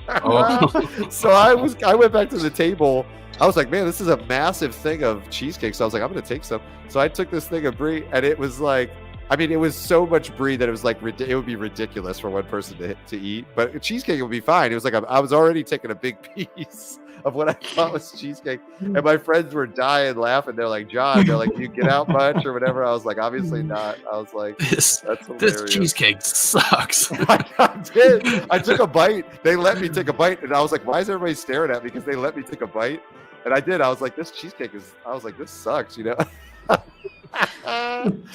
Oh. So I went back to the table. I was like, man, this is a massive thing of cheesecake. So I was like, I'm gonna take some. So I took this thing of brie, and it was like, I mean, it was so much brie that it was like, it would be ridiculous for one person to eat. But cheesecake would be fine. It was like, I was already taking a big piece of what I thought was cheesecake, and my friends were dying laughing. They're like, John, they're like, do you get out much or whatever? I was like, obviously not. I was like, that's hilarious. This cheesecake sucks. I did. I took a bite. They let me take a bite, and I was like, why is everybody staring at me? Because they let me take a bite, and I did. I was like, this cheesecake is. I was like, this sucks, you know.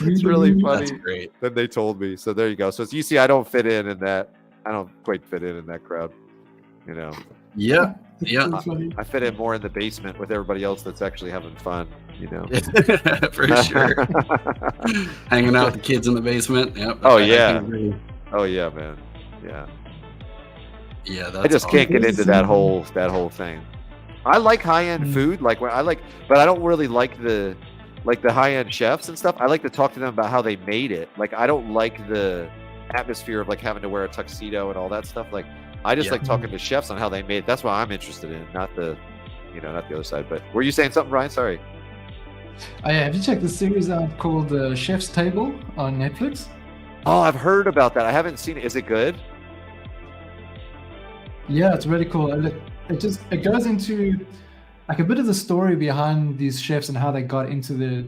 It's really funny. That's great. Then they told me. So there you go. So you see, I don't fit in that. I don't quite fit in that crowd, you know. Yeah. Yeah. I fit in more in the basement with everybody else that's actually having fun, you know. For sure. Hanging out with the kids in the basement. Yep. Oh yeah. Oh yeah, man. Yeah. Yeah. That's I just can't get into that whole thing. I like high-end food, like when but I don't really like the high-end chefs and stuff. I like to talk to them about how they made it. Like I don't like the atmosphere of like having to wear a tuxedo and all that stuff. Like I just like talking to chefs on how they made it. That's what I'm interested in, not the other side. But were you saying something, Brian? Sorry. Oh, yeah. Have you checked the series out called Chef's Table on Netflix? Oh, I've heard about that. I haven't seen it. Is it good? Yeah, it's really cool. And it goes into like a bit of the story behind these chefs and how they got into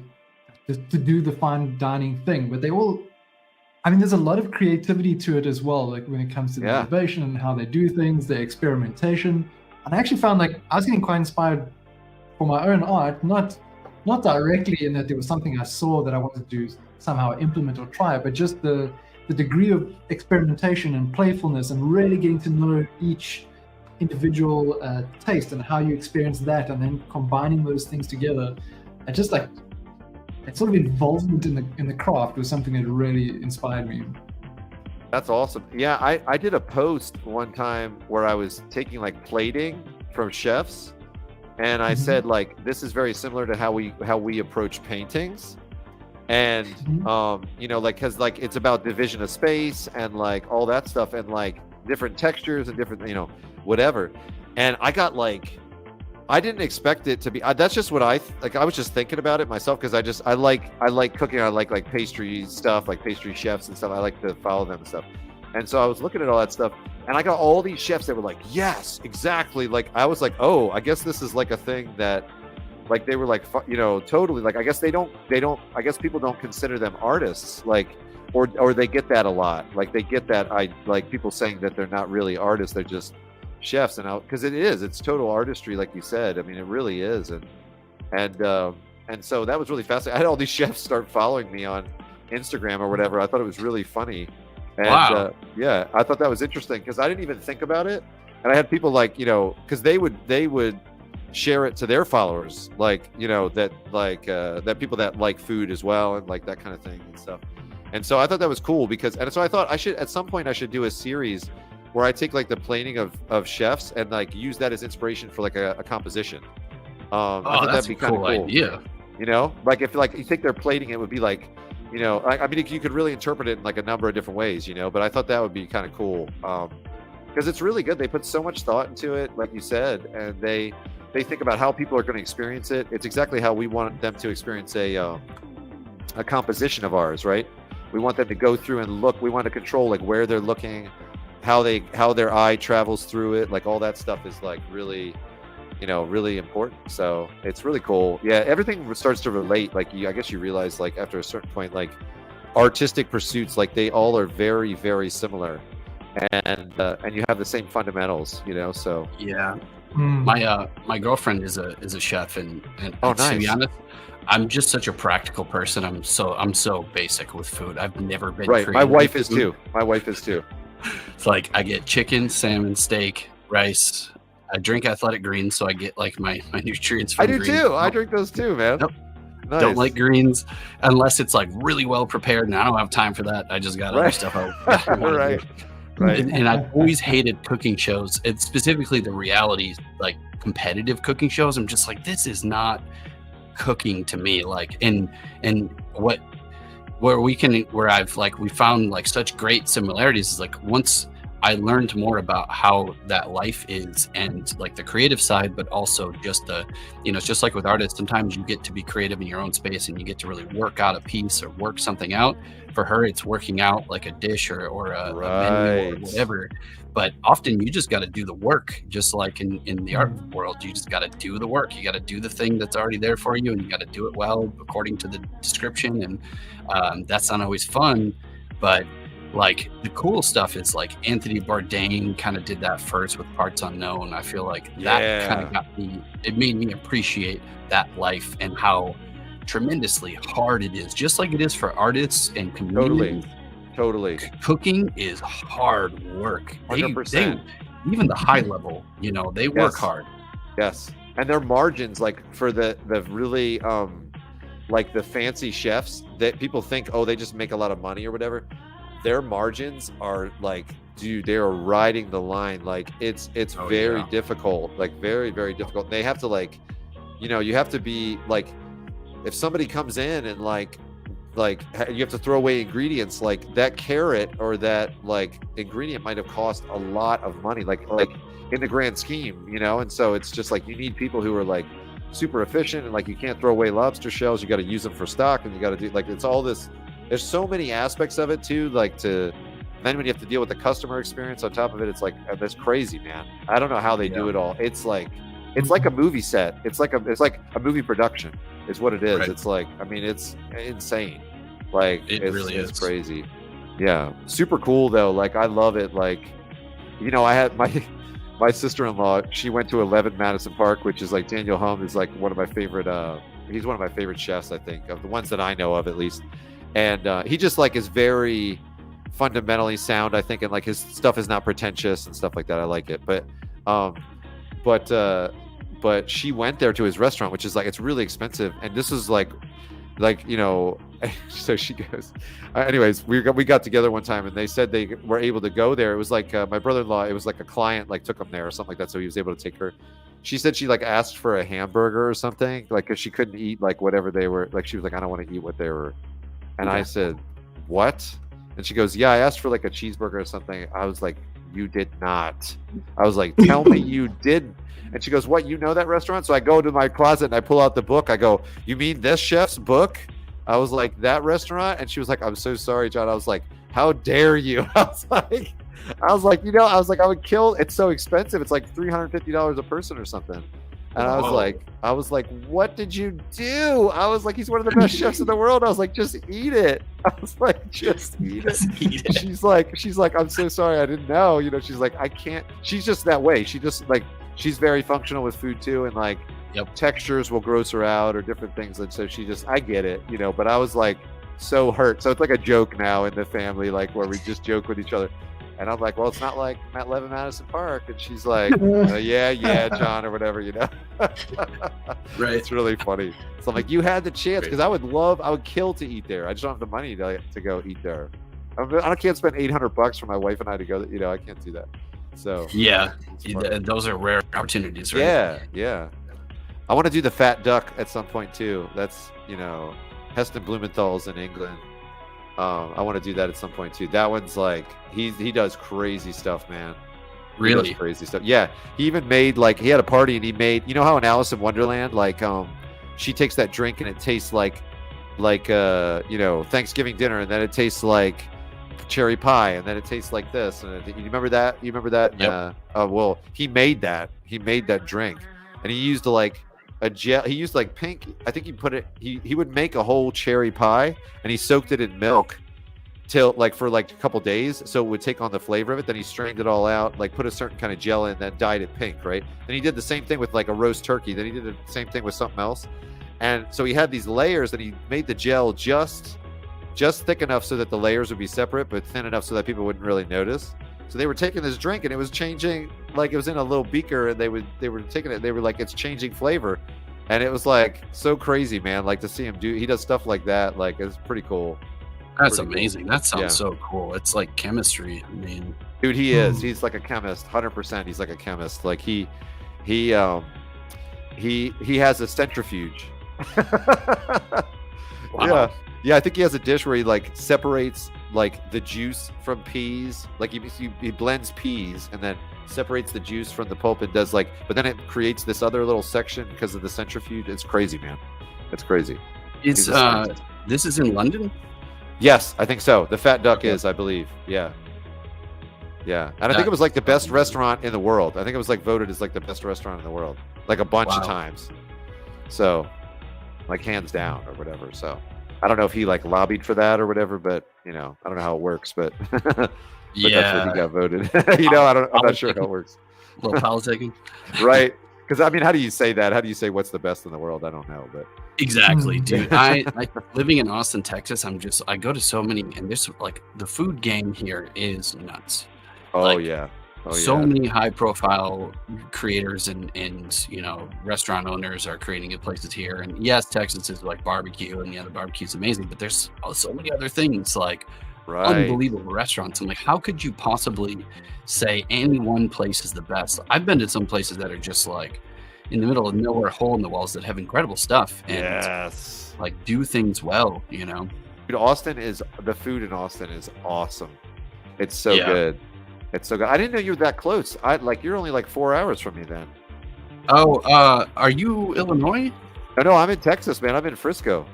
to do the fine dining thing. But there's a lot of creativity to it as well, like when it comes to the innovation and how they do things, the experimentation. And I actually found like I was getting quite inspired for my own art, not directly in that there was something I saw that I wanted to somehow implement or try, but just the degree of experimentation and playfulness and really getting to know each individual taste and how you experience that, and then combining those things together. And just like that sort of involvement in the craft was something that really inspired me. That's awesome. Yeah, I did a post one time where I was taking like plating from chefs, and I said like, this is very similar to how we approach paintings. And you know, like, because like it's about division of space and like all that stuff and like different textures and different, you know, whatever. And I got like, I didn't expect it to be. That's just what I was just thinking about it myself, because I like cooking. I like pastry stuff, like pastry chefs and stuff. I like to follow them and stuff. And so I was looking at all that stuff, and I got all these chefs that were like, yes, exactly. Like I was like, oh, I guess this is like a thing that, like they were like, you know, totally. Like I guess they don't. I guess people don't consider them artists. Like, or they get that a lot. Like they get that. I like people saying that they're not really artists. They're just chefs, and because it's total artistry, like you said. I mean, it really is. And so that was really fascinating. I had all these chefs start following me on Instagram or whatever. I thought it was really funny. And wow. Yeah, I thought that was interesting because I didn't even think about it. And I had people like, you know, because they would share it to their followers, like, you know, that like that people that like food as well and like that kind of thing and stuff. And so I thought that was cool and so I thought at some point I should do a series where I take like the plating of chefs and like use that as inspiration for like a composition. I thought that's that'd be a kind of cool cool idea. You know, like if like you think they're plating, it would be like, you know, I mean, you could really interpret it in like a number of different ways, you know, but I thought that would be kind of cool because it's really good. They put so much thought into it, like you said, and they think about how people are going to experience it. It's exactly how we want them to experience a composition of ours, right? We want them to go through and look. We want to control like where they're looking, how their eye travels through it. Like all that stuff is like really, you know, really important. So it's really cool. Yeah, everything starts to relate. Like I guess you realize like after a certain point, like artistic pursuits, like they all are very, very similar, and you have the same fundamentals, you know. So yeah. My girlfriend is a chef, and nice. To be honest, I'm just such a practical person. I'm so basic with food. I've never been right. creative My wife with is food. too. My wife is too. It's like I get chicken, salmon, steak, rice. I drink athletic greens, so I get like my nutrients from I do greens. too. I drink those too, man. Yep. Nice. Don't like greens unless it's like really well prepared, and I don't have time for that. I just got other stuff. Right. Right. And I've always hated cooking shows. It's specifically the reality, like competitive cooking shows. I'm just like, this is not cooking to me. Like, and where I've like, we found like such great similarities is like once I learned more about how that life is and like the creative side, but also just the, it's just like with artists, sometimes you get to be creative in your own space and you get to really work out a piece or work something out. For her, it's working out like a dish or a menu or whatever. But often you just got to do the work, just like in the art world, you just got to do the work. You got to do the thing that's already there for you, and you got to do it well according to the description. And that's not always fun, but like the cool stuff is like Anthony Bourdain kind of did that first with Parts Unknown. I feel like that kind of it made me appreciate that life and how tremendously hard it is, just like it is for artists and communities. Totally. Cooking is hard work. 100%. Even the high level, they work hard. Yes. And their margins, like for the really like the fancy chefs that people think, oh, they just make a lot of money or whatever. Their margins are like, dude, they're riding the line. Like it's very difficult, like very, very difficult. They have to like, you have to be like, if somebody comes in and like you have to throw away ingredients, like that carrot or that like ingredient might have cost a lot of money, like in the grand scheme, and so it's just like you need people who are like super efficient and like you can't throw away lobster shells, you got to use them for stock, and you got to do like it's all this. There's so many aspects of it too, like then when you have to deal with the customer experience on top of it, it's like that's crazy, man. I don't know how they do it all. It's like a movie set. It's like a movie production is what it is. Right. It's like, I mean, it's insane. Like it's crazy. Yeah. Super cool though. Like I love it. Like, I had my sister-in-law, she went to 11 Madison Park, which is like Daniel Hum is like one of my favorite, he's one of my favorite chefs, I think, of the ones that I know of at least. And he just like is very fundamentally sound, I think, and like his stuff is not pretentious and stuff like that. I like it. But she went there to his restaurant, which is like, it's really expensive. And this is like, so she goes, anyways, we got together one time and they said they were able to go there. It was like my brother-in-law, it was like a client like took him there or something like that. So he was able to take her. She said she like asked for a hamburger or something, like, cause she couldn't eat like whatever they were, like, she was like, I don't want to eat what they were. And I said, what? And she goes, yeah, I asked for like a cheeseburger or something. I was like, you did not. I was like, tell me you didn't. And she goes, what, you know that restaurant? So I go to my closet and I pull out the book. I go, you mean this chef's book? I was like, that restaurant? And she was like, I'm so sorry, John. I was like, how dare you? I was like, I would kill. It's so expensive. It's like $350 a person or something. And I was like, what did you do? I was like, he's one of the best chefs in the world. I was like, just eat it. I was like, just eat it. She's like, I'm so sorry. I didn't know. She's like, I can't. She's just that way. She just like, she's very functional with food too. And like textures will gross her out or different things. And so I get it, but I was like so hurt. So it's like a joke now in the family, like where we just joke with each other. And I'm like, well, it's not like at 11 Madison Park. And she's like, yeah, John, or whatever, Right. It's really funny. So I'm like, you had the chance, because I would kill to eat there. I just don't have the money to go eat there. I can't spend $800 for my wife and I to go, I can't do that. So yeah, those are rare opportunities, right? Yeah. I want to do the Fat Duck at some point too. That's, Heston Blumenthal's in England. I want to do that at some point too. That one's like he does crazy stuff, man. Really? He does crazy stuff. Yeah. He even made he had a party and he made, how in Alice in Wonderland, she takes that drink and it tastes like Thanksgiving dinner, and then it tastes like cherry pie, and then it tastes like this. And you remember that? Yep. Well, he made that drink, and he used a gel. He used pink. I think he would make a whole cherry pie and he soaked it in milk till for a couple days, so it would take on the flavor of it. Then he strained it all out, put a certain kind of gel in, then dyed it pink, right? Then he did the same thing with a roast turkey. Then he did the same thing with something else. And so he had these layers, and he made the gel just thick enough so that the layers would be separate, but thin enough so that people wouldn't really notice. So they were taking this drink and it was changing like it was in a little beaker, and they were taking it. They were like, it's changing flavor, and it was like so crazy, man. Like to see him he does stuff like that. Like it's pretty cool. That's amazing. That sounds so cool. It's like chemistry. I mean, dude, he is. He's like a chemist, 100%. He's like a chemist. Like he has a centrifuge. Wow. Yeah. I think he has a dish where he like separates like the juice from peas. Like he blends peas and then separates the juice from the pulp and does like, but then it creates this other little section because of the centrifuge. It's crazy, man. It's crazy. It's this is in London. Yes, I think so. The Fat Duck is, I believe. Yeah. And I think it was like the best restaurant in the world. I think it was like voted as like the best restaurant in the world, like a bunch of times. So, like hands down or whatever. So, I don't know if he like lobbied for that or whatever, but I don't know how it works, but that's what he got voted. I'm not sure how it works. A little politicking. Right. Because I mean, how do you say that? How do you say what's the best in the world? I don't know, but exactly, dude. I living in Austin, Texas. I go to so many, and there's like the food game here is nuts. So many high profile creators and restaurant owners are creating places here. And yes, Texas is like barbecue, and the barbecue is amazing, but there's so many other things like unbelievable restaurants. I'm like, how could you possibly say any one place is the best? I've been to some places that are just like in the middle of nowhere, hole in the walls, that have incredible stuff and like do things well. Dude, the food in Austin is awesome. It's so good. It's so good. I didn't know you were that close. You're only like 4 hours from me then. Oh, are you Illinois? No, I'm in Texas, man. I'm in Frisco.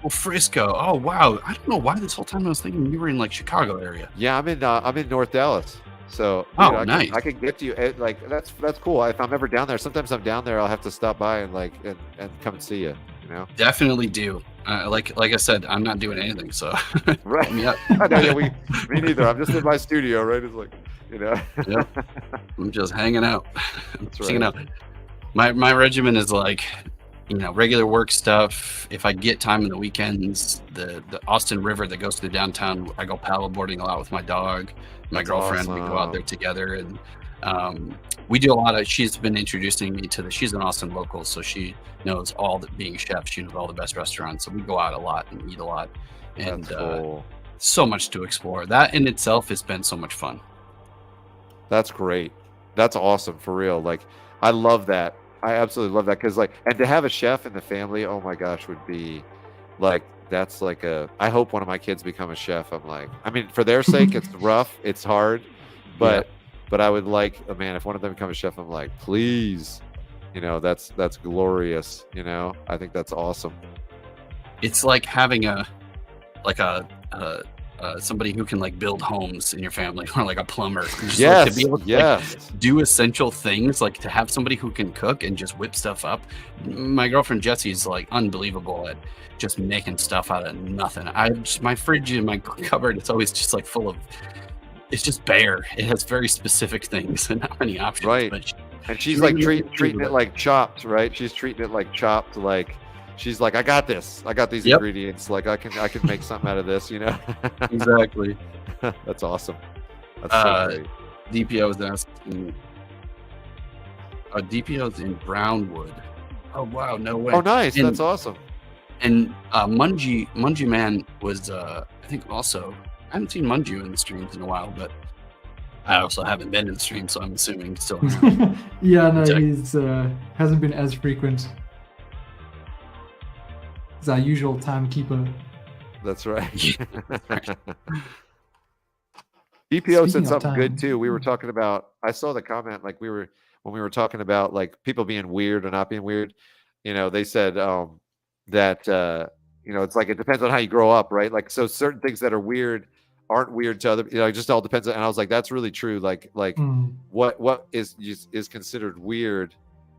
Oh, Frisco. Oh, wow. I don't know why this whole time I was thinking you were in like Chicago area. Yeah, I'm in North Dallas. So nice. I can get to you. Like that's cool. If I'm ever down there, sometimes I'm down there. I'll have to stop by and and come and see you. Definitely do. Like I said, I'm not doing anything, so right. me up. Me neither. I'm just in my studio, right? It's like Yep. I'm just hanging out. Hanging out. My regimen is like, regular work stuff. If I get time in the weekends, the Austin River that goes through downtown, I go paddle boarding a lot with my dog, my girlfriend. Awesome. We go out there together, and we do a lot of. She's been introducing me to she's an Austin local, so she knows being a chef. She knows all the best restaurants, so we go out a lot and eat a lot, and that's cool. So much to explore. That in itself has been so much fun. That's great. That's awesome, for real. Like, I love that. I absolutely love that, because and to have a chef in the family, oh my gosh, would be like, that's like I hope one of my kids become a chef. I'm like, I mean, for their sake, it's rough, it's hard, but I would like, man, if one of them become a chef, I'm like, please, that's glorious. I think that's awesome. It's like having somebody who can like build homes in your family, or like a plumber. Just, to be able to do essential things, like to have somebody who can cook and just whip stuff up. My girlfriend Jessie is like unbelievable at just making stuff out of nothing. My fridge in my cupboard, it's always just like full of, it's just bare. It has very specific things and not many options. Right. But and she's like treating it like chopped, right? She's treating it like chopped, like she's like, I got this. I got these ingredients. Like I can make something out of this, Exactly. That's awesome. That's so great. DPO is asking. DPO's in Brownwood. Oh wow, no way. Oh nice, that's awesome. And Mungie Man was I think also, I haven't seen Mungie in the streams in a while, but I also haven't been in the stream, so I'm assuming still. Yeah, no, he's hasn't been as frequent. He's our usual timekeeper. That's right. DPO said something good too. We were talking about, I saw the comment, like when we were talking about like people being weird or not being weird, they said that it's like, it depends on how you grow up, right? Like, so certain things that are weird aren't weird to other, it just all depends on, and I was like, that's really true. Like what is considered weird,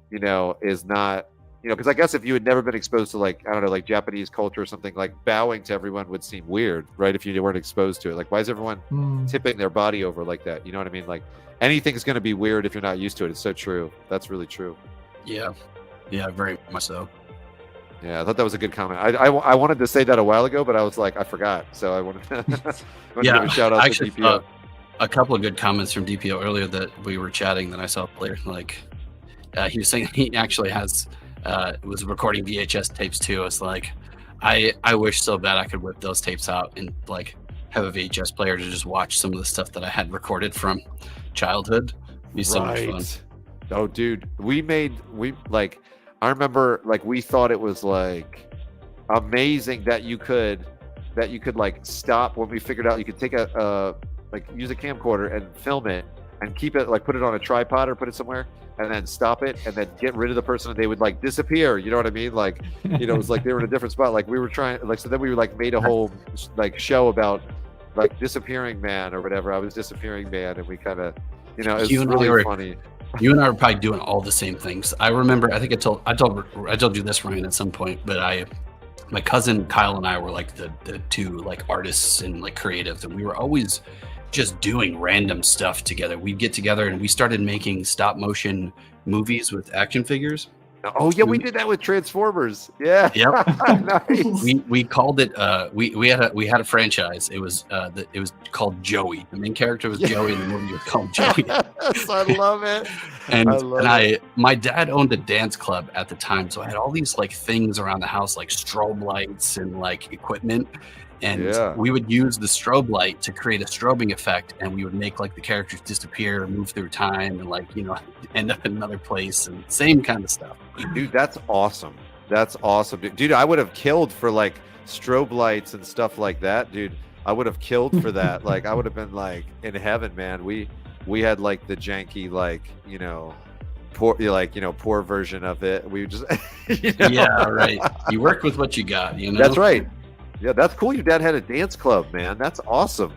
is not, because I guess if you had never been exposed to like, I don't know, like Japanese culture or something, like bowing to everyone would seem weird, right? If you weren't exposed to it, like why is everyone tipping their body over like that? You know what I mean? Like anything's going to be weird if you're not used to it. It's so true. That's really true. Yeah, very much so. Yeah, I thought that was a good comment. I wanted to say that a while ago, but I was like, I forgot. So I wanted to, give a shout out to DPO. a couple of good comments from DPO earlier that we were chatting that I saw later. Like he was saying he actually has was recording VHS tapes too. It's like I wish so bad I could whip those tapes out and like have a VHS player to just watch some of the stuff that I had recorded from childhood. It'd be so much fun. Oh, dude, I remember like we thought it was like amazing that you could like stop when we figured out you could take use a camcorder and film it and keep it, like put it on a tripod or put it somewhere and then stop it and then get rid of the person and they would like disappear. You know what I mean? Like, you know, it was like they were in a different spot. Like we were trying, like, so then we like made a whole like show about like disappearing man or whatever. I was disappearing man, and we kind of, you know, it's really funny. You and I were probably doing all the same things. I remember, I think I told you this, Ryan, at some point, but my cousin Kyle and I were like the two like artists and like creatives, and we were always just doing random stuff together. We'd get together and we started making stop motion movies with action figures. Oh yeah, we did that with Transformers. Yeah. Yep. Nice. We called it we had a franchise. It was called Joey. The main character was Joey and the movie was called Joey. Yes, I love it. My dad owned a dance club at the time, so I had all these like things around the house, like strobe lights and like equipment. And we would use the strobe light to create a strobing effect, and we would make like the characters disappear, move through time, and like, you know, end up in another place, and same kind of stuff. Dude, that's awesome. That's awesome. Dude, I would have killed for like strobe lights and stuff like that, dude. I would have killed for that. Like I would have been like in heaven, man. We had like the janky, like, you know, poor version of it. We just you know? Yeah, right. You work with what you got, you know. That's right. Yeah, that's cool. Your dad had a dance club, man. That's awesome.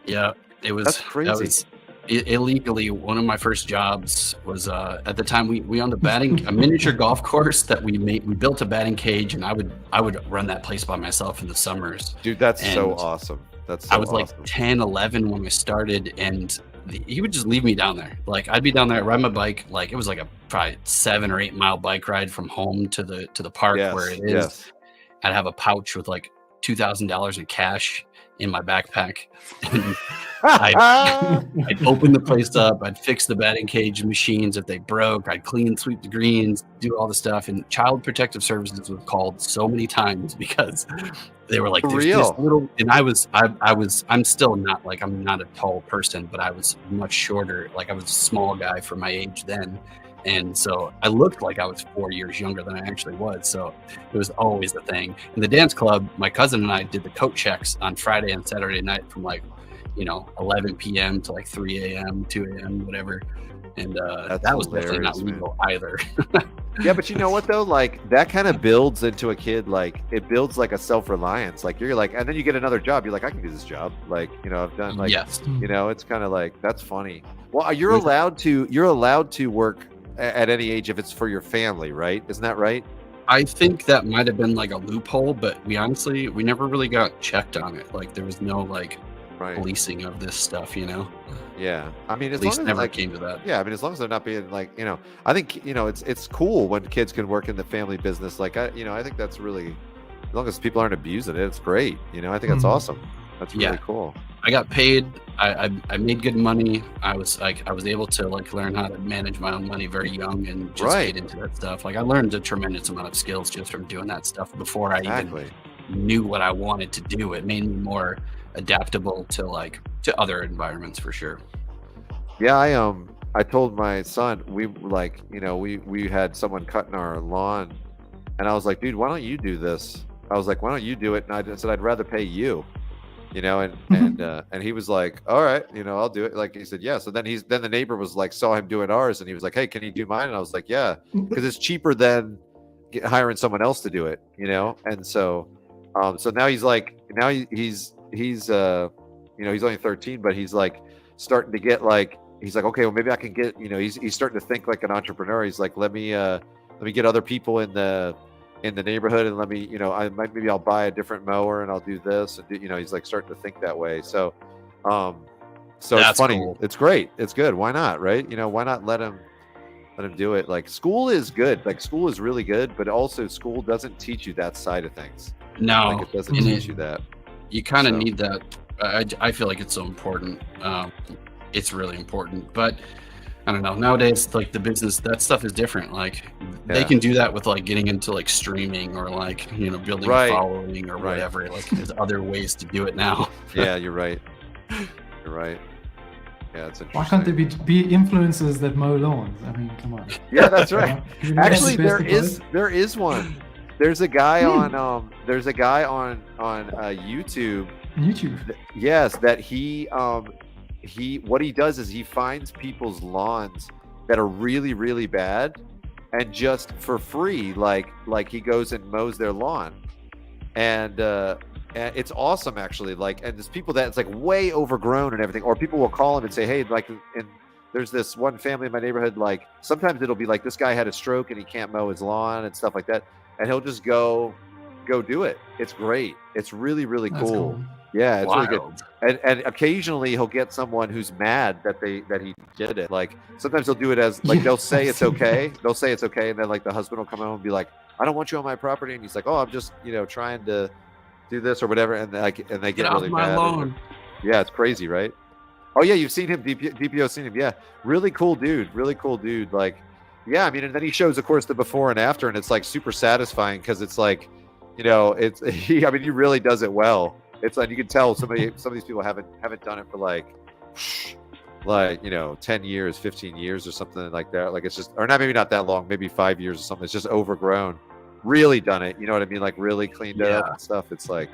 Yeah, it was. That's crazy. That was illegally one of my first jobs. Was at the time we owned a miniature golf course that we built a batting cage, and I would run that place by myself in the summers. Dude, that's so awesome. That's so I was awesome. Like 10, 11 when I started, and he would just leave me down there. Like I'd be down there, ride my bike. Like it was like a probably 7 or 8 mile bike ride from home to the park where it is. Yes. I'd have a pouch with like $2,000 in cash in my backpack. And I'd open the place up. I'd fix the batting cage machines if they broke. I'd sweep the greens, do all the stuff. And Child Protective Services was called so many times because they were like, "There's this little." And I'm still not like, I'm not a tall person, but I was much shorter. Like I was a small guy for my age then. And so I looked like I was 4 years younger than I actually was. So it was always a thing. In the dance club, my cousin and I did the coat checks on Friday and Saturday night from like, you know, 11 p.m. to like 3 a.m., 2 a.m., whatever. And that was definitely not legal either. Yeah, but you know what though? Like that kind of builds into a kid, like it builds like a self-reliance. Like you're like, and then you get another job. You're like, I can do this job. Like, you know, I've done like, you know, it's kind of like, that's funny. Well, you're allowed to work at any age if it's for your family, right? Isn't that right? I think that might have been like a loophole, but we never really got checked on it. Like there was no like policing of this stuff, you know? Yeah. I mean, at least never came to that. Yeah. I mean, as long as they're not being like, you know, I think, you know, it's cool when kids can work in the family business. Like, I think that's really, as long as people aren't abusing it, it's great. You know, I think that's awesome. That's really cool. I got paid. I made good money. I was able to like learn how to manage my own money very young and just get into that stuff. Like I learned a tremendous amount of skills just from doing that stuff before I even knew what I wanted to do. It made me more adaptable to other environments for sure. Yeah, I told my son, we like, you know, we had someone cutting our lawn, and I was like, dude, why don't you do this? I was like, why don't you do it? And I said, I'd rather pay you. You know, and he was like, all right, you know, I'll do it. Like he said, yeah. So then the neighbor was like, saw him doing ours, and he was like, hey, can you do mine? And I was like, yeah, because it's cheaper than hiring someone else to do it, you know. And so now he's like, he's you know, he's only 13, but he's like starting to get like, he's like, okay, well maybe I can get, you know, he's starting to think like an entrepreneur. He's like, let me get other people in the neighborhood, and let me, you know, maybe I'll buy a different mower and I'll do this, and you know, he's like starting to think that way. So it's funny. Cool. It's great. It's good. Why not? Right? You know, why not let him do it? Like school is good. Like school is really good, but also school doesn't teach you that side of things. No, like, it doesn't teach you that. You kind of need that I feel like it's so important. It's really important, but I don't know. Nowadays, like the business, that stuff is different. Like they can do that with like getting into like streaming or like, you know, building a following or whatever. Like there's other ways to do it now. Yeah, you're right. You're right. Yeah, it's interesting. Why can't there be influencers that mow lawns? I mean, come on. Yeah, that's right. Actually, there is one. There's a guy on YouTube. YouTube. Yes, that he what he does is he finds people's lawns that are really, really bad, and just for free, like he goes and mows their lawn, and it's awesome actually. Like, and there's people that it's like way overgrown and everything, or people will call him and say, hey, like, and there's this one family in my neighborhood, like sometimes it'll be like this guy had a stroke and he can't mow his lawn and stuff like that, and he'll just go do it. It's great. It's really, really cool. Yeah, it's really good. And occasionally he'll get someone who's mad that he did it. Like sometimes he'll do it as like they'll say it's okay. They'll say it's okay, and then like the husband will come home and be like, I don't want you on my property, and he's like, oh, I'm just, you know, trying to do this or whatever, and they get really mad. Yeah, it's crazy, right? Oh yeah, you've seen him. DPO's seen him. Yeah, really cool dude. Really cool dude. Like, yeah, I mean, and then he shows, of course, the before and after, and it's like super satisfying because it's like, you know, he really does it well. It's like you can tell some of these people haven't done it for like you know 10 years, 15 years or something like that. Like it's just, or not, maybe not that long, maybe 5 years or something. It's just overgrown. Really done it. You know what I mean? Like really cleaned up and stuff. It's like,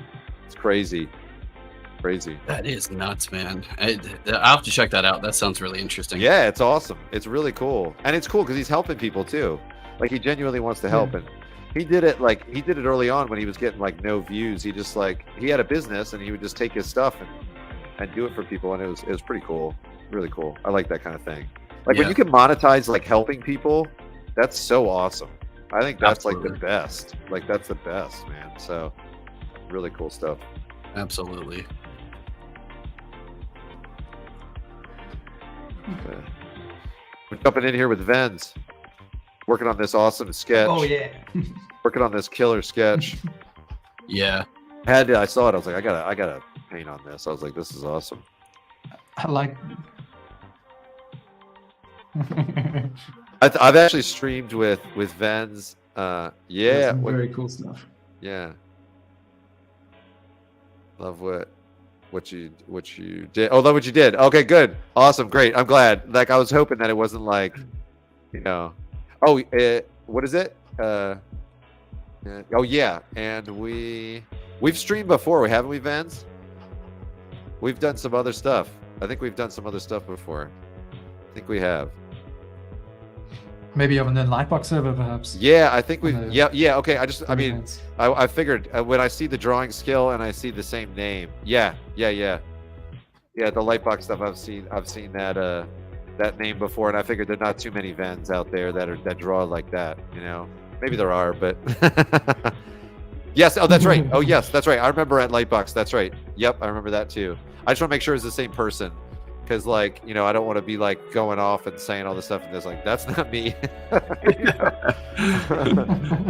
it's crazy. That is nuts, man. I'll have to check that out. That sounds really interesting. Yeah, it's awesome. It's really cool, and it's cool because he's helping people too. Like he genuinely wants to help, and he did it early on when he was getting like no views. He just like, he had a business and he would just take his stuff and do it for people, and it was pretty cool. Really cool. I like that kind of thing. Like when you can monetize like helping people, that's so awesome. I think that's like the best. Like that's the best, man. So really cool stuff. Absolutely. Okay. We're jumping in here with Vens. Working on this awesome sketch. Oh yeah. Working on this killer sketch. Yeah. I saw it. I was like, I gotta paint on this. I was like, this is awesome. I like. I've actually streamed with Vens. Yeah. Very cool stuff. Yeah. Love what you did. Oh, love what you did. Okay, good. Awesome. Great. I'm glad. Like I was hoping that it wasn't like, you know. Oh, what is it? Oh yeah, and we've streamed before, haven't we, Vans? We've done some other stuff. I think we've done some other stuff before. I think we have. Maybe on the Lightbox server, perhaps. Yeah, I think we. Yeah. Okay. I mean, I figured when I see the drawing skill and I see the same name. Yeah. The Lightbox stuff I've seen that name before, and I figured there's not too many Vens out there that draw like that, you know. Maybe there are, but yes. Oh, that's right. Oh, yes, that's right. I remember at Lightbox. That's right. Yep, I remember that too. I just want to make sure it's the same person, because, like, you know, I don't want to be like going off and saying all this stuff and it's like, that's not me.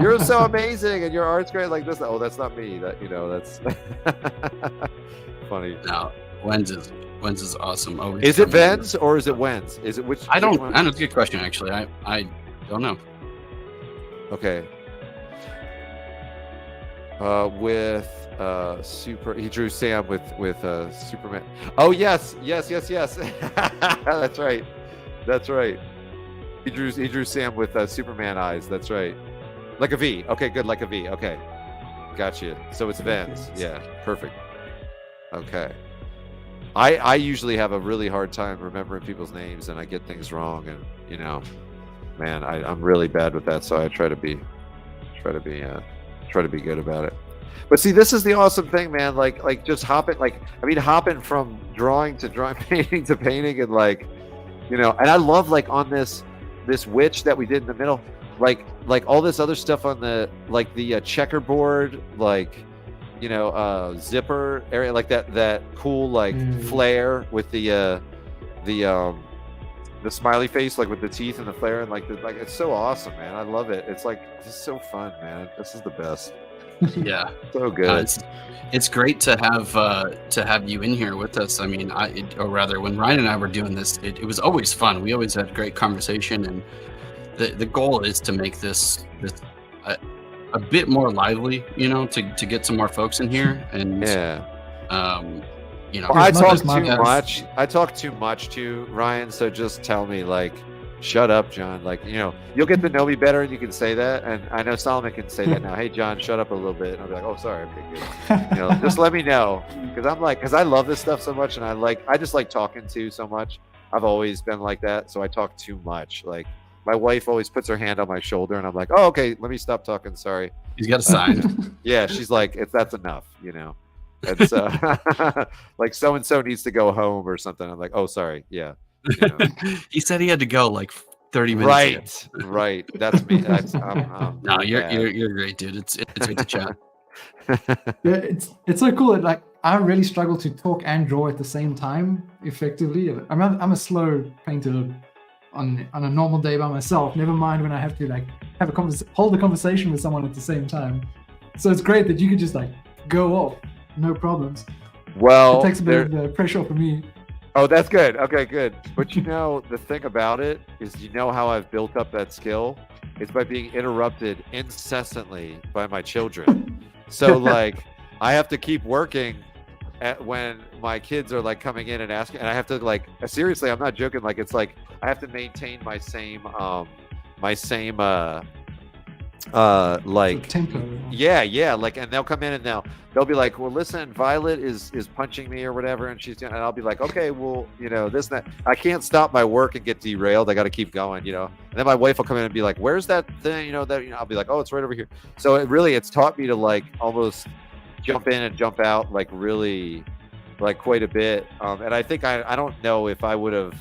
You're so amazing and your art's great like this. Oh, that's not me. That, you know, that's funny. No, Wens is awesome. Always is it Vens or is it Wens? Is it which? I don't know. It's a good question, actually. I don't know. Okay. With he drew Sam with Superman. Oh yes. That's right. He drew Sam with Superman eyes. That's right. Like a V. Okay, good. Like a V. Okay, gotcha. So it's Vens. Yeah, perfect. Okay. I usually have a really hard time remembering people's names, and I get things wrong, and you know, man, I'm really bad with that. So I try to be good about it. But see, this is the awesome thing, man. Like just hopping from drawing to drawing, painting to painting, and like, you know, and I love like on this witch that we did in the middle, like all this other stuff on the checkerboard, like, you know, zipper area, like that cool like flare with the smiley face, like with the teeth and the flare, and like it's so awesome, man. I love it. It's like just so fun, man. This is the best. Yeah. So good. It's great to have you in here with us. I mean, or rather, when Ryan and I were doing this, it was always fun. We always had great conversation, and the goal is to make this a bit more lively, you know, to get some more folks in here. And you know, well, I talk just my too best. much. I talk too much too, Ryan. So just tell me, like, shut up, John. Like, you know, you'll get to know me better, and you can say that. And I know Solomon can say that now. Hey, John, shut up a little bit. And I'll be like, oh, sorry. Okay, good. You know, just let me know, because I love this stuff so much, and I just like talking to so much. I've always been like that, so I talk too much. Like, my wife always puts her hand on my shoulder, and I'm like, oh, okay, let me stop talking. Sorry. He's got a sign. Yeah, she's like, that's enough, you know. And so, like, so and so needs to go home or something. I'm like, oh, sorry. Yeah. You know. He said he had to go like 30 minutes. Right. That's me. That's no, you're great, dude. It's good to chat. Yeah, it's so cool. Like, I really struggle to talk and draw at the same time effectively. I'm a slow painter on a normal day by myself. Never mind when I have to like have hold a conversation with someone at the same time. So it's great that you could just like go off, no problems. Well, it takes a bit of the pressure off of me. Oh, that's good. Okay, good. But you know, the thing about it is, you know how I've built up that skill? It's by being interrupted incessantly by my children. So like, I have to keep working when my kids are like coming in and asking, and I have to like, seriously, I'm not joking. Like, it's like I have to maintain my same like tempo. Yeah, like, and they'll come in and they'll be like, well, listen, Violet is punching me or whatever, and she's doing, and I'll be like, okay, well, you know, this and that. I can't stop my work and get derailed. I got to keep going, you know. And then my wife will come in and be like, where's that thing, you know, that, you know, I'll be like, oh, it's right over here. So it's taught me to like almost jump in and jump out, like really, like quite a bit. And I think I don't know if I would have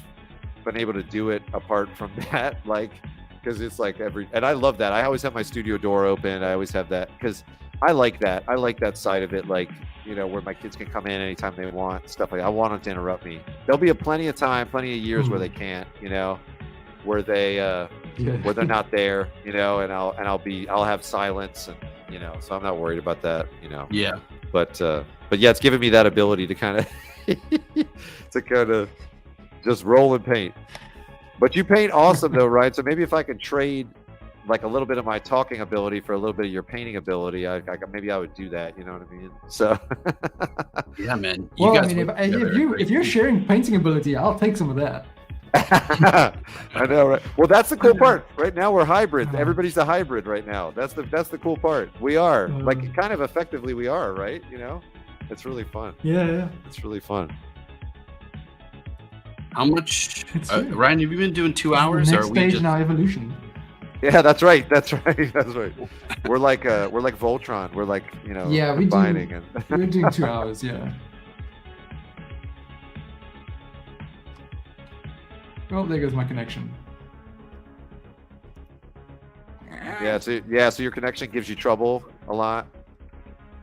been able to do it apart from that, like, because it's like and I love that. I always have my studio door open. I always have that because I like that. I like that side of it, like, you know, where my kids can come in anytime they want, stuff like that. I want them to interrupt me. There'll be plenty of years where they can't, you know, where they where they're not there, you know, and I'll have silence, and you know, so I'm not worried about that, you know. Yeah. But yeah, it's giving me that ability to kind of just roll and paint. But you paint awesome though, right? So maybe if I could trade like a little bit of my talking ability for a little bit of your painting ability, maybe I would do that. You know what I mean? So yeah, man. Well, I mean, if you're sharing painting ability, I'll take some of that. I know, right? Well, that's the cool part. Right now we're hybrid. Everybody's a hybrid right now. That's the cool part. We are like kind of effectively we are, right? You know, it's really fun. Yeah. It's really fun. How much, Ryan? Have you been doing 2 hours? Next or are we stage just... in our evolution. Yeah, that's right. We're like Voltron. We're like, you know, combining. We're doing 2 hours. Yeah. Oh, there goes my connection. Yeah. So your connection gives you trouble a lot.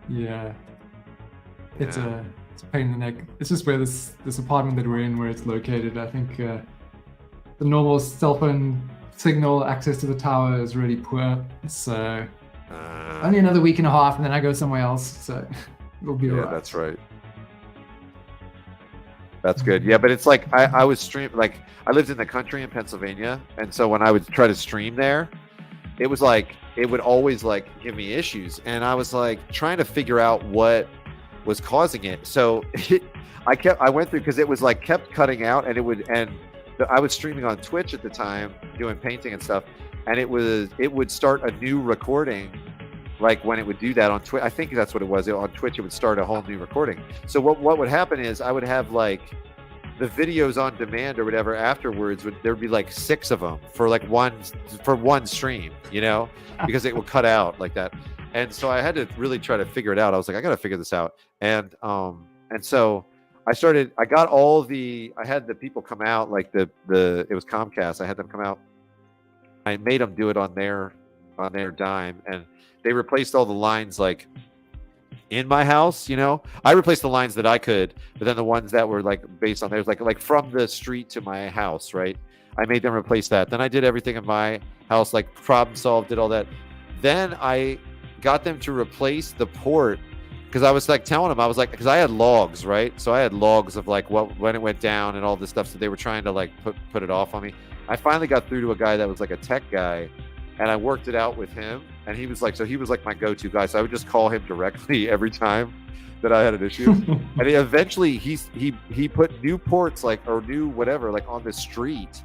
Yeah. It's a pain in the neck. It's just where this apartment that we're in, where it's located. I think the normal cell phone signal access to the tower is really poor. So only another week and a half, and then I go somewhere else. So it'll be alright. Yeah, that's right. That's good. Yeah, but it's like I was like I lived in the country in Pennsylvania, and so when I would try to stream there, it was like it would always like give me issues, and I was like trying to figure out what was causing it. So I went through, because it was like kept cutting out, and I was streaming on Twitch at the time doing painting and stuff, and it would start a new recording. Like when it would do that on Twitch, I think that's what it was. On Twitch, it would start a whole new recording. So what would happen is I would have like the videos on demand or whatever afterwards. There'd be like 6 of them for one stream, you know, because it would cut out like that. And so I had to really try to figure it out. I was like, I got to figure this out. And so I had the people come out, like it was Comcast. I had them come out. I made them do it on their dime, and they replaced all the lines like in my house, you know. I replaced the lines that I could, but then the ones that were like based on theirs, like from the street to my house, right? I made them replace that. Then I did everything in my house, like problem solved, did all that. Then I got them to replace the port, because I was like telling them, I was like, because I had logs, right? So I had logs of like when it went down and all this stuff. So they were trying to like put it off on me. I finally got through to a guy that was like a tech guy, and I worked it out with him. And he was like, so he was like my go-to guy. So I would just call him directly every time that I had an issue. And eventually he put new ports like, or new whatever, like on the street.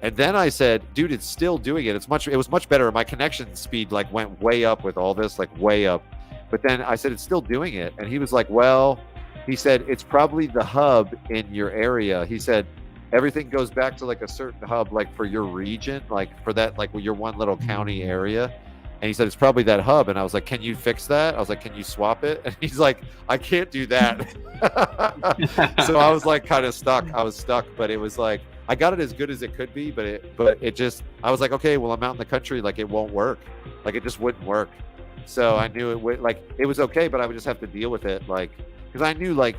And then I said, dude, it's still doing it. It was much better. My connection speed like went way up with all this, like way up. But then I said, it's still doing it. And he was like, well, he said, it's probably the hub in your area. He said, everything goes back to like a certain hub, like for your region, like for that, like your one little county area. And he said, it's probably that hub. And I was like, can you fix that? I was like, can you swap it? And he's like, I can't do that. So I was like kind of stuck. I was stuck, but it was like, I got it as good as it could be, but it just, I was like, okay, well, I'm out in the country. Like it won't work. Like it just wouldn't work. So I knew it would, like, it was okay, but I would just have to deal with it. Like, cause I knew like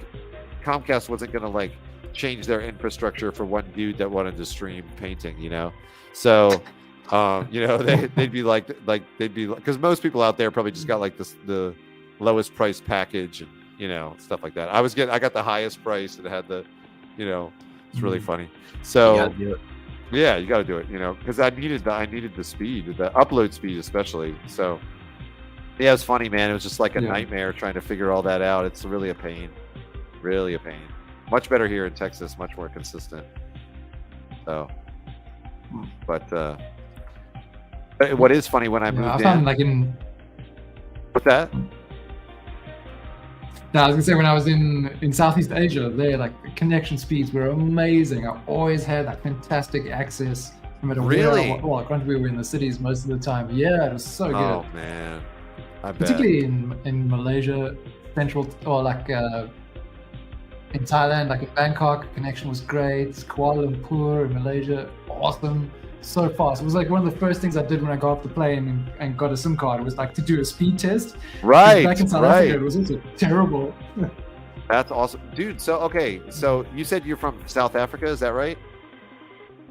Comcast wasn't going to like change their infrastructure for one dude that wanted to stream painting, you know? So, you know, they'd be like, cause most people out there probably just got like the lowest price package and, you know, stuff like that. I got the highest price and it had the, you know, it's really funny. So yeah, you got to do it, you know, cause I needed the speed, the upload speed, especially. So yeah, it was funny, man. It was just like a nightmare trying to figure all that out. It's really a pain. Much better here in Texas, much more consistent. So, but what is funny when I moved I found like in. What's that? No, I was gonna say when I was in Southeast Asia, there like the connection speeds were amazing. I always had like fantastic access. No matter where, granted we were in the cities most of the time. Yeah, it was so good. Oh man. Particularly in Malaysia, central, or like in Thailand, like in Bangkok, connection was great. Kuala Lumpur in Malaysia, awesome, so fast. It was like one of the first things I did when I got off the plane and got a SIM card. It was like to do a speed test. Right. Back in South Africa, it was also terrible. That's awesome, dude. So okay, so you said you're from South Africa, is that right?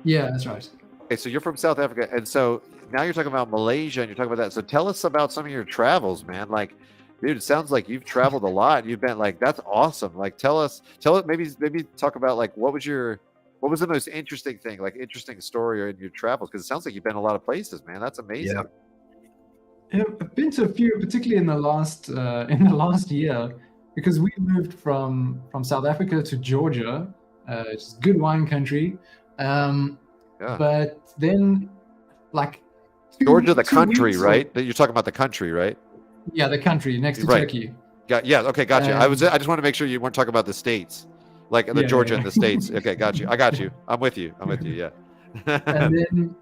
Yeah, that's right. Okay, so you're from South Africa, and so now you're talking about Malaysia and you're talking about that. So tell us about some of your travels, man. Like, dude, it sounds like you've traveled a lot. You've been like, that's awesome. Like, tell it, maybe talk about like, what was the most interesting thing, like interesting story in your travels? Cause it sounds like you've been a lot of places, man. That's amazing. Yeah, I've been to a few, particularly in the last year, because we moved from South Africa to Georgia. It's a good wine country. But then like, Georgia, the country, right? You're talking about the country, right? Yeah, the country next to Turkey. Okay, got you. I just want to make sure you weren't talking about the states, like the Georgia and the states. Okay, got you. I got you. I'm with you. Yeah. And then,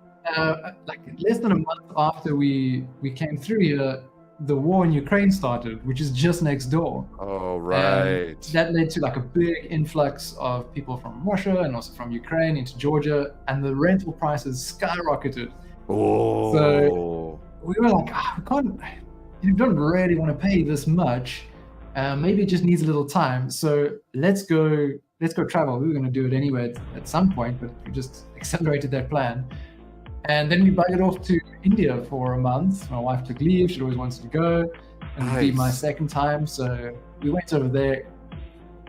like less than a month after we came through here, the war in Ukraine started, which is just next door. Oh, right. And that led to like a big influx of people from Russia and also from Ukraine into Georgia, and the rental prices skyrocketed. Oh. So we were like, we don't really want to pay this much. Maybe it just needs a little time. So let's go travel. We were going to do it anyway at some point, but we just accelerated that plan. And then we buggered off to India for a month. My wife took leave. She always wanted to go. And it'd be my second time. So we went over there.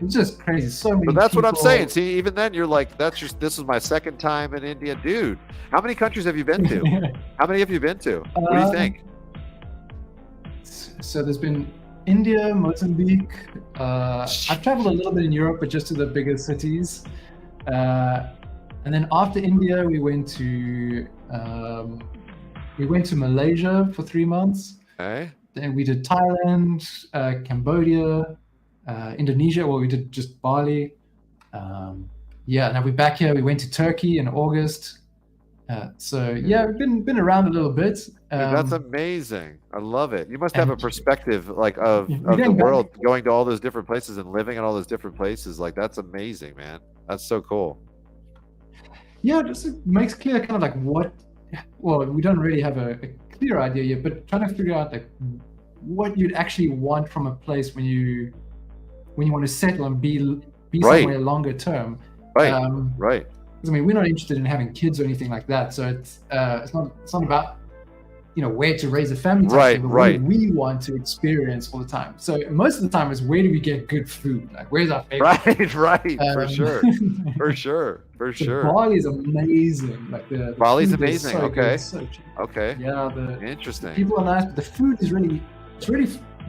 It was just crazy. So many But that's people. what I'm saying. See, even then you're like, this is my second time in India. Dude, how many countries have you been to? How many have you been to? What do you think? So there's been India, Mozambique. I've traveled a little bit in Europe, but just to the bigger cities. And then after India, we went to Malaysia for 3 months. Okay. Then we did Thailand, Cambodia, Indonesia. Well, we did just Bali. Now we're back here. We went to Turkey in August. So yeah, we've been around a little bit. Dude, that's amazing. I love it. You must have a perspective like of the world, going to all those different places and living in all those different places. Like that's amazing, man. That's so cool. Yeah, just it makes clear kind of like what. Well, we don't really have a clear idea yet, but trying to figure out like what you'd actually want from a place when you want to settle and be somewhere longer term. Right. Right. I mean, we're not interested in having kids or anything like that. So it's not about where to raise a family type Right, thing, but right. what we want to experience all the time. So most of the time is, where do we get good food? Like, where's our favorite? Right, for sure, for sure, for sure. Bali is amazing. Like the Bali's food is amazing. so Okay, good, so cheap. okay, Yeah, interesting. people are nice, but the food is really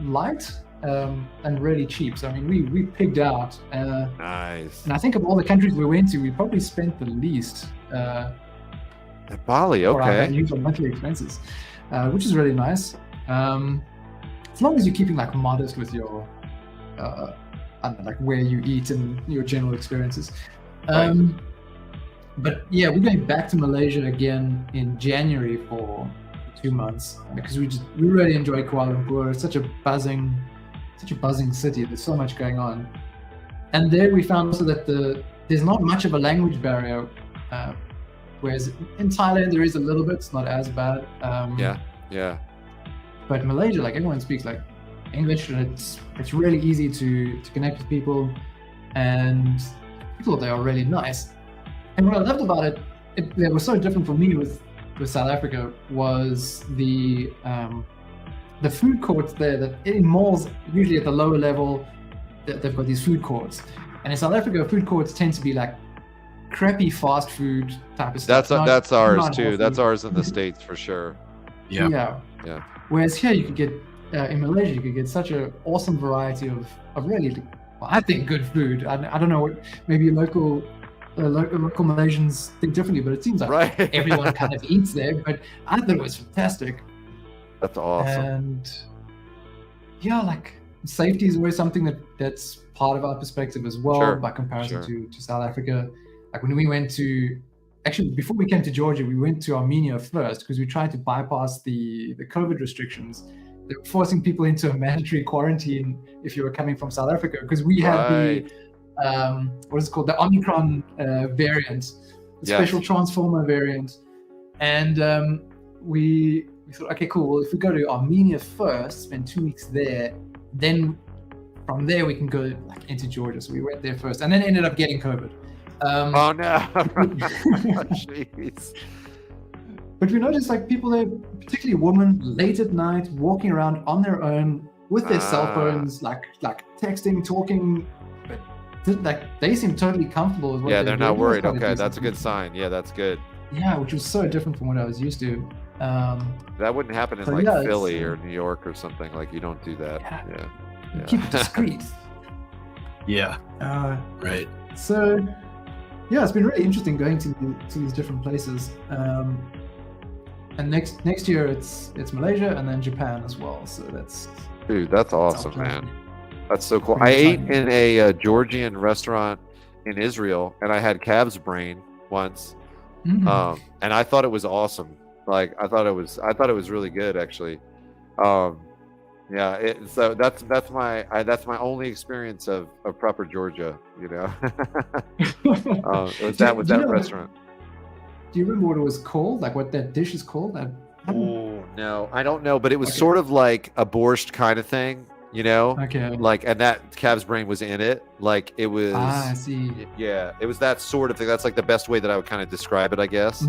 light and really cheap. So I mean, we pigged out. Nice. And I think of all the countries we went to, we probably spent the least. At Bali, for our okay. usual monthly expenses, which is really nice. As long as you're keeping like modest with your, I don't know, like where you eat and your general experiences. Right. But yeah, we're going back to Malaysia again in January for 2 months because we really enjoy Kuala Lumpur. It's such a buzzing city. There's so much going on, and there we found also that there's not much of a language barrier, whereas in Thailand there is a little bit. It's not as bad. Yeah. But Malaysia, like everyone speaks like English, and it's really easy to connect with people, and people there are really nice. And what I loved about it was so different for me with South Africa was the food courts there. That in malls, usually at the lower level, they've got these food courts, and in South Africa, food courts tend to be like crappy fast food type of stuff. That's ours too. healthy. That's ours in the States for sure. Yeah. Whereas here you could get in Malaysia, you could get such an awesome variety of really, well, I think, good food. I don't know what maybe local Malaysians think differently, but it seems like everyone kind of eats there. But I thought it was fantastic. That's awesome. And yeah, like safety is always something that's part of our perspective as well, by comparison to South Africa. Like when we went to, actually before we came to Georgia, we went to Armenia first because we tried to bypass the COVID restrictions. They were forcing people into a mandatory quarantine if you were coming from South Africa, because we had the what is it called, the Omicron variant, the special transformer variant, and we thought, okay, cool. Well, if we go to Armenia first, spend 2 weeks there, then from there we can go like into Georgia. So we went there first, and then ended up getting COVID. Oh no! Jeez. But we noticed like people there, particularly women, late at night, walking around on their own with their cell phones, like texting, talking. But like they seem totally comfortable with what they're not worried. Okay, that's a good sign. Yeah, that's good. Yeah, which was so different from what I was used to. That wouldn't happen in Philly or New York or something. Like you don't do that. Yeah. Keep it discreet. Yeah. Right. So yeah, it's been really interesting going to these different places. And next year it's Malaysia and then Japan as well. So that's awesome, man. That's so cool. I ate in a Georgian restaurant in Israel, and I had calf's brain once, and I thought it was awesome. Like I thought it was really good, actually. So that's my only experience of proper Georgia, It was that restaurant. Do you remember what it was called? Like what that dish is called? Oh no, I don't know, but it was sort of like a borscht kind of thing, Okay. Like, and that calf's brain was in it. Like it was. I see. Yeah, it was that sort of thing. That's like the best way that I would kind of describe it, I guess.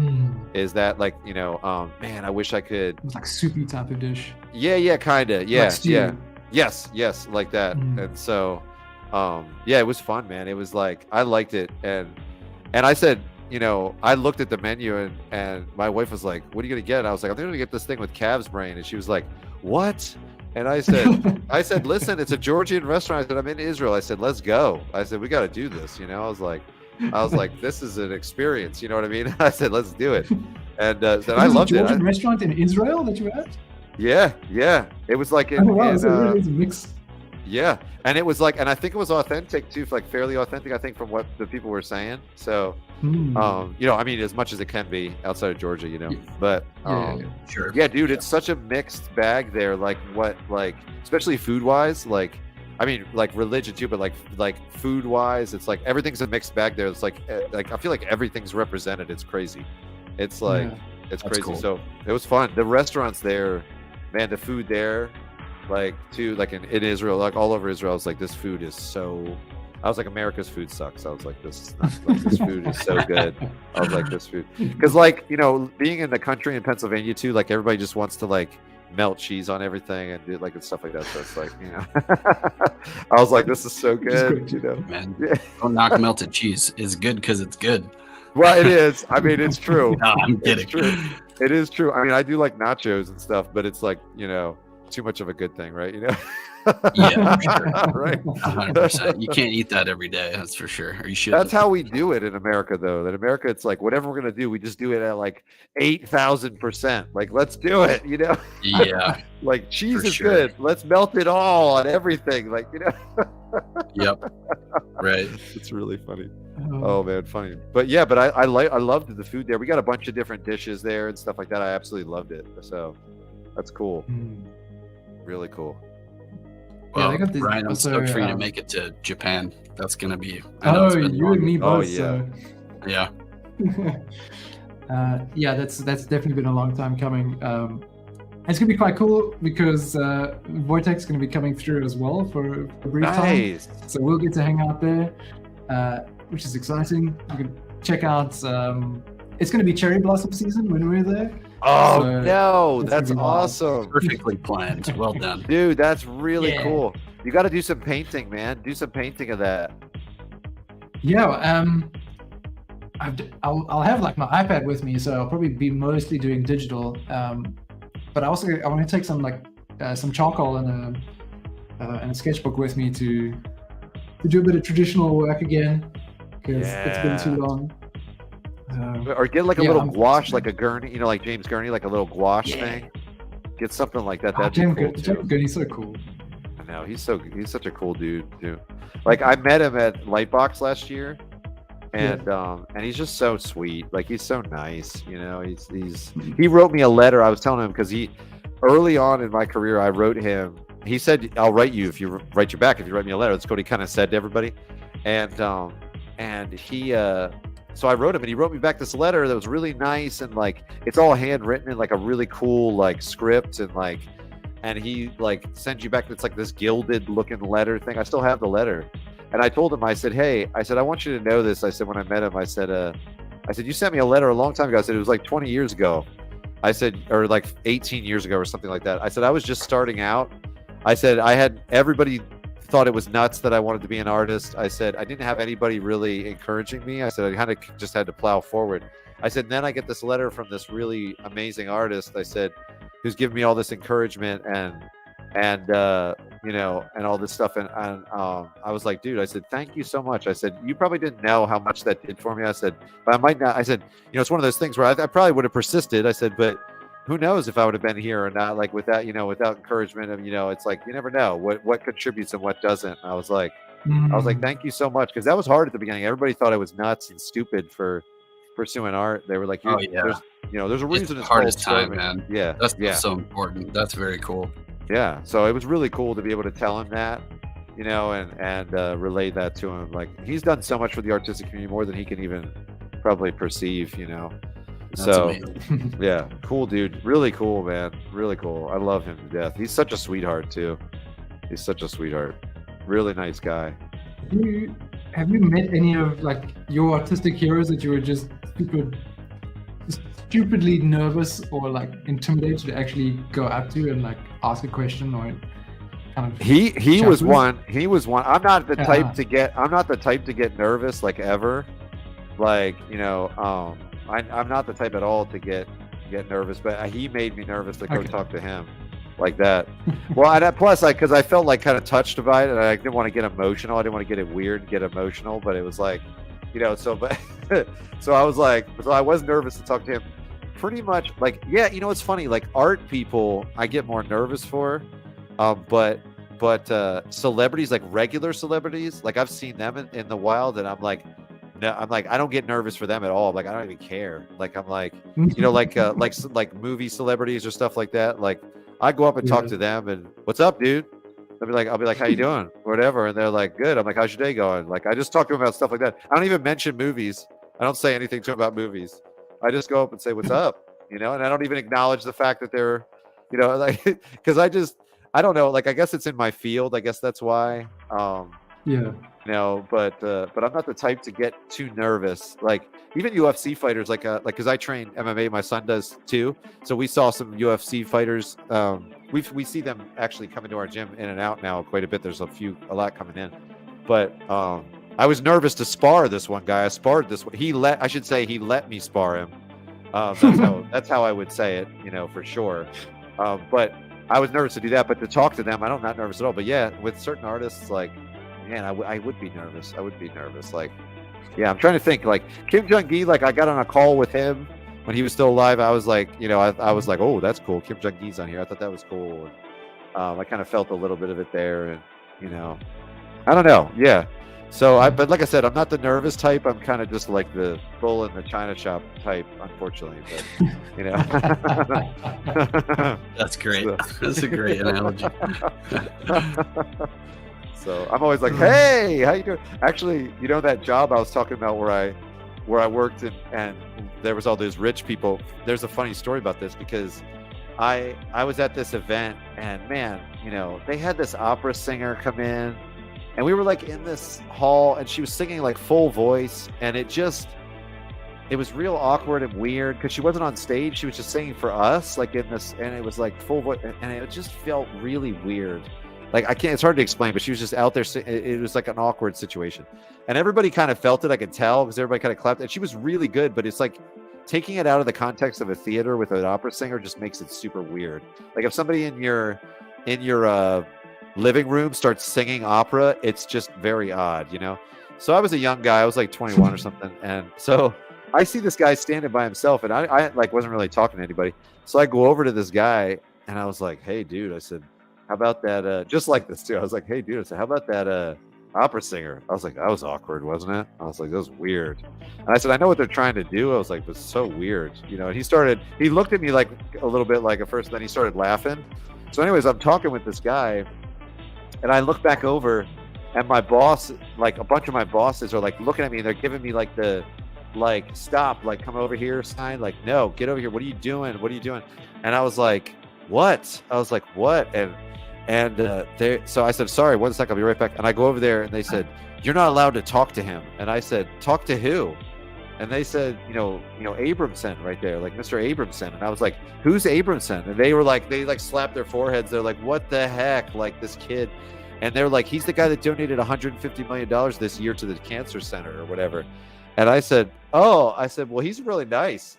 Is that like man, I wish I could. It was like soupy type of dish. Yeah, kind of. Yeah, like stew. yeah. Yes, like that. And so, it was fun, man. It was like I liked it, and I said, I looked at the menu and my wife was like, "What are you gonna get?" I was like, "I'm gonna get this thing with calf's brain," and she was like, "What?" And I said, "Listen, it's a Georgian restaurant." I said, "I'm in Israel." I said, "Let's go." I said, "We got to do this." I was like, "This is an experience." You know what I mean? I said, "Let's do it," and I loved it. Georgian restaurant in Israel that you were at? Yeah. It was like it's a mix. Yeah, and it was like, and I think it was authentic too, like fairly authentic, I think, from what the people were saying. So, I mean, as much as it can be outside of Georgia, But sure. Yeah, dude, it's such a mixed bag there. Like especially food wise, like, I mean, like religion too, but like food wise, it's like everything's a mixed bag there. It's like I feel like everything's represented. It's crazy. It's like it's crazy. Cool. So it was fun. The restaurants there, man, the food there. Like in Israel, like all over Israel, it's like this food is so I was like, America's food sucks. I was like, this is not, like, this food is so good. I was like, this food, because like, you know, being in the country in Pennsylvania too, like everybody just wants to like melt cheese on everything and do like and stuff like that. So it's like, you know, I was like, this is so good, you know. Man, don't knock melted cheese. It's good because it's good. Well, it is. I mean, it's true. No, I'm kidding. It's true. It is true. I mean, I do like nachos and stuff, but it's like, you know, too much of a good thing, right? You know. Yeah, for sure. Right. 100%. You can't eat that every day. That's for sure. Or you should. That's how we do it in America, though. In America, it's like whatever we're gonna do, we just do it at like 8,000%. Like, let's do it, you know? Yeah. Like cheese For is sure. good. Let's melt it all on everything. Like, you know. Yep. Right. It's really funny. Oh man, funny. But yeah, but I loved the food there. We got a bunch of different dishes there and stuff like that. I absolutely loved it. So that's cool. Really cool. Well, they got these Ryan, I'm also, stoked for you to make it to Japan. That's gonna be. Oh, you and me both. yeah. Yeah. Yeah, that's definitely been a long time coming. It's gonna be quite cool because Vortex is gonna be coming through as well for a brief time. So we'll get to hang out there, which is exciting. You can check out. It's gonna be cherry blossom season when we're there. Oh So no, it's that's gonna be wild. awesome, Perfectly planned. Well done. dude. That's really Yeah. cool. You got to do some painting, man. Do some painting of that. Yeah. I'll have like my iPad with me, so I'll probably be mostly doing digital. But I want to take some like some charcoal and a sketchbook with me to do a bit of traditional work again because it's been too long. Or get like a Yeah, little I'm- gouache, like a gurney, you know, like James Gurney, like a little gouache Yeah. thing. Get something like that. That'd James be cool too. Gurney's so cool. I know he's such a cool dude too. Like I met him at Lightbox last year, and he's just so sweet. Like he's so nice, you know. He wrote me a letter. I was telling him because early on in my career, I wrote him. He said, "I'll write you if you write you back. If you write me a letter." That's what he kind of said to everybody, and he. So I wrote him, and he wrote me back this letter that was really nice, and like it's all handwritten in like a really cool like script, and he like sends you back. It's like this gilded looking letter thing. I still have the letter, and I told him, I said, "Hey," I said, "I want you to know this." I said when I met him, I said, "You sent me a letter a long time ago." I said it was like 20 years ago. I said, or like 18 years ago or something like that. I said I was just starting out. I said I had everybody thought it was nuts that I wanted to be an artist. I said I didn't have anybody really encouraging me. I said I kind of just had to plow forward. I said then I get this letter from this really amazing artist. I said who's giving me all this encouragement and you know, and all this stuff. And I was like, dude, I said thank you so much. I said you probably didn't know how much that did for me. I said, but I might not. I said, you know, it's one of those things where I probably would have persisted. I said, but who knows if I would have been here or not, like without, you know, without encouragement of, you know, it's like, you never know what contributes and what doesn't. And I was like, thank you so much. Cause that was hard at the beginning. Everybody thought I was nuts and stupid for pursuing art. They were like, oh yeah, there's, you know, there's a reason it's the hardest time, man. Yeah. That's so important. That's very cool. Yeah. So it was really cool to be able to tell him that, you know, and relay that to him. Like he's done so much for the artistic community, more than he can even probably perceive, you know. That's so amazing. yeah, cool dude, really cool, man, really cool. I love him to death. He's such a sweetheart too. He's such a sweetheart, really nice guy. Have you met any of like your artistic heroes that you were just stupidly nervous or like intimidated to actually go up to and like ask a question or kind of he chat was with? one. I'm not the type to get nervous, like ever, like, you know. I'm not the type at all to get nervous, but he made me nervous to go talk to him like that. Well, and plus, because I felt like kind of touched by it, and I didn't want to get emotional. I didn't want to get it weird, get emotional, but it was like, you know, so but so I was like, so I was nervous to talk to him. Pretty much, like, yeah, you know, it's funny, like art people, I get more nervous for, but celebrities, like regular celebrities, like I've seen them in the wild, and I'm like, no, I'm like, I don't get nervous for them at all. Like, I don't even care. Like, I'm like, you know, like movie celebrities or stuff like that. Like, I go up and talk to them, and what's up, dude? I'll be like, how you doing? Or whatever. And they're like, good. I'm like, how's your day going? Like, I just talk to them about stuff like that. I don't even mention movies. I don't say anything to them about movies. I just go up and say, what's up? You know, and I don't even acknowledge the fact that they're, you know, like, because I don't know. Like, I guess it's in my field. I guess that's why. Yeah. you know, but I'm not the type to get too nervous. Like even UFC fighters, like because I train MMA, my son does too. So we saw some UFC fighters. We see them actually coming to our gym in and out now quite a bit. There's a lot coming in, but I was nervous to spar this one guy. I sparred this one. He let me spar him. That's how I would say it, you know, for sure. But I was nervous to do that. But to talk to them, I'm not nervous at all. But yeah, with certain artists, like, man, I would be nervous. I would be nervous. Like, yeah, I'm trying to think. Like Kim Jong-gi, like I got on a call with him when he was still alive. I was like, you know, I was like, oh, that's cool. Kim Jong-gi's on here. I thought that was cool. And, I kind of felt a little bit of it there, and you know, I don't know. Yeah. So but like I said, I'm not the nervous type. I'm kind of just like the bull in the china shop type, unfortunately. But you know, that's great. That's a great analogy. So I'm always like, hey, how you doing? Actually, you know that job I was talking about where I worked and there was all those rich people. There's a funny story about this because I was at this event and man, you know, they had this opera singer come in. And we were like in this hall and she was singing like full voice and it was real awkward and weird because she wasn't on stage. She was just singing for us like in this, and it was like full voice and it just felt really weird. Like it's hard to explain, but she was just out there. It was like an awkward situation and everybody kind of felt it. I could tell because everybody kind of clapped and she was really good, but it's like taking it out of the context of a theater with an opera singer just makes it super weird. Like if somebody in your living room starts singing opera, it's just very odd, you know. So I was a young guy, I was like 21 or something, and so I see this guy standing by himself and I like wasn't really talking to anybody. So I go over to this guy and I was like, hey dude, I said, how about that just like this too, I was like, hey dude, I said, how about that opera singer? I was like, that was awkward, wasn't it? I was like, that was weird. And I said, I know what they're trying to do. I was like, but it's so weird, you know. And he looked at me like a little bit like at first, then he started laughing. So anyways, I'm talking with this guy and I look back over and my boss, like a bunch of my bosses are like looking at me and they're giving me like the, like, stop, like come over here sign, like, no, get over here. What are you doing? What are you doing? And I was like, what? I was like, what? So I said, sorry, 1 sec, I'll be right back. And I go over there and they said, you're not allowed to talk to him. And I said, talk to who? And they said, you know, Abramson right there, like Mr. Abramson. And I was like, who's Abramson? And they were like, they like slapped their foreheads. They're like, what the heck? Like this kid. And they're like, he's the guy that donated $150 million this year to the cancer center or whatever. And I said, well, he's really nice.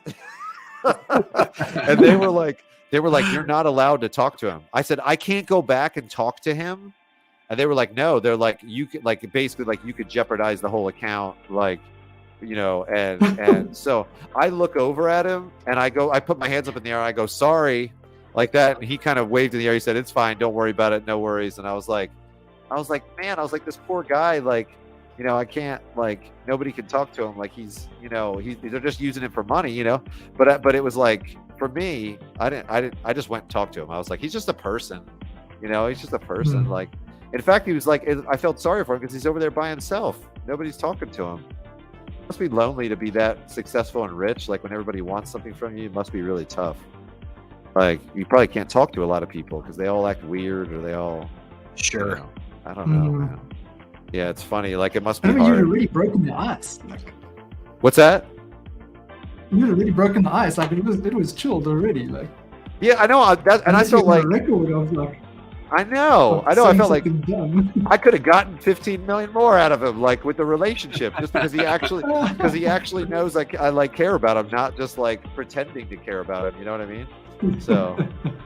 And they were like, you're not allowed to talk to him. I said, I can't go back and talk to him. And they were like, no, they're like, you could like, basically like you could jeopardize the whole account. Like, you know, and so I look over at him and I put my hands up in the air. And I go, sorry, like that. And he kind of waved in the air. He said, it's fine. Don't worry about it. No worries. And I was like, man, this poor guy, like, you know, I can't, like, nobody can talk to him. Like he's, you know, they're just using him for money, you know, but it was like, for me, I just went and talked to him. I was like, he's just a person, you know, he's just a person. Like, in fact, he was like, I felt sorry for him because he's over there by himself. Nobody's talking to him. It must be lonely to be that successful and rich. Like when everybody wants something from you, it must be really tough. Like you probably can't talk to a lot of people because they all act weird or they all, sure. You know, I don't know, man. Yeah, it's funny. Like it must be hard. You'd have really broken the ice. Like, what's that? You'd have really broken the ice. Like it was chilled already. Like, yeah, I know. And I felt like record of like. I know. I felt like I could have gotten 15 million more out of him, like with the relationship, just because he actually knows I like care about him, not just like pretending to care about him. You know what I mean? So,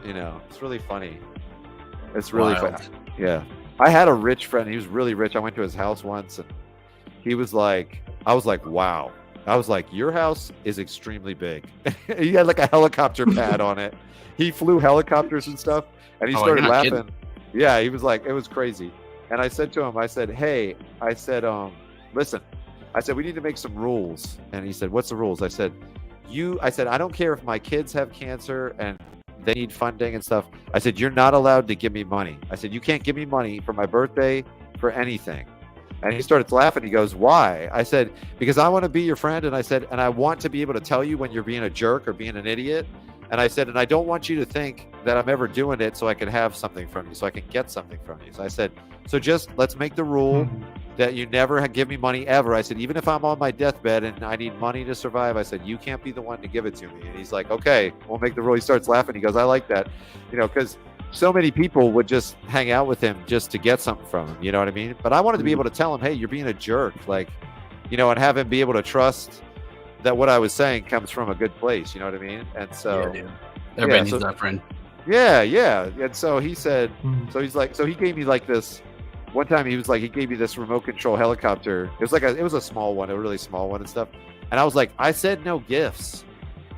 you know, it's really funny. It's really funny. Yeah. I had a rich friend. He was really rich. I went to his house once and he was like, I was like, wow. I was like, your house is extremely big. He had like a helicopter pad on it. He flew helicopters and stuff. And he started laughing. Kidding. Yeah, he was like, it was crazy. And I said to him, I said, hey, I said, listen, I said, we need to make some rules. And he said, what's the rules? I said, I don't care if my kids have cancer and they need funding and stuff. I said, you're not allowed to give me money. I said, you can't give me money for my birthday, for anything. And he started laughing. He goes, why? I said, because I want to be your friend. And I said, and I want to be able to tell you when you're being a jerk or being an idiot. And I said, and I don't want you to think that I'm ever doing it so I can have something from you, so I can get something from you. So I said, so just let's make the rule that you never give me money ever. I said, even if I'm on my deathbed and I need money to survive, I said, you can't be the one to give it to me. And he's like, okay, we'll make the rule. He starts laughing. He goes, I like that, you know, because so many people would just hang out with him just to get something from him. You know what I mean? But I wanted to be able to tell him, hey, you're being a jerk, like, you know, and have him be able to trust that what I was saying comes from a good place. You know what I mean? And so everybody needs that friend. Yeah. And so he said, so he's like, so he gave me like this. One time he was like, he gave me this remote control helicopter. It was like it was a small one, a really small one and stuff. And I was like, I said no gifts.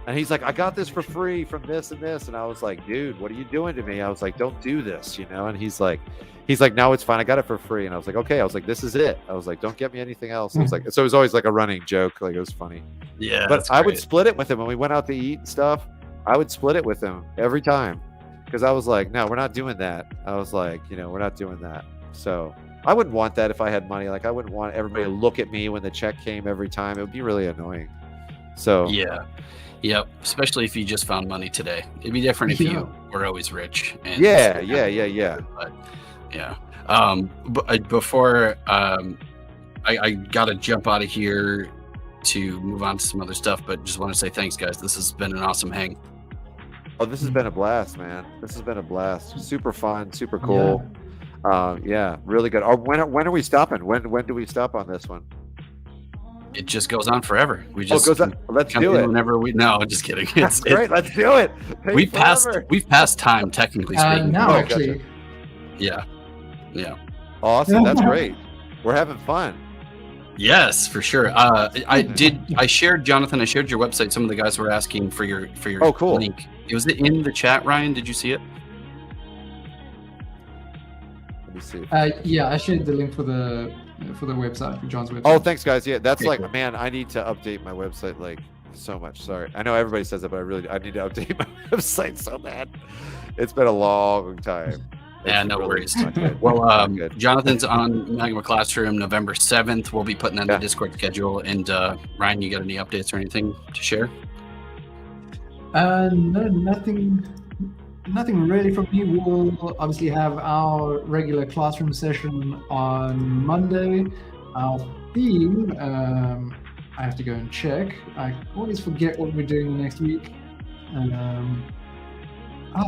And he's like, I got this for free from this and this. And I was like, dude, what are you doing to me? I was like, don't do this, you know? And he's like, no, it's fine. I got it for free. And I was like, okay. I was like, this is it. I was like, don't get me anything else. It was like, so it was always like a running joke. Like it was funny. Yeah. But I would split it with him when we went out to eat and stuff. I would split it with him every time. Because I was like, no, we're not doing that. I was like, you know, we're not doing that. So I wouldn't want that if I had money. Like I wouldn't want everybody to look at me when the check came every time. It would be really annoying. So yeah, especially if you just found money today. It'd be different if you were always rich. And yeah. But yeah. But before I gotta jump out of here to move on to some other stuff. But just want to say thanks, guys. This has been an awesome hang. Oh, this has been a blast, man. This has been a blast. Super fun, super cool. Yeah, really good. When are we stopping? When do we stop on this one? It just goes on forever. We just goes on. Let's do it. Whenever we. No, I'm just kidding. That's great. Let's do it. We've passed time, technically speaking. No, actually. Yeah. Awesome. That's great. We're having fun. Yes, for sure. I shared, Jonathan, I shared your website. Some of the guys were asking for your cool. link. Was it in the chat, Ryan? Did you see it? Let me see. Yeah, I shared the link for the website, for John's website. Oh, thanks, guys. Yeah, that's like, man, I need to update my website like so much. Sorry, I know everybody says it, but I need to update my website so bad. It's been a long time. Yeah, no worries. Well, Jonathan's on Magma Classroom November 7th. We'll be putting on the Discord schedule. And Ryan, you got any updates or anything to share? No, nothing really from me. We'll obviously have our regular classroom session on Monday. Our theme, I have to go and check. I always forget what we're doing next week.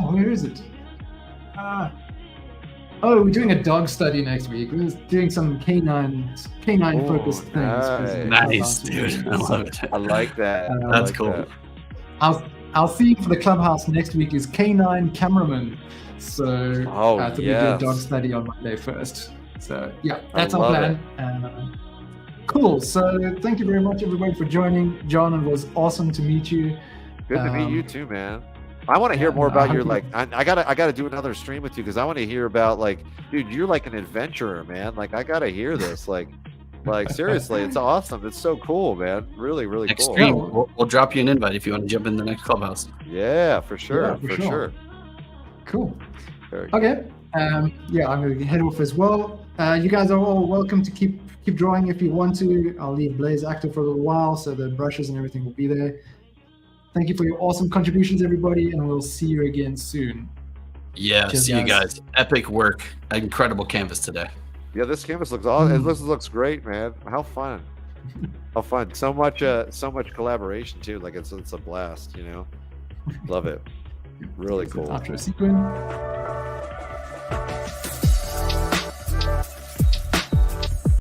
Where is it? We're doing a dog study next week. We're doing some canine focused things. Nice, dude. I love it. I like that. That's cool. Our theme for the clubhouse next week is canine cameraman. So we do a dog study on Monday first. So yeah, that's our plan. Cool. So thank you very much, everybody, for joining. John, it was awesome to meet you. Good to meet you too, man. I want to hear more about your I gotta do another stream with you because I want to hear about dude, you're like an adventurer, man. Like I gotta hear this. Like seriously, it's awesome. It's so cool, man. Really, really next cool. Stream, we'll drop you an invite if you want to jump in the next clubhouse. Yeah, for sure. For sure. Cool. Okay. I'm gonna head off as well. You guys are all welcome to keep drawing if you want to. I'll leave Blaze active for a little while, so the brushes and everything will be there. Thank you for your awesome contributions, everybody, and we'll see you again soon. Yeah, see you guys. Epic work. Incredible canvas today. Yeah, this canvas looks awesome. It looks great, man. How fun. How fun. So much collaboration too. Like it's a blast, you know. Love it. Really cool. Outro sequence.